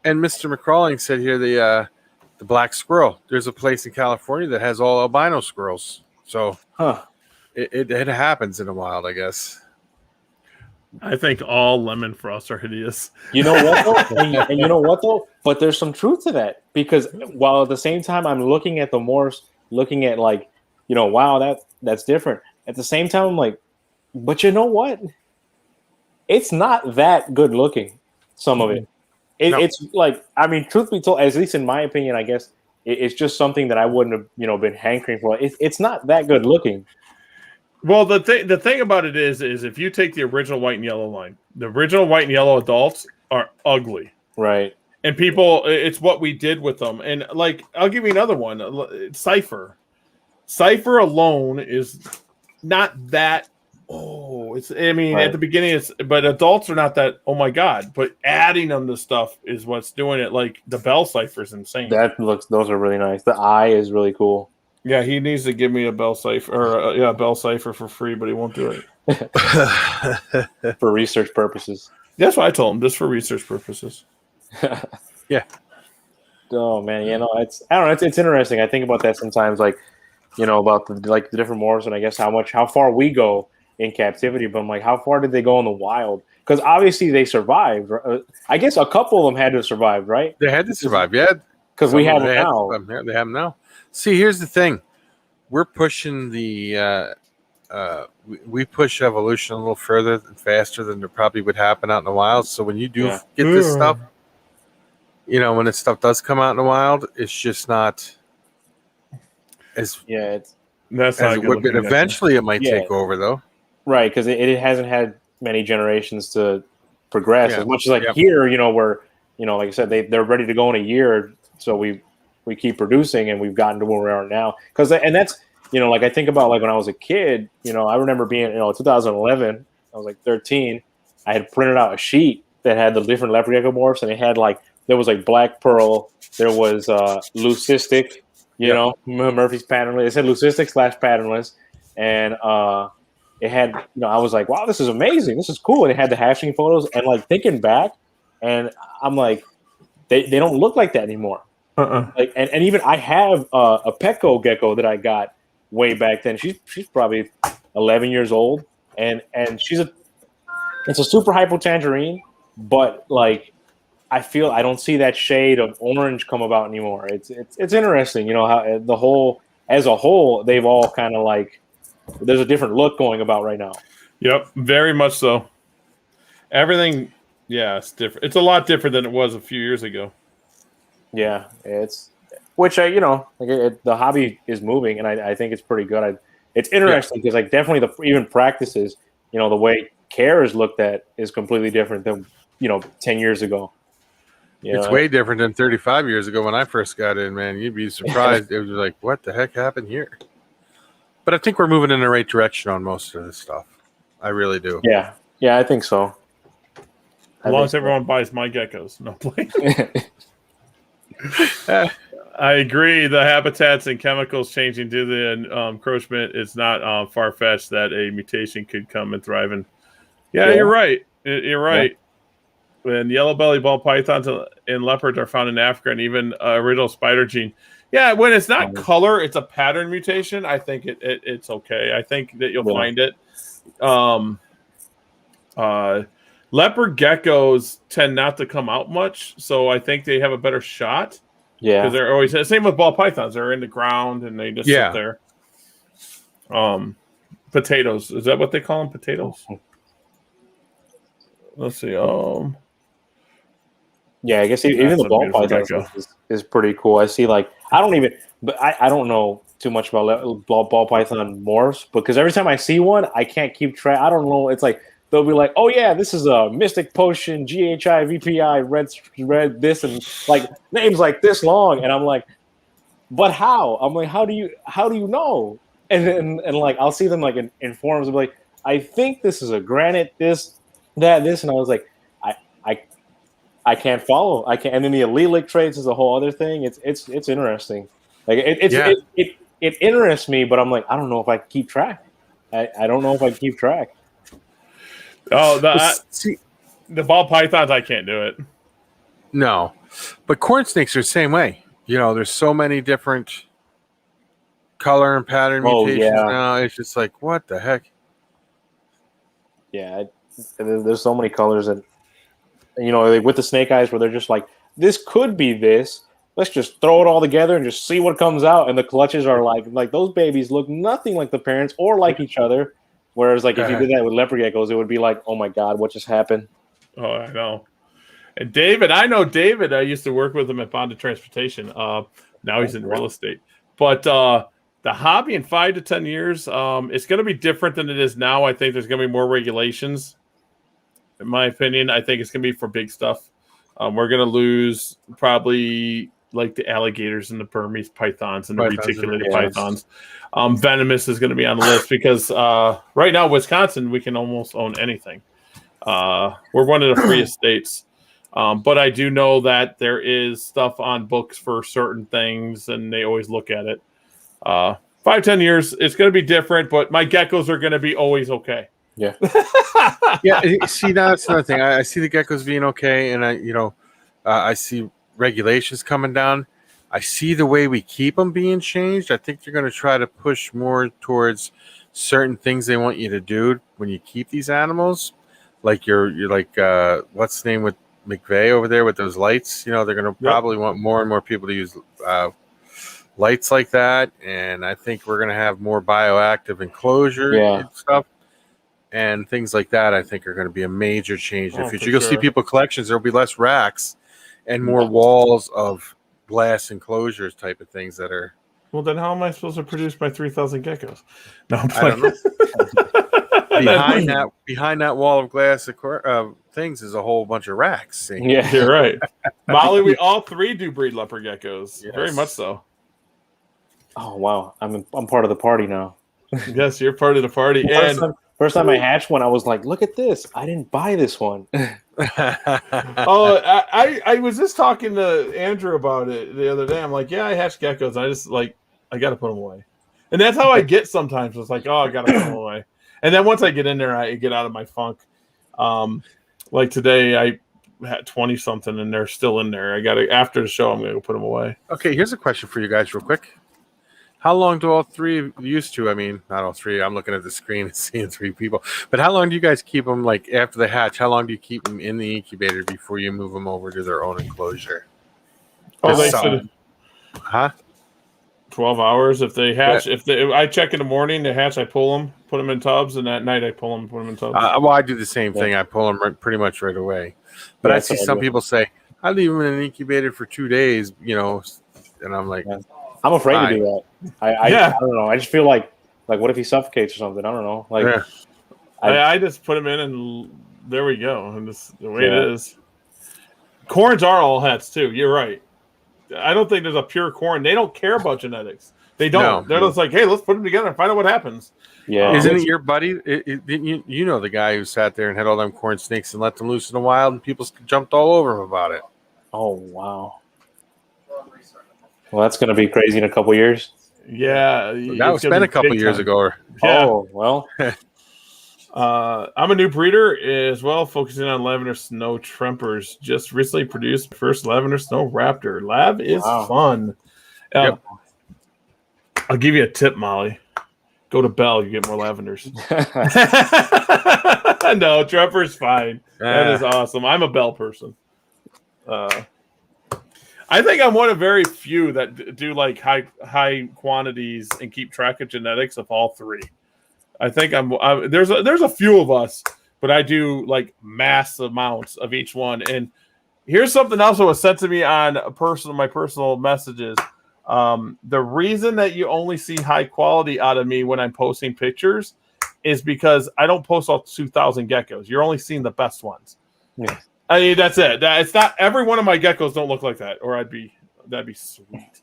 And Mr. McCrawling said here the black squirrel. There's a place in California that has all albino squirrels. So it happens in the wild, I guess. I think all lemon frosts are hideous. You know what, though? and you know what, though? But there's some truth to that, because while at the same time I'm looking at the morphs, looking at, like, you know, wow, that's different. At the same time, I'm like, but you know what? It's not that good looking, some of it. It's like, I mean, truth be told, at least in my opinion, I guess, it's just something that I wouldn't have, you know, been hankering for. It's not that good looking. Well, the thing about it is if you take the original white and yellow line, the original white and yellow adults are ugly. Right. And people, it's what we did with them. And, like, I'll give you another one. Cypher. Cypher alone is not that. Oh, at the beginning, but adults are not that. Oh my God! But adding them to stuff is what's doing it. Like the Bell Cipher is insane. Those are really nice. The eye is really cool. Yeah, he needs to give me a Bell Cipher or Bell Cipher for free, but he won't do it for research purposes. That's what I told him, just for research purposes. Yeah. Oh man, you know, I don't know. It's interesting. I think about that sometimes, like, you know, about the different morphs, and I guess how far we go in captivity, but I'm like, how far did they go in the wild? Because obviously they survived. I guess a couple of them had to survive, right? They had to survive, yeah. Because we have them now. They have them now. See, here's the thing: we're pushing the we push evolution a little further and faster than it probably would happen out in the wild. So when you do get this stuff, you know, when this stuff does come out in the wild, it's just not as that's not good. But eventually, it might take over, though. Right, because it hasn't had many generations to progress as much as here, you know, where, you know, like I said, they're ready to go in a year, so we keep producing, and we've gotten to where we are now. And that's, you know, like I think about, like, when I was a kid, you know, I remember being, you know, 2011, I was like 13, I had printed out a sheet that had the different leopard gecko morphs, and it had, like, there was like black pearl, there was leucistic, you know, Murphy's patternless. It said leucistic / patternless, and it had, you know, I was like, wow, this is amazing. This is cool. And it had the hatching photos. And, like, thinking back, and I'm like, they don't look like that anymore. Like, and even I have a Petco gecko that I got way back then. She's probably 11 years old. And it's a super hypotangerine, but, like, I feel I don't see that shade of orange come about anymore. It's interesting, you know, how as a whole, they've all kind of, like, there's a different look going about right now. Yep, very much so. Everything, it's different. It's a lot different than it was a few years ago. Yeah, which you know, like the hobby is moving, and I think it's pretty good. It's interesting because, like, definitely even practices, you know, the way care is looked at is completely different than, you know, 10 years ago. It's way different than 35 years ago when I first got in, man. You'd be surprised. It was like, what the heck happened here? But I think we're moving in the right direction on most of this stuff. I really do. Yeah, I think so. As long as everyone buys my geckos. No, please. I agree. The habitats and chemicals changing due to the encroachment is not far-fetched that a mutation could come and thrive. And you're right. You're right. Yeah. And yellow-bellied ball pythons and leopards are found in Africa, and even original spider gene. Yeah, when it's not color, it's a pattern mutation. I think it's okay. I think that you'll find it. Leopard geckos tend not to come out much, so I think they have a better shot. Yeah, because they're always same with ball pythons. They're in the ground and they just sit there. Potatoes, is that what they call them? Potatoes. Let's see. Yeah, I guess even the ball python is pretty cool. I see, like, I don't know too much about ball python morphs, because every time I see one, I can't keep track. I don't know. It's like they'll be like, "Oh yeah, this is a Mystic Potion GHI VPI red this," and like names like this long, and I'm like, "But how?" I'm like, "How do you know?" And like I'll see them like in forums and be like, "I think this is a granite this, and I was like, I can't follow. I can't. And then the allelic traits is a whole other thing. It's interesting. Like it interests me, but I'm like, I don't know if I can keep track. I don't know if I can keep track. Oh, the ball pythons, I can't do it. No, but corn snakes are the same way. You know, there's so many different color and pattern mutations now. It's just like, what the heck? Yeah, there's so many colors, and you know, like with the snake eyes, where they're just like, this could be this. Let's just throw it all together and just see what comes out. And the clutches are like those babies look nothing like the parents or like each other. Whereas, like, if you did that with leopard geckos, it would be like, oh my god, what just happened? Oh, I know. And David, I know David. I used to work with him at Bonded Transportation. Now he's in real estate. But the hobby in 5 to 10 years, it's going to be different than it is now. I think there's going to be more regulations. In my opinion, I think it's going to be for big stuff. We're going to lose probably like the alligators and the Burmese pythons and the reticulated pythons. Venomous is going to be on the list because right now, Wisconsin, we can almost own anything. We're one of the freest states. But I do know that there is stuff on books for certain things, and they always look at it. 5-10 years, it's going to be different, but my geckos are going to be always okay. Yeah. Yeah. See, now that's another thing. I see the geckos being okay, and I see regulations coming down. I see the way we keep them being changed. I think they're going to try to push more towards certain things they want you to do when you keep these animals. Like you're like what's the name with McVeigh over there with those lights? You know, they're going to probably want more and more people to use lights like that, and I think we're going to have more bioactive enclosure and stuff. And things like that, I think, are going to be a major change in the future. You'll see people collections. There'll be less racks and more walls of glass enclosures type of things that are. Well, then how am I supposed to produce my 3,000 geckos? No, I don't know. behind that wall of glass things is a whole bunch of racks. See? Yeah, you're right. Molly, we all three do breed leopard geckos. Yes. Very much so. Oh wow, I'm part of the party now. Yes, you're part of the party. First time I hatched one, I was like, "Look at this! I didn't buy this one." I was just talking to Andrew about it the other day. I'm like, "Yeah, I hatched geckos. I just I got to put them away," and that's how I get sometimes. It's like, "Oh, I got to put them away," and then once I get in there, I get out of my funk. Like today, I had 20 something, and they're still in there. I got to after the show, I'm going to go put them away. Okay, here's a question for you guys, real quick. How long do all three used to? I mean, not all three. I'm looking at the screen and seeing three people. But how long do you guys keep them, like, after the hatch? How long do you keep them in the incubator before you move them over to their own enclosure? Oh, 12 hours. If they hatch, if I check in the morning, they hatch, I pull them, put them in tubs, and at night I pull them, put them in tubs. Well, I do the same thing. I pull them pretty much right away. But I see some people say, I leave them in an incubator for 2 days, you know, and I'm like... I'm afraid to do that. I don't know. I just feel like what if he suffocates or something? I don't know. I just put him in and there we go. And this the way it is. Corns are all hets too. You're right. I don't think there's a pure corn. They don't care about genetics. They don't. They're just like, hey, let's put them together and find out what happens. Yeah. Isn't it your buddy? Didn't you know the guy who sat there and had all them corn snakes and let them loose in the wild, and people jumped all over him about it? Oh, wow. Well, that's going to be crazy in a couple years. Yeah. That was been a couple years ago. Yeah. Oh, well. I'm a new breeder as well, focusing on lavender snow trempers. Just recently produced first lavender snow raptor. Lab is fun. Yep. I'll give you a tip, Molly. Go to Bell, you get more lavenders. No, Tremper's fine. That is awesome. I'm a Bell person. I think I'm one of very few that do like high quantities and keep track of genetics of all three. I think there's a few of us, but I do like mass amounts of each one. And here's something else that was sent to me on my personal messages. The reason that you only see high quality out of me when I'm posting pictures is because I don't post all 2,000 geckos. You're only seeing the best ones. Yeah. I mean, that's it. It's not every one of my geckos don't look like that, or that'd be sweet.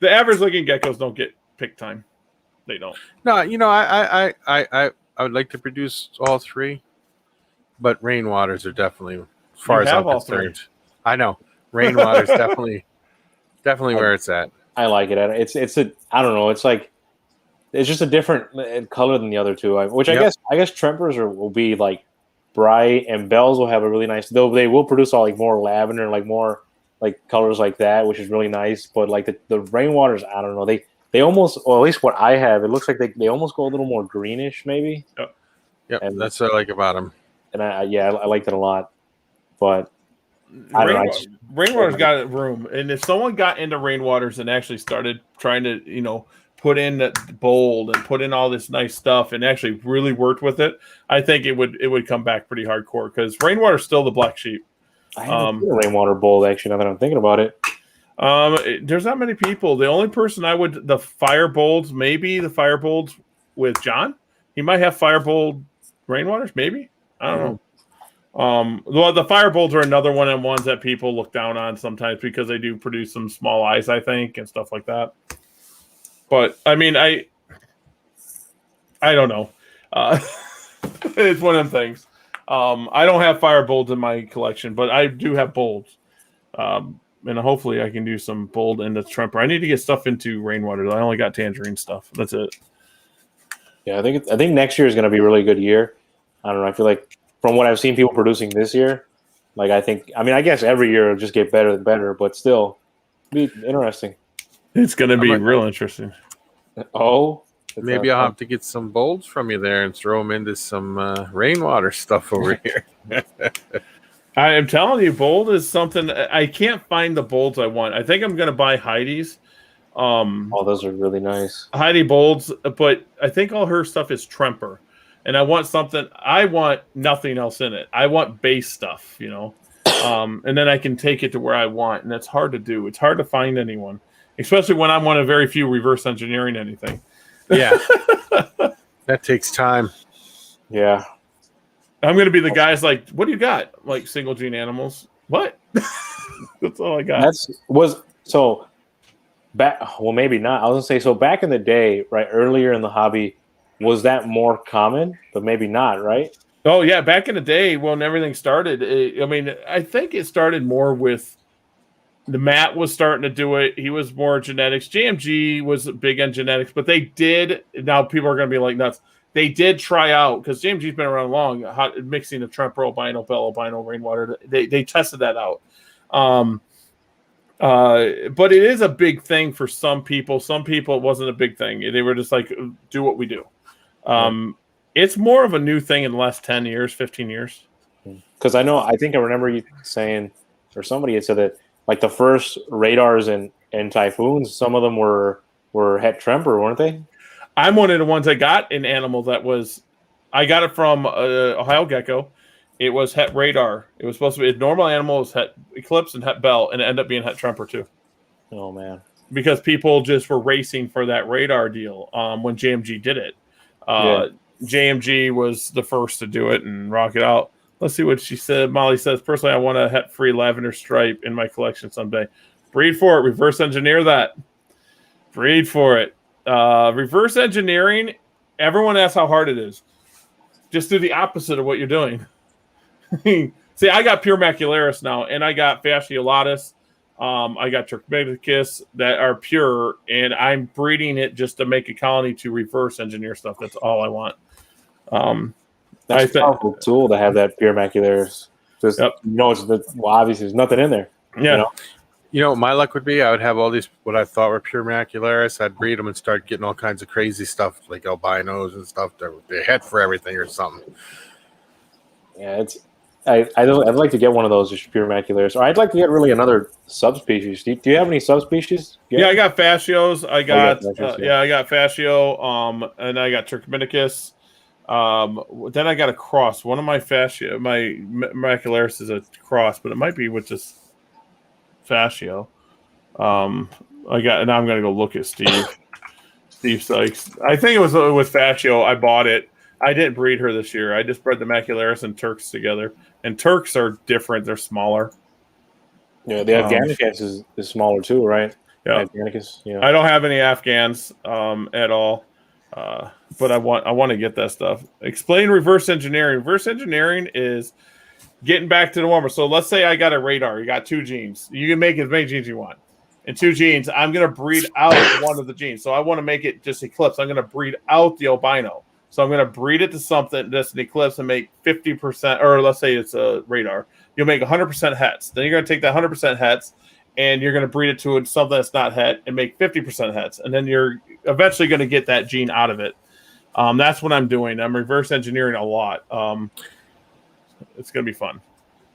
The average looking geckos don't get pick time. They don't. No, I would like to produce all three, but rainwaters are definitely, as far as I'm concerned. I know rainwater's definitely where it's at. I like it. I don't know. It's like it's just a different color than the other two. Which I guess Trempers will be like bright, and Bells will have a really nice. Though they will produce all like more lavender, like more like colors like that, which is really nice. But like the rainwaters, I don't know. They almost, or at least what I have, it looks like they almost go a little more greenish, maybe. Yep. And that's what I like about them. And I liked it a lot, but. Rainwater's got room, and if someone got into rainwaters and actually started trying to, put in the bold and put in all this nice stuff and actually really worked with it, I think it would come back pretty hardcore because rainwater's still the black sheep. I haven't seen a rainwater bold actually. Now that I'm thinking about it, there's not many people. The only person the firebolts, maybe the firebolts with John. He might have firebolt rainwaters, maybe. I don't know. Well, the firebolts are another one of the ones that people look down on sometimes because they do produce some small eyes, I think, and stuff like that. But I mean, I don't know. It's one of them things. I don't have firebolts in my collection, but I do have bolts. And hopefully I can do some bold into Tremper. I need to get stuff into rainwater. I only got tangerine stuff. That's it. Yeah, I think next year is going to be a really good year. I don't know. I feel like from what I've seen people producing this year, like I guess every year it'll just get better and better, but still be interesting. It's going to be real interesting. Oh, maybe I'll have to get some bolts from you there and throw them into some rainwater stuff over here. I am telling you, bold is something. I can't find the bolds I want. I think I'm going to buy Heidi's. Those are really nice. Heidi bolds, but I think all her stuff is Tremper. And I want nothing else in it. I want base stuff, and then I can take it to where I want. And that's hard to do. It's hard to find anyone, especially when I'm one of very few reverse engineering anything. Yeah. That takes time. Yeah. I'm going to be the guys like, what do you got? Like single gene animals. What? That's all I got. Maybe not. I was going to say, so back in the day, right, earlier in the hobby, was that more common? But maybe not, right? Oh, yeah. Back in the day when everything started, I think it started more with the Matt was starting to do it. He was more genetics. JMG was big on genetics, but they did. Now people are going to be like nuts. They did try out, because JMG's been around long, mixing of Tremper, albino, Bell, albino, rainwater. They tested that out. But it is a big thing for some people. Some people, it wasn't a big thing. They were just like, do what we do. It's more of a new thing in the last 10 years, 15 years. Because I remember you saying, or somebody had said that, like the first radars and typhoons, some of them were het Tremper, weren't they? I'm one of the ones I got an animal I got it from Ohio Gecko. It was het radar. It was supposed to be a normal animal. It was het Eclipse and het Bell, and it ended up being het Tremper too. Oh man! Because people just were racing for that radar deal when JMG did it. JMG was the first to do it and rock it out. Let's see what she said. Molly says, personally, I want a het-free lavender stripe in my collection someday. Breed for it. Reverse engineer that. Breed for it. Reverse engineering, everyone asks how hard it is. Just do the opposite of what you're doing. See, I got pure macularis now, and I got fasciolatus. I got Turkmenicus that are pure, and I'm breeding it just to make a colony to reverse engineer stuff. That's all I want. That's a powerful tool to have that pure macularis. Just obviously there's nothing in there. Yeah. You know what my luck would be? I would have all these what I thought were pure macularis. I'd breed them and start getting all kinds of crazy stuff like albinos and stuff. They head for everything or something. Yeah, I'd like to get one of those just pure macularis, or I'd like to get really another subspecies. Do you have any subspecies? Yeah, I got fascios. I got fascio. And I got Turkmenicus. Then I got a cross. One of my macularis is a cross, but it might be with just fascio. Now I'm gonna go look at Steve Sykes. I think it was with fascio. I bought it. I didn't breed her this year. I just bred the macularis and Turks together. And Turks are different. They're smaller. Yeah, the Afghanicus is smaller too, right? Yeah. Afghanicus. Yeah. I don't have any Afghans at all. But I want to get that stuff. Explain reverse engineering. Reverse engineering is getting back to the normal. So let's say I got a radar. You got 2 genes. You can make as many genes you want. And 2 genes, I'm going to breed out one of the genes. So I want to make it just eclipse. I'm going to breed out the albino. So I'm going to breed it to something that's an eclipse and make 50%, or let's say it's a radar. You'll make 100% hets. Then you're going to take that 100% hets and you're going to breed it to something that's not het and make 50% hets. And then you're eventually going to get that gene out of it. That's what I'm doing. I'm reverse engineering a lot. It's going to be fun.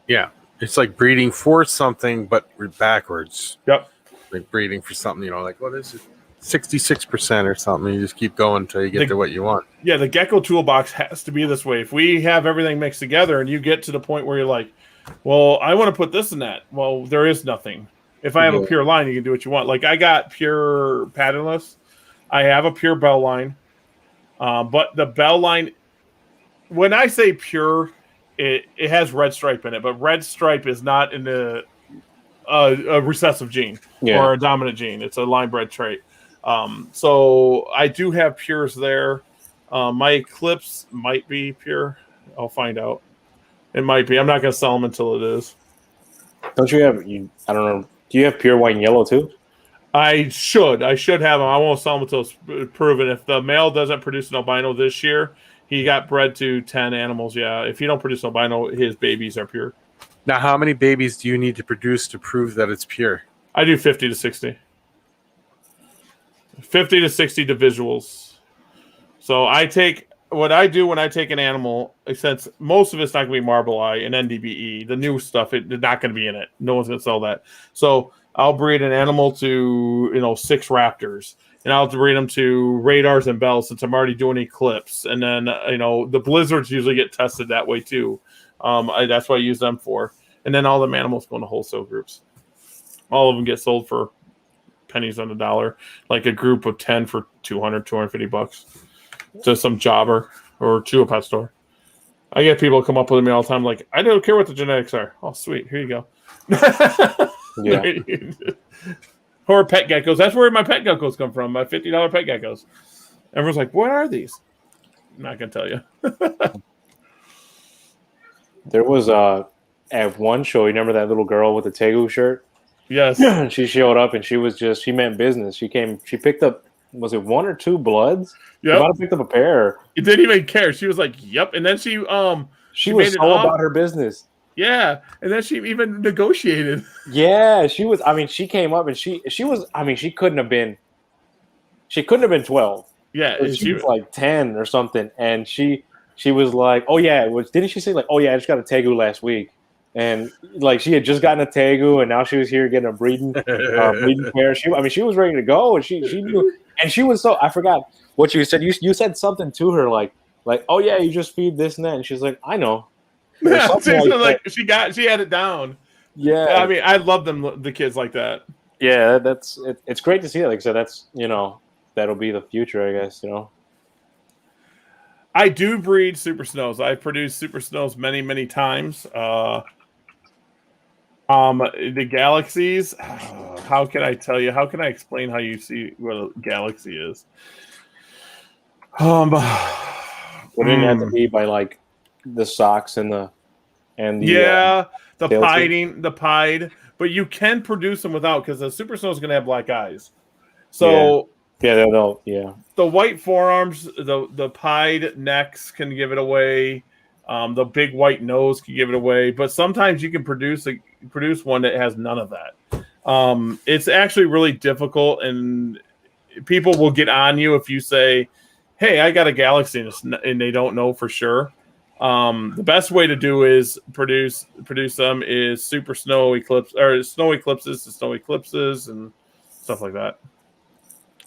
Yeah. It's like breeding for something, but backwards. Yep. Like breeding for something, like, what is it? 66% or something. You just keep going until you get to what you want. Yeah, the Gecko toolbox has to be this way. If we have everything mixed together and you get to the point where you're like, well, I want to put this in that. Well, there is nothing. If I have a pure line, you can do what you want. Like I got pure patternless. I have a pure bell line. But the bell line, when I say pure, it has red stripe in it. But red stripe is not in a recessive gene or a dominant gene. It's a line bred trait. So I do have pures there. My Eclipse might be pure. I'll find out. It might be. I'm not going to sell them until it is. Don't you have? I don't know. Do you have pure white and yellow too? I should have them. I won't sell them until it's proven. If the male doesn't produce an albino this year, he got bred to 10 animals. Yeah. If he don't produce an albino, his babies are pure. Now, how many babies do you need to produce to prove that it's pure? I do 50 to 60. 50 to 60 individuals. So what I do when I take an animal, since most of it's not going to be Marble Eye and NDBE, the new stuff, it's not going to be in it. No one's going to sell that. So I'll breed an animal to, 6 raptors. And I'll breed them to radars and bells since I'm already doing Eclipse. And then, the blizzards usually get tested that way too. That's what I use them for. And then all the animals go into wholesale groups. All of them get sold for pennies on the dollar, like a group of 10 for $250 to some jobber or to a pet store. I get people come up with me all the time like, I don't care what the genetics are. Oh, sweet. Here you go. Yeah. Or pet geckos. That's where my pet geckos come from, my $50 pet geckos. Everyone's like, what are these? I'm not going to tell you. There was at one show, you remember that little girl with the Tegu shirt? Yes. She showed up and she meant business. She picked up, was it 1 or 2 bloods? Yeah. She might have picked up a pair. It didn't even care. She was like, yep. And then she was all about her business. Yeah. And then she even negotiated. Yeah, she was. I mean, she came up and she was. I mean, she couldn't have been 12. Yeah, she was like 10 or something. And she was like, oh yeah, didn't she say like, oh yeah, I just got a Tegu last week, and like she had just gotten a Tegu and now she was here getting a breeding pair. She was ready to go and she knew, and she was so. I forgot what you said. You said something to her like, oh yeah, you just feed this and that, and she's like, I know. Like she had it down. Yeah, I mean, I love them, the kids like that. Yeah, it's great to see that. Like I said, that's that'll be the future, I guess. I do breed super snows. I've produced super snows many, many times. The galaxies. How can I tell you? How can I explain how you see what a galaxy is? Wouldn't it have to be by like the socks and the the pied, but you can produce them without, because the super snow is going to have black eyes. So yeah, the white forearms, the pied necks can give it away. The big white nose can give it away, but sometimes you can produce one that has none of that. It's actually really difficult, and people will get on you if you say, "Hey, I got a galaxy," and they don't know for sure. The best way to do is produce them is super snow eclipse or snow eclipses to snow eclipses and stuff like that.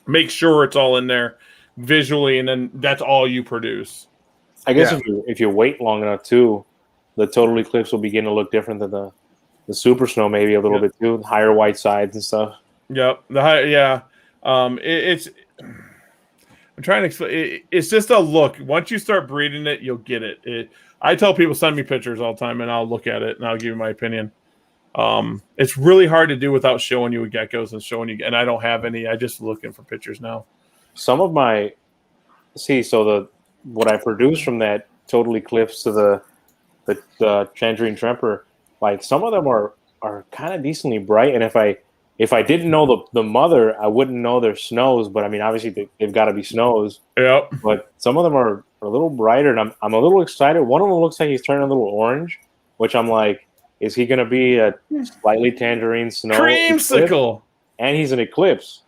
Make sure it's all in there visually, and then that's all you produce. I guess if you wait long enough too, the total eclipse will begin to look different than the super snow, maybe a little bit too, higher white sides and stuff. Yep. It's. I'm trying to explain. It's just a look. Once you start breeding it, you'll get it. I tell people, send me pictures all the time, and I'll look at it and I'll give you my opinion. It's really hard to do without showing you geckos and showing you. And I don't have any. I just looking for pictures now. Some of my what I produced from that total eclipse to the tangerine tremper, like some of them are kind of decently bright. And if I didn't know the mother, I wouldn't know they're snows. But I mean, obviously they've got to be snows. Yep. But some of them are a little brighter, and I'm a little excited. One of them looks like he's turning a little orange, which I'm like, is he going to be a slightly tangerine snow creamsicle? Eclipse? And he's an eclipse.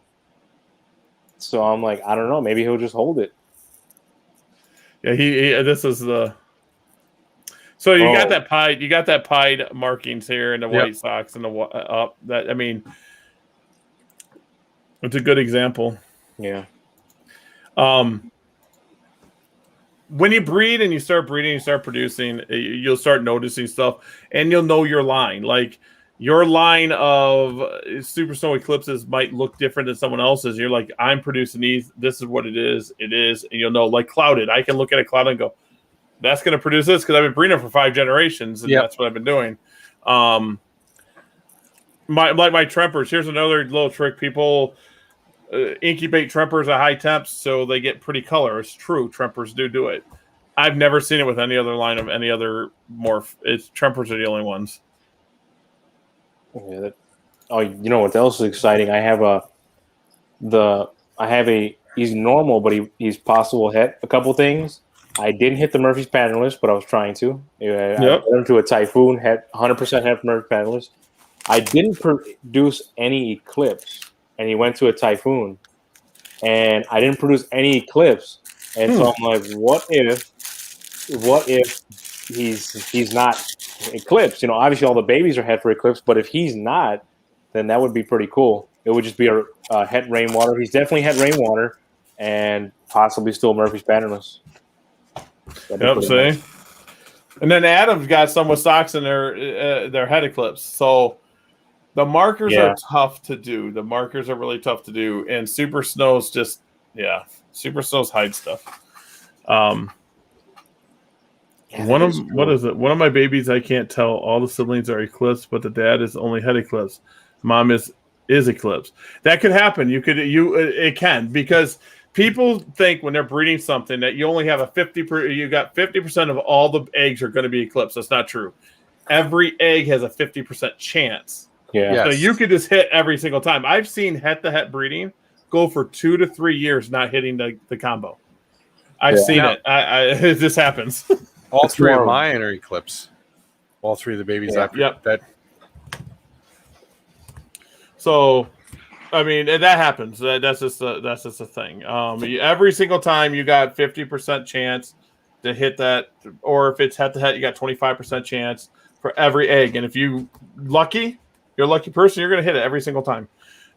So I'm like, I don't know. Maybe he'll just hold it. Yeah, this is the. So you got that pied. You got that pied markings here, and the white socks, and the up. That, I mean, it's a good example. Yeah. When you breed and you start breeding, you start producing, you'll start noticing stuff, and you'll know your line. Like your line of super snow eclipses might look different than someone else's. You're like, I'm producing these. This is what it is. It is, and you'll know. Like clouded, I can look at a cloud and go, that's going to produce this because I've been breeding for 5 generations, and that's what I've been doing. My trempers. Here's another little trick. People incubate trempers at high temps so they get pretty color. It's true. Trempers do it. I've never seen it with any other line of any other morph. It's trempers are the only ones. Yeah. You know what else is exciting? I have he's normal, but he's possible hit a couple things. I didn't hit the Murphy's patternless, but I was trying to. I went into a typhoon, had 100% hit Murphy's patternless. I didn't produce any eclipse, and he went to a typhoon, and I didn't produce any eclipse, and so I'm like, what if he's not eclipse? You know, obviously all the babies are het for eclipse, but if he's not, then that would be pretty cool. It would just be a het rainwater. He's definitely het rainwater, and possibly still Murphy's patternless. Yep, see. Nice. And then Adam's got some with socks in their head eclipse. So the markers are tough to do. The markers are really tough to do. And super snows super snows hide stuff. One of my babies, I can't tell. All the siblings are eclipsed, but the dad is only head eclipsed. Mom is eclipsed. That could happen. It can, because people think when they're breeding something that you only have you got 50% of all the eggs are going to be eclipsed. That's not true. Every egg has a 50% chance. Yeah. So you could just hit every single time. I've seen het-to-het breeding go for 2 to 3 years not hitting the combo. I've seen it. This happens. All 3 of mine are eclipse. All 3 of the babies after that. So, I mean, that happens. That's just a thing. Every single time you got 50% chance to hit that, or if it's het-to-het, you got 25% chance for every egg. And if you're a lucky person, you're going to hit it every single time.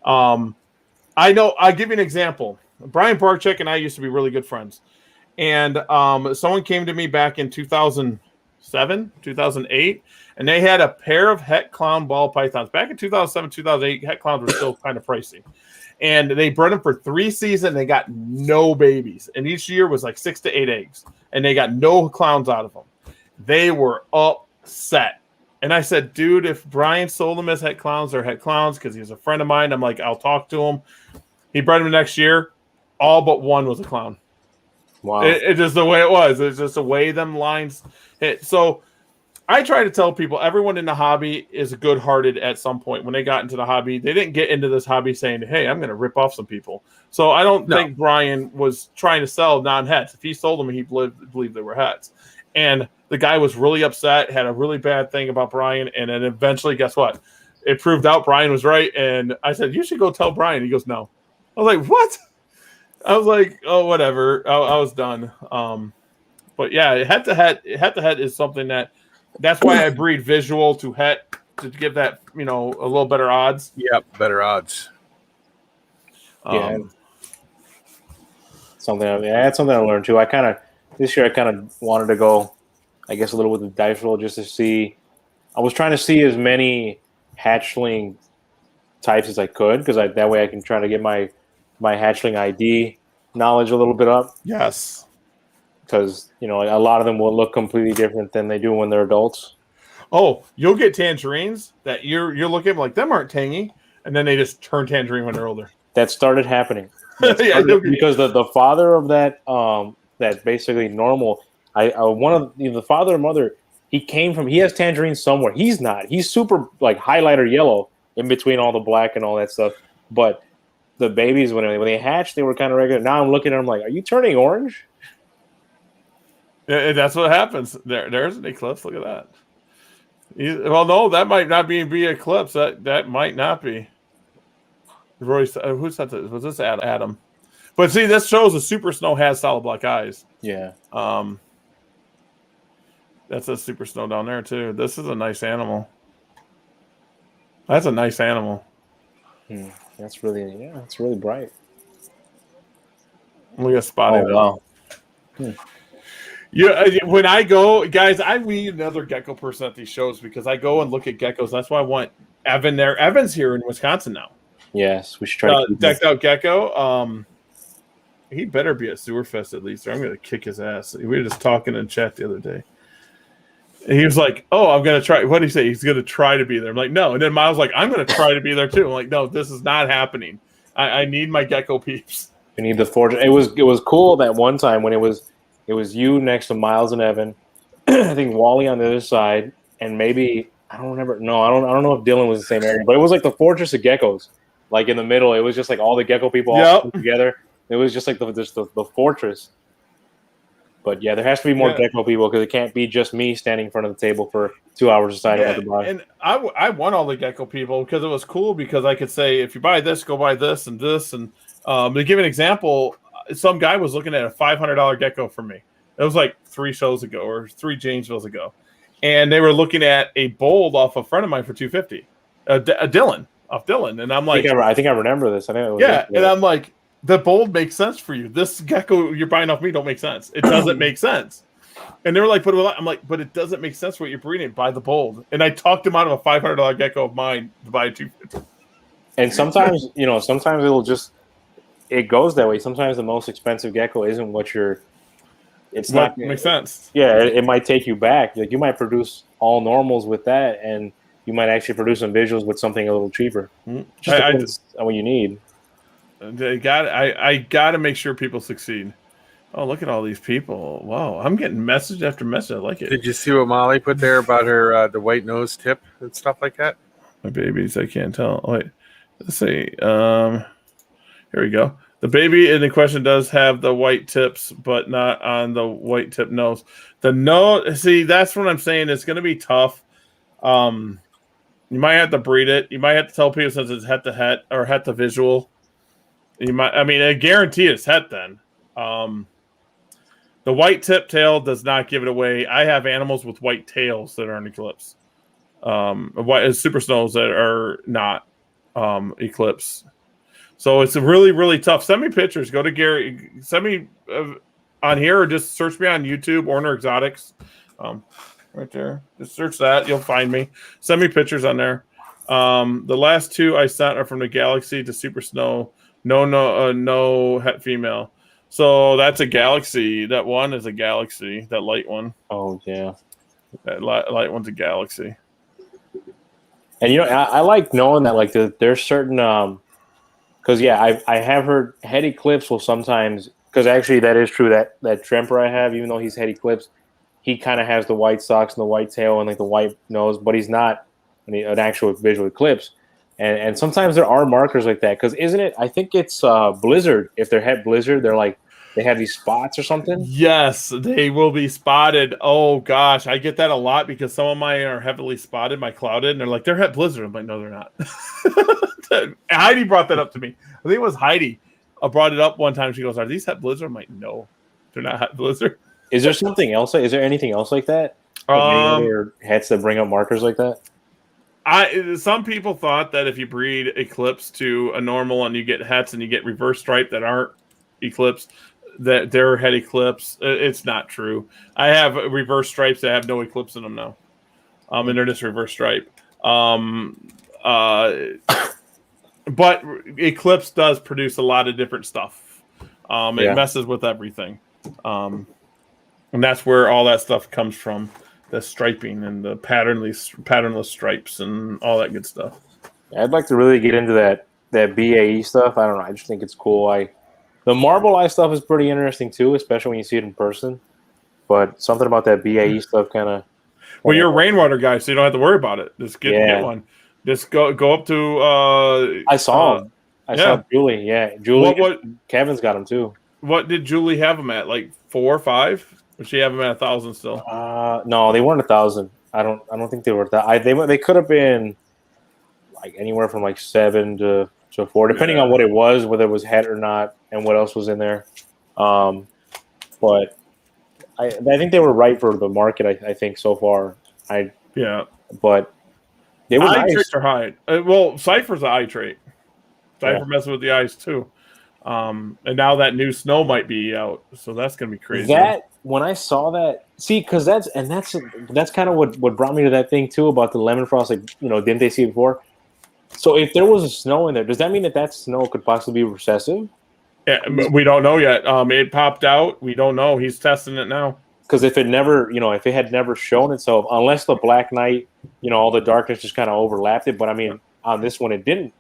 I know. I'll give you an example. Brian Barczyk and I used to be really good friends. And someone came to me back in 2007, 2008, and they had a pair of het clown ball pythons. Back in 2007, 2008, het clowns were still kind of pricey. And they bred them for 3 seasons. They got no babies. And each year was like 6 to 8 eggs. and they got no clowns out of them. They were upset. And I said, dude, if Brian sold them as het clowns, they're het clowns because he's a friend of mine. I'm like, I'll talk to him. He bred them next year. All but one was a clown. Wow. It's just the way it was. It's just the way them lines hit. So I try to tell people, everyone in the hobby is good-hearted at some point. When they got into the hobby, they didn't get into this hobby saying, hey, I'm going to rip off some people. So I don't think Brian was trying to sell non-hets. If he sold them, he believed they were hets. And the guy was really upset, had a really bad thing about Brian, and then eventually, guess what? It proved out Brian was right, and I said, you should go tell Brian. He goes, no. I was like, what? I was like, oh, whatever. I was done. But yeah, head-to-head is something that's why I breed visual to het to give that, a little better odds. Yep, better odds. Yeah. That's something I learned too. This year I wanted to go, I guess, a little with the dice roll just to see. I was trying to see as many hatchling types as I could because that way I can try to get my hatchling ID knowledge a little bit up. Yes. Because, a lot of them will look completely different than they do when they're adults. Oh, you'll get tangerines that you're looking at like, them aren't tangy, and then they just turn tangerine when they're older. That started happening. Because the father of that basically normal, one of the father and mother, he has tangerines somewhere. He's not. He's super like highlighter yellow in between all the black and all that stuff. But the babies, when they hatched, they were kind of regular. Now I'm looking at them like, are you turning orange? Yeah, that's what happens. There's an eclipse. Look at that. Well, no, that might not be eclipse. That might not be. Royce, who said this? Was this Adam? But see, this shows the Super Snow has solid black eyes. Yeah. That's a Super Snow down there too. This is a nice animal. That's a nice animal. That's really bright. Look at spotted. Oh, wow. Yeah, when I go, guys, I need another gecko person at these shows because I go and look at geckos. That's why I want Evan there. Evan's here in Wisconsin now. Yes, we should try to keep decked out gecko. He better be at Sewerfest at least, or I'm going to kick his ass. We were just talking in chat the other day. And he was like, "Oh, I'm going to try." What did he say? He's going to try to be there. I'm like, "No." And then Miles was like, "I'm going to try to be there too." I'm like, "No, this is not happening. I need my gecko peeps." We need the fortune. It was cool that one time when it was you next to Miles and Evan. I think Wally on the other side, and maybe I don't remember. No, I don't know if Dylan was the same area, but it was like the Fortress of Geckos. Like in the middle, it was just like all the gecko people all together. It was just like the fortress. But yeah, there has to be more gecko people because it can't be just me standing in front of the table for 2 hours deciding what to buy. And I want all the gecko people because it was cool because I could say, if you buy this, go buy this and this. And to give an example, some guy was looking at a $500 gecko for me. It was like 3 shows ago or 3 Janesvilles ago. And they were looking at a bold off a friend of mine for $250. Dylan. Off Dylan. And I'm like, I think I remember this. I think it was and I'm like, the bold makes sense for you. This gecko you're buying off me don't make sense. It doesn't make sense. And they were like, I'm like, but it doesn't make sense what you're breeding. Buy the bold. And I talked him out of a $500 gecko of mine to buy a $250. And sometimes, sometimes it goes that way. Sometimes the most expensive gecko isn't what you're. It's not makes sense. Yeah, it might take you back. Like you might produce all normals with that, and you might actually produce some visuals with something a little cheaper. Just depends on what you need. I got to make sure people succeed. Oh, look at all these people! Wow, I'm getting message after message. I like it. Did you see what Molly put there about her the white nose tip and stuff like that? My babies, I can't tell. Oh, wait, let's see. Here we go. The baby in the question does have the white tips, but not on the white tip nose. The nose, see, that's what I'm saying. It's going to be tough. You might have to breed it. You might have to tell people since it's het to het or het to visual. You might, I guarantee it's het then. The white tip tail does not give it away. I have animals with white tails that are in eclipse. White super snows that are not eclipse. So it's really, really tough. Send me pictures. Go to Gary. Send me on here or just search me on YouTube, Orner Exotics. Right there. Just search that. You'll find me. Send me pictures on there. The last 2 I sent are from the Galaxy to Super Snow. No het female. So that's a Galaxy. That one is a Galaxy. That light one. Oh yeah. That light one's a Galaxy. And I like knowing that like there's certain because I have heard head eclipse will sometimes, because actually that is true, that Tremper I have, even though he's head eclipse, he kind of has the white socks and the white tail and like the white nose, but he's not an actual visual eclipse. And sometimes there are markers like that, because isn't it? I think it's Blizzard. If they're head Blizzard, they're like they have these spots or something. Yes, they will be spotted. Oh gosh, I get that a lot because some of mine are heavily spotted, my clouded, and they're like, they're het blizzard. I'm like, no, they're not. Heidi brought that up to me. I think it was Heidi. Brought it up one time. She goes, "Are these het blizzard?" I'm like, no, they're not het blizzard. Is there something else? Is there anything else like that? Or hets that bring up markers like that? Some people thought that if you breed Eclipse to a normal and you get hets and you get reverse stripe that aren't Eclipse, that they're het Eclipse. It's not true. I have reverse stripes that have no Eclipse in them now, and they're just reverse stripe. But Eclipse does produce a lot of different stuff. It messes with everything, and that's where all that stuff comes from. The striping and the patternless stripes and all that good stuff. I'd like to really get into that BAE stuff. I don't know. I just think it's cool. The Marble Eye stuff is pretty interesting too, especially when you see it in person. But something about that BAE stuff kind of. Well, you're a rainwater guy, so you don't have to worry about it. Just get one. Just go up to. I saw him. I saw Julie. Yeah, Julie. What? Kevin's got him too. What did Julie have him at? Like 4 or 5? Or she have them at 1,000 still? No, they weren't 1,000. I don't think they were that. They could have been like anywhere from like 7 to 4, depending on what it was, whether it was het or not, and what else was in there. But I think they were right for the market. I think so far. But they were eye nice. traits are high. Well, Cypher's an eye trait. Cypher messing with the eyes too. And now that new snow might be out, so that's gonna be crazy. When I saw that, see, because that's kind of what brought me to that thing too about the lemon frost. Like, didn't they see it before? So if there was a snow in there, does that mean that snow could possibly be recessive? Yeah, we don't know yet. It popped out. We don't know. He's testing it now. Because if it had never shown itself, unless the Black Knight, all the darkness just kind of overlapped it. But I mean, on this one, it didn't.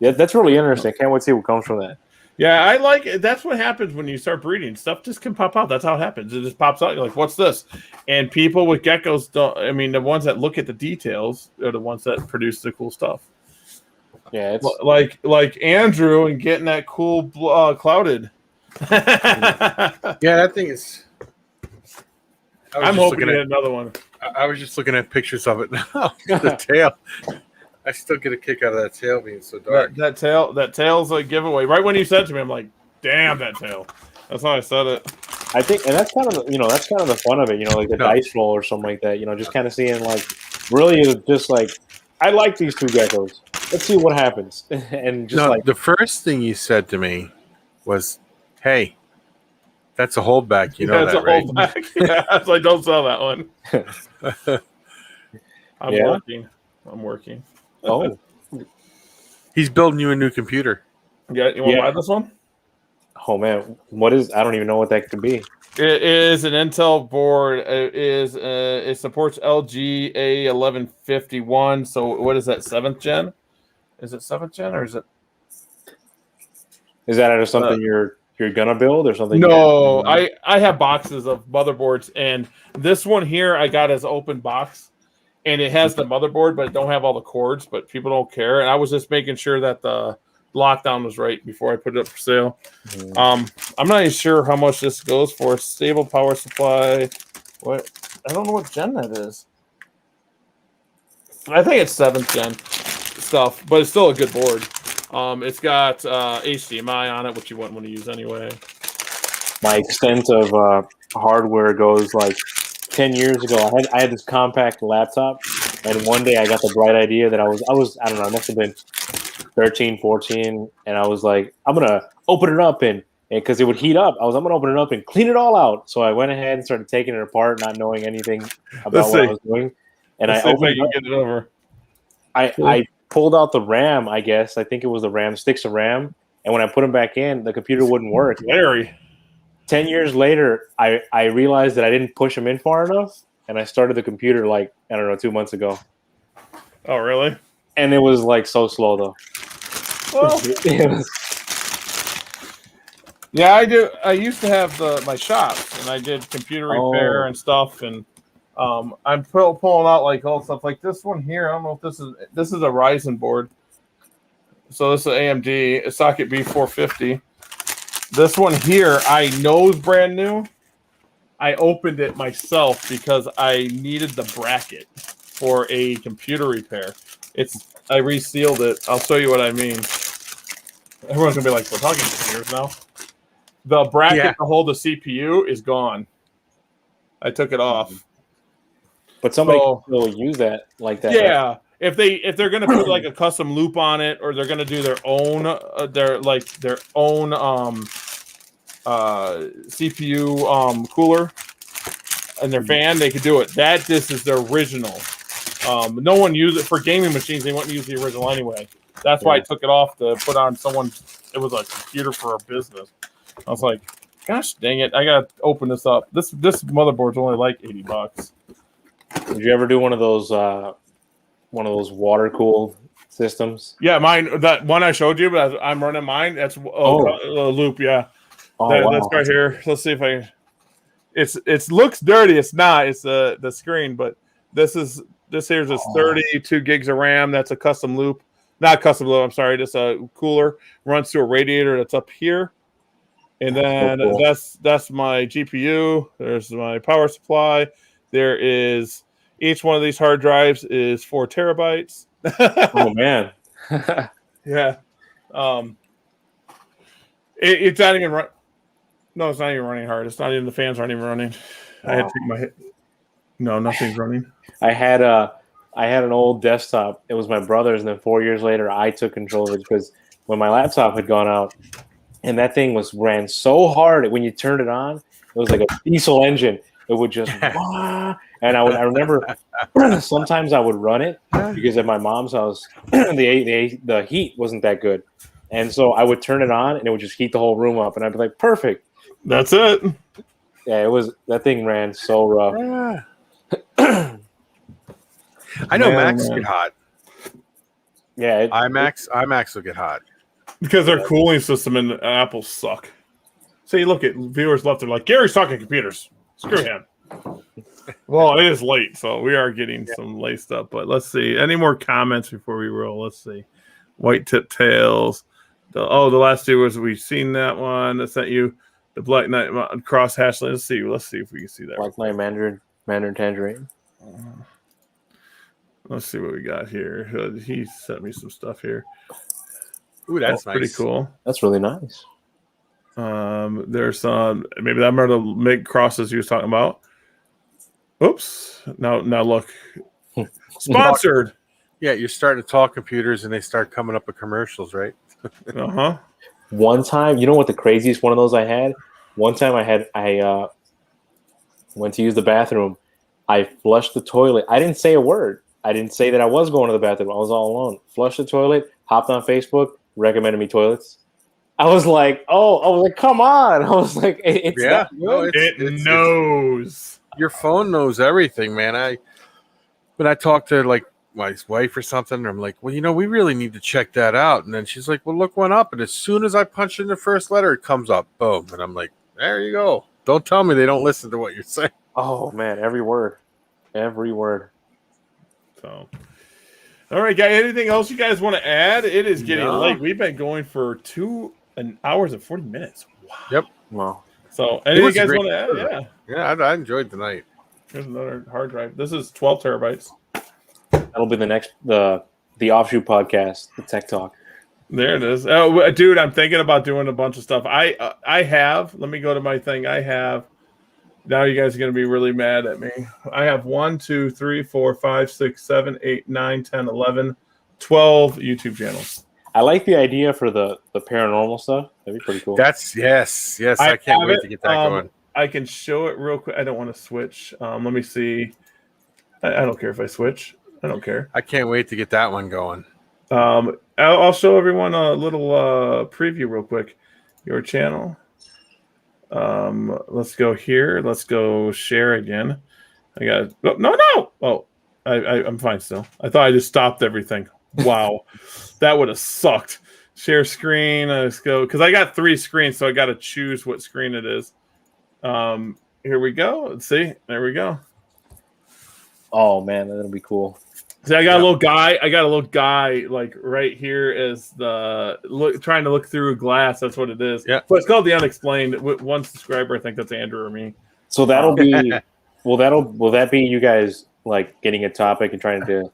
That's really interesting. Can't wait to see what comes from that. Yeah, I like it. That's what happens when you start breeding. Stuff just can pop out. That's how it happens. It just pops out. You're like, what's this? And people with geckos don't. I mean, the ones that look at the details are the ones that produce the cool stuff. Yeah, it's like Andrew and getting that cool clouded. Yeah, that thing is. I'm hoping to get another one. I was just looking at pictures of it now. The tail. I still get a kick out of that tail being so dark. That tail's a giveaway. Right when you said to me, I'm like, "Damn that tail." That's how I said it. I think, and that's kind of the fun of it. Like the dice roll or something like that. Just kind of seeing like really just like I like these two geckos. Let's see what happens. And just the first thing you said to me was, "Hey, that's a holdback." That's that, right? Holdback. Yeah, I was like, "Don't sell that one." I'm working. Oh, he's building you a new computer. Yeah, you want to buy this one? Oh man, what is? I don't even know what that could be. It is an Intel board. It supports LG A1151. So what is that? 7th gen? Is it 7th gen or is it? Is that something you're gonna build or something? No, I have boxes of motherboards, and this one here I got as open box. And it has the motherboard, but it don't have all the cords, but people don't care. And I was just making sure that the lockdown was right before I put it up for sale. I'm not even sure how much this goes for. Stable power supply. What? I don't know what gen that is. I think it's 7th gen stuff, but it's still a good board. It's got HDMI on it, which you wouldn't want to use anyway. My extent of hardware goes like 10 years ago. I had this compact laptop, and one day I got the bright idea that I don't know, I must have been 13, 14, and I was like, I'm gonna open it up and because it would heat up. I'm gonna open it up and clean it all out. So I went ahead and started taking it apart, not knowing anything about what I was doing. And I opened it up. Get it over. I pulled out the RAM, I guess. I think it was the RAM, sticks of RAM. And when I put them back in, the computer wouldn't work. Larry. 10 years later, I realized that I didn't push them in far enough, and I started the computer like, I don't know, 2 months ago. Oh, really? And it was like so slow though. Well, yeah, I do. I used to have my shops, and I did computer repair and stuff, and I'm pulling out like all stuff like this one here. I don't know if this is a Ryzen board. So this is AMD, a socket B450. This one here, I know is brand new. I opened it myself because I needed the bracket for a computer repair. I resealed it. I'll show you what I mean. Everyone's gonna be like, we're talking computers now. The bracket to hold the CPU is gone. I took it off. But somebody will use that like that. Yeah. Right? If they're gonna put like a custom loop on it, or they're gonna do their own CPU cooler and their fan, they could do it. This is the original. No one used it for gaming machines. They wouldn't use the original anyway. That's why I took it off to put on someone's. It was a computer for a business. I was like, gosh dang it, I gotta open this up. This motherboard's only like $80. Did you ever do one of those water cooled systems? Yeah, mine. That one I showed you, but I'm running mine. That's a loop. Yeah, that's right here. Let's see if I. It looks dirty. It's not. It's the screen, but this here's 32 gigs of RAM. That's a custom loop. Not custom loop. I'm sorry. Just a cooler runs through a radiator that's up here. And then that's my GPU. There's my power supply. There is each one of these hard drives is 4 terabytes. Oh man. Yeah. It's not even run. No, it's not even running hard. It's not even the fans aren't even running. I had to take my hit. No, nothing's running. I had an old desktop. It was my brother's, and then 4 years later, I took control of it because when my laptop had gone out, and that thing ran so hard when you turned it on, it was like a diesel engine. It would just and I remember sometimes I would run it because at my mom's house the heat wasn't that good, and so I would turn it on and it would just heat the whole room up, and I'd be like, perfect. That's it. Yeah, that thing ran so rough. Yeah. I know Macs get hot. Yeah, iMacs will get hot because their cooling system in Apple suck. So you look at viewers left, they're like, Gary's talking computers. Screw him. Well, it is late, so we are getting some late stuff. But let's see. Any more comments before we roll? Let's see. White tip tails. The last two was we've seen that one. I sent you the Black Knight cross hash. Let's see if we can see that. Black Knight Mandarin Tangerine. Let's see what we got here. He sent me some stuff here. Ooh, that's nice. Pretty cool. That's really nice. There's some maybe that remember the MIG crosses you was talking about. Oops. Now look. Sponsored. Yeah, you're starting to talk computers and they start coming up with commercials, right? Uh-huh. One time, you know what the craziest one of those I had? One time I went to use the bathroom. I flushed the toilet. I didn't say a word. I didn't say that I was going to the bathroom. I was all alone. Flushed the toilet, hopped on Facebook, recommended me toilets. I was like, come on. I was like, it's that good. It knows. Your phone knows everything, man. When I talk to like my wife or something, I'm like, well, we really need to check that out. And then she's like, well, look one up. And as soon as I punch in the first letter, it comes up. Boom. And I'm like, there you go. Don't tell me they don't listen to what you're saying. Oh, man. Every word. So, all right, guys. Anything else you guys want to add? It is getting late. We've been going for 2 hours and 40 minutes. Wow. Yep. Wow. So, anything you guys want to add? Yeah. I enjoyed the night. Here's another hard drive. This is 12 terabytes. That'll be the next the offshoot podcast, the Tech Talk. There it is. Oh, dude, I'm thinking about doing a bunch of stuff. I have. Let me go to my thing. I have. Now you guys are going to be really mad at me. I have 1, 2, 3, 4, 5, 6, 7, 8, 9, 10, 11, 12 YouTube channels. I like the idea for the paranormal stuff. That'd be pretty cool. Yes. I can't wait to get that going. I can show it real quick. I don't want to switch. Let me see. I don't care if I switch. I don't care. I can't wait to get that one going. I'll show everyone a little preview real quick. Your channel. Let's go here. Let's go share again. I got no. Oh, I'm fine still. I thought I just stopped everything. Wow, that would have sucked. Share screen. Let's go because I got 3 screens, so I got to choose what screen it is. Here we go. Let's see. There we go. Oh man, that'll be cool. See, I got a little guy. I got a little guy like right here as the trying to look through a glass. That's what it is. Yeah. But it's called the Unexplained. One subscriber, I think that's Andrew or me. So that'll be. Will that be you guys like getting a topic and trying to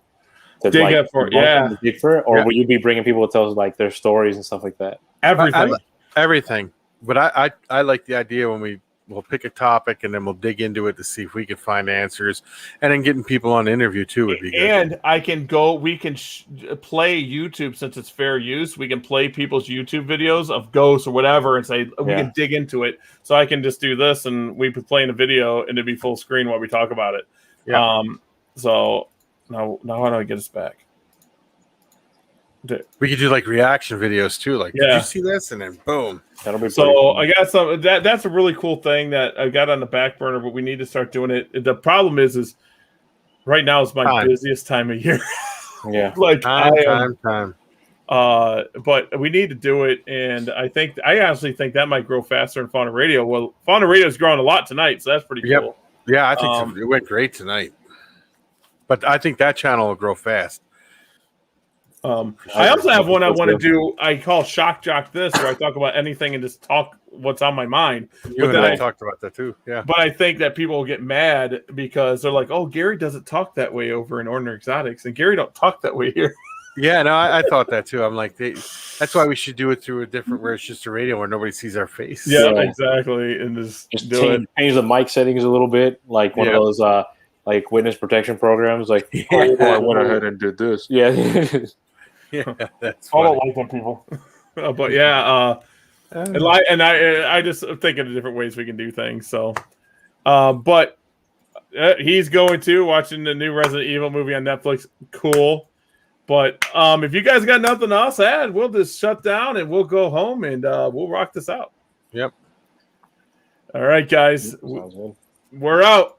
dig like, it for it? dig for it, or will you be bringing people to tell us like their stories and stuff like that? Everything. Everything. But I like the idea when we'll pick a topic and then we'll dig into it to see if we can find answers, and then getting people on the interview too would be good. And I can go. We can play YouTube since it's fair use. We can play people's YouTube videos of ghosts or whatever, and say we can dig into it. So I can just do this, and we could play in a video, and it'd be full screen while we talk about it. Yeah. So now how do I get us back? We could do like reaction videos too. Like, did you see this? And then boom. That'll be so cool. I got some that's a really cool thing that I got on the back burner, but we need to start doing it. The problem is right now is my busiest time of year. Yeah. Like time. But we need to do it, and I honestly think that might grow faster in Fauna Radio. Well, Fauna Radio is growing a lot tonight, so that's pretty cool. Yeah, I think it went great tonight. But I think that channel will grow fast. I also have one I want to do. I call Shock Jock This, where I talk about anything and just talk what's on my mind. You and I talked about that too. Yeah. But I think that people will get mad because they're like, "Oh, Gary doesn't talk that way over in Ordinary Exotics, and Gary don't talk that way here." Yeah, no, I thought that too. I'm like, that's why we should do it through a different, where it's just a radio where nobody sees our face. Yeah, exactly. And just change the mic settings a little bit, like one of those like witness protection programs. Like, I went ahead and did this. Yeah. Yeah, that's I don't like them people. But yeah, and I just think of different ways we can do things. So, but he's going to watching the new Resident Evil movie on Netflix. Cool. But if you guys got nothing else to add, we'll just shut down and we'll go home and we'll rock this out. Yep. All right, guys. We're out.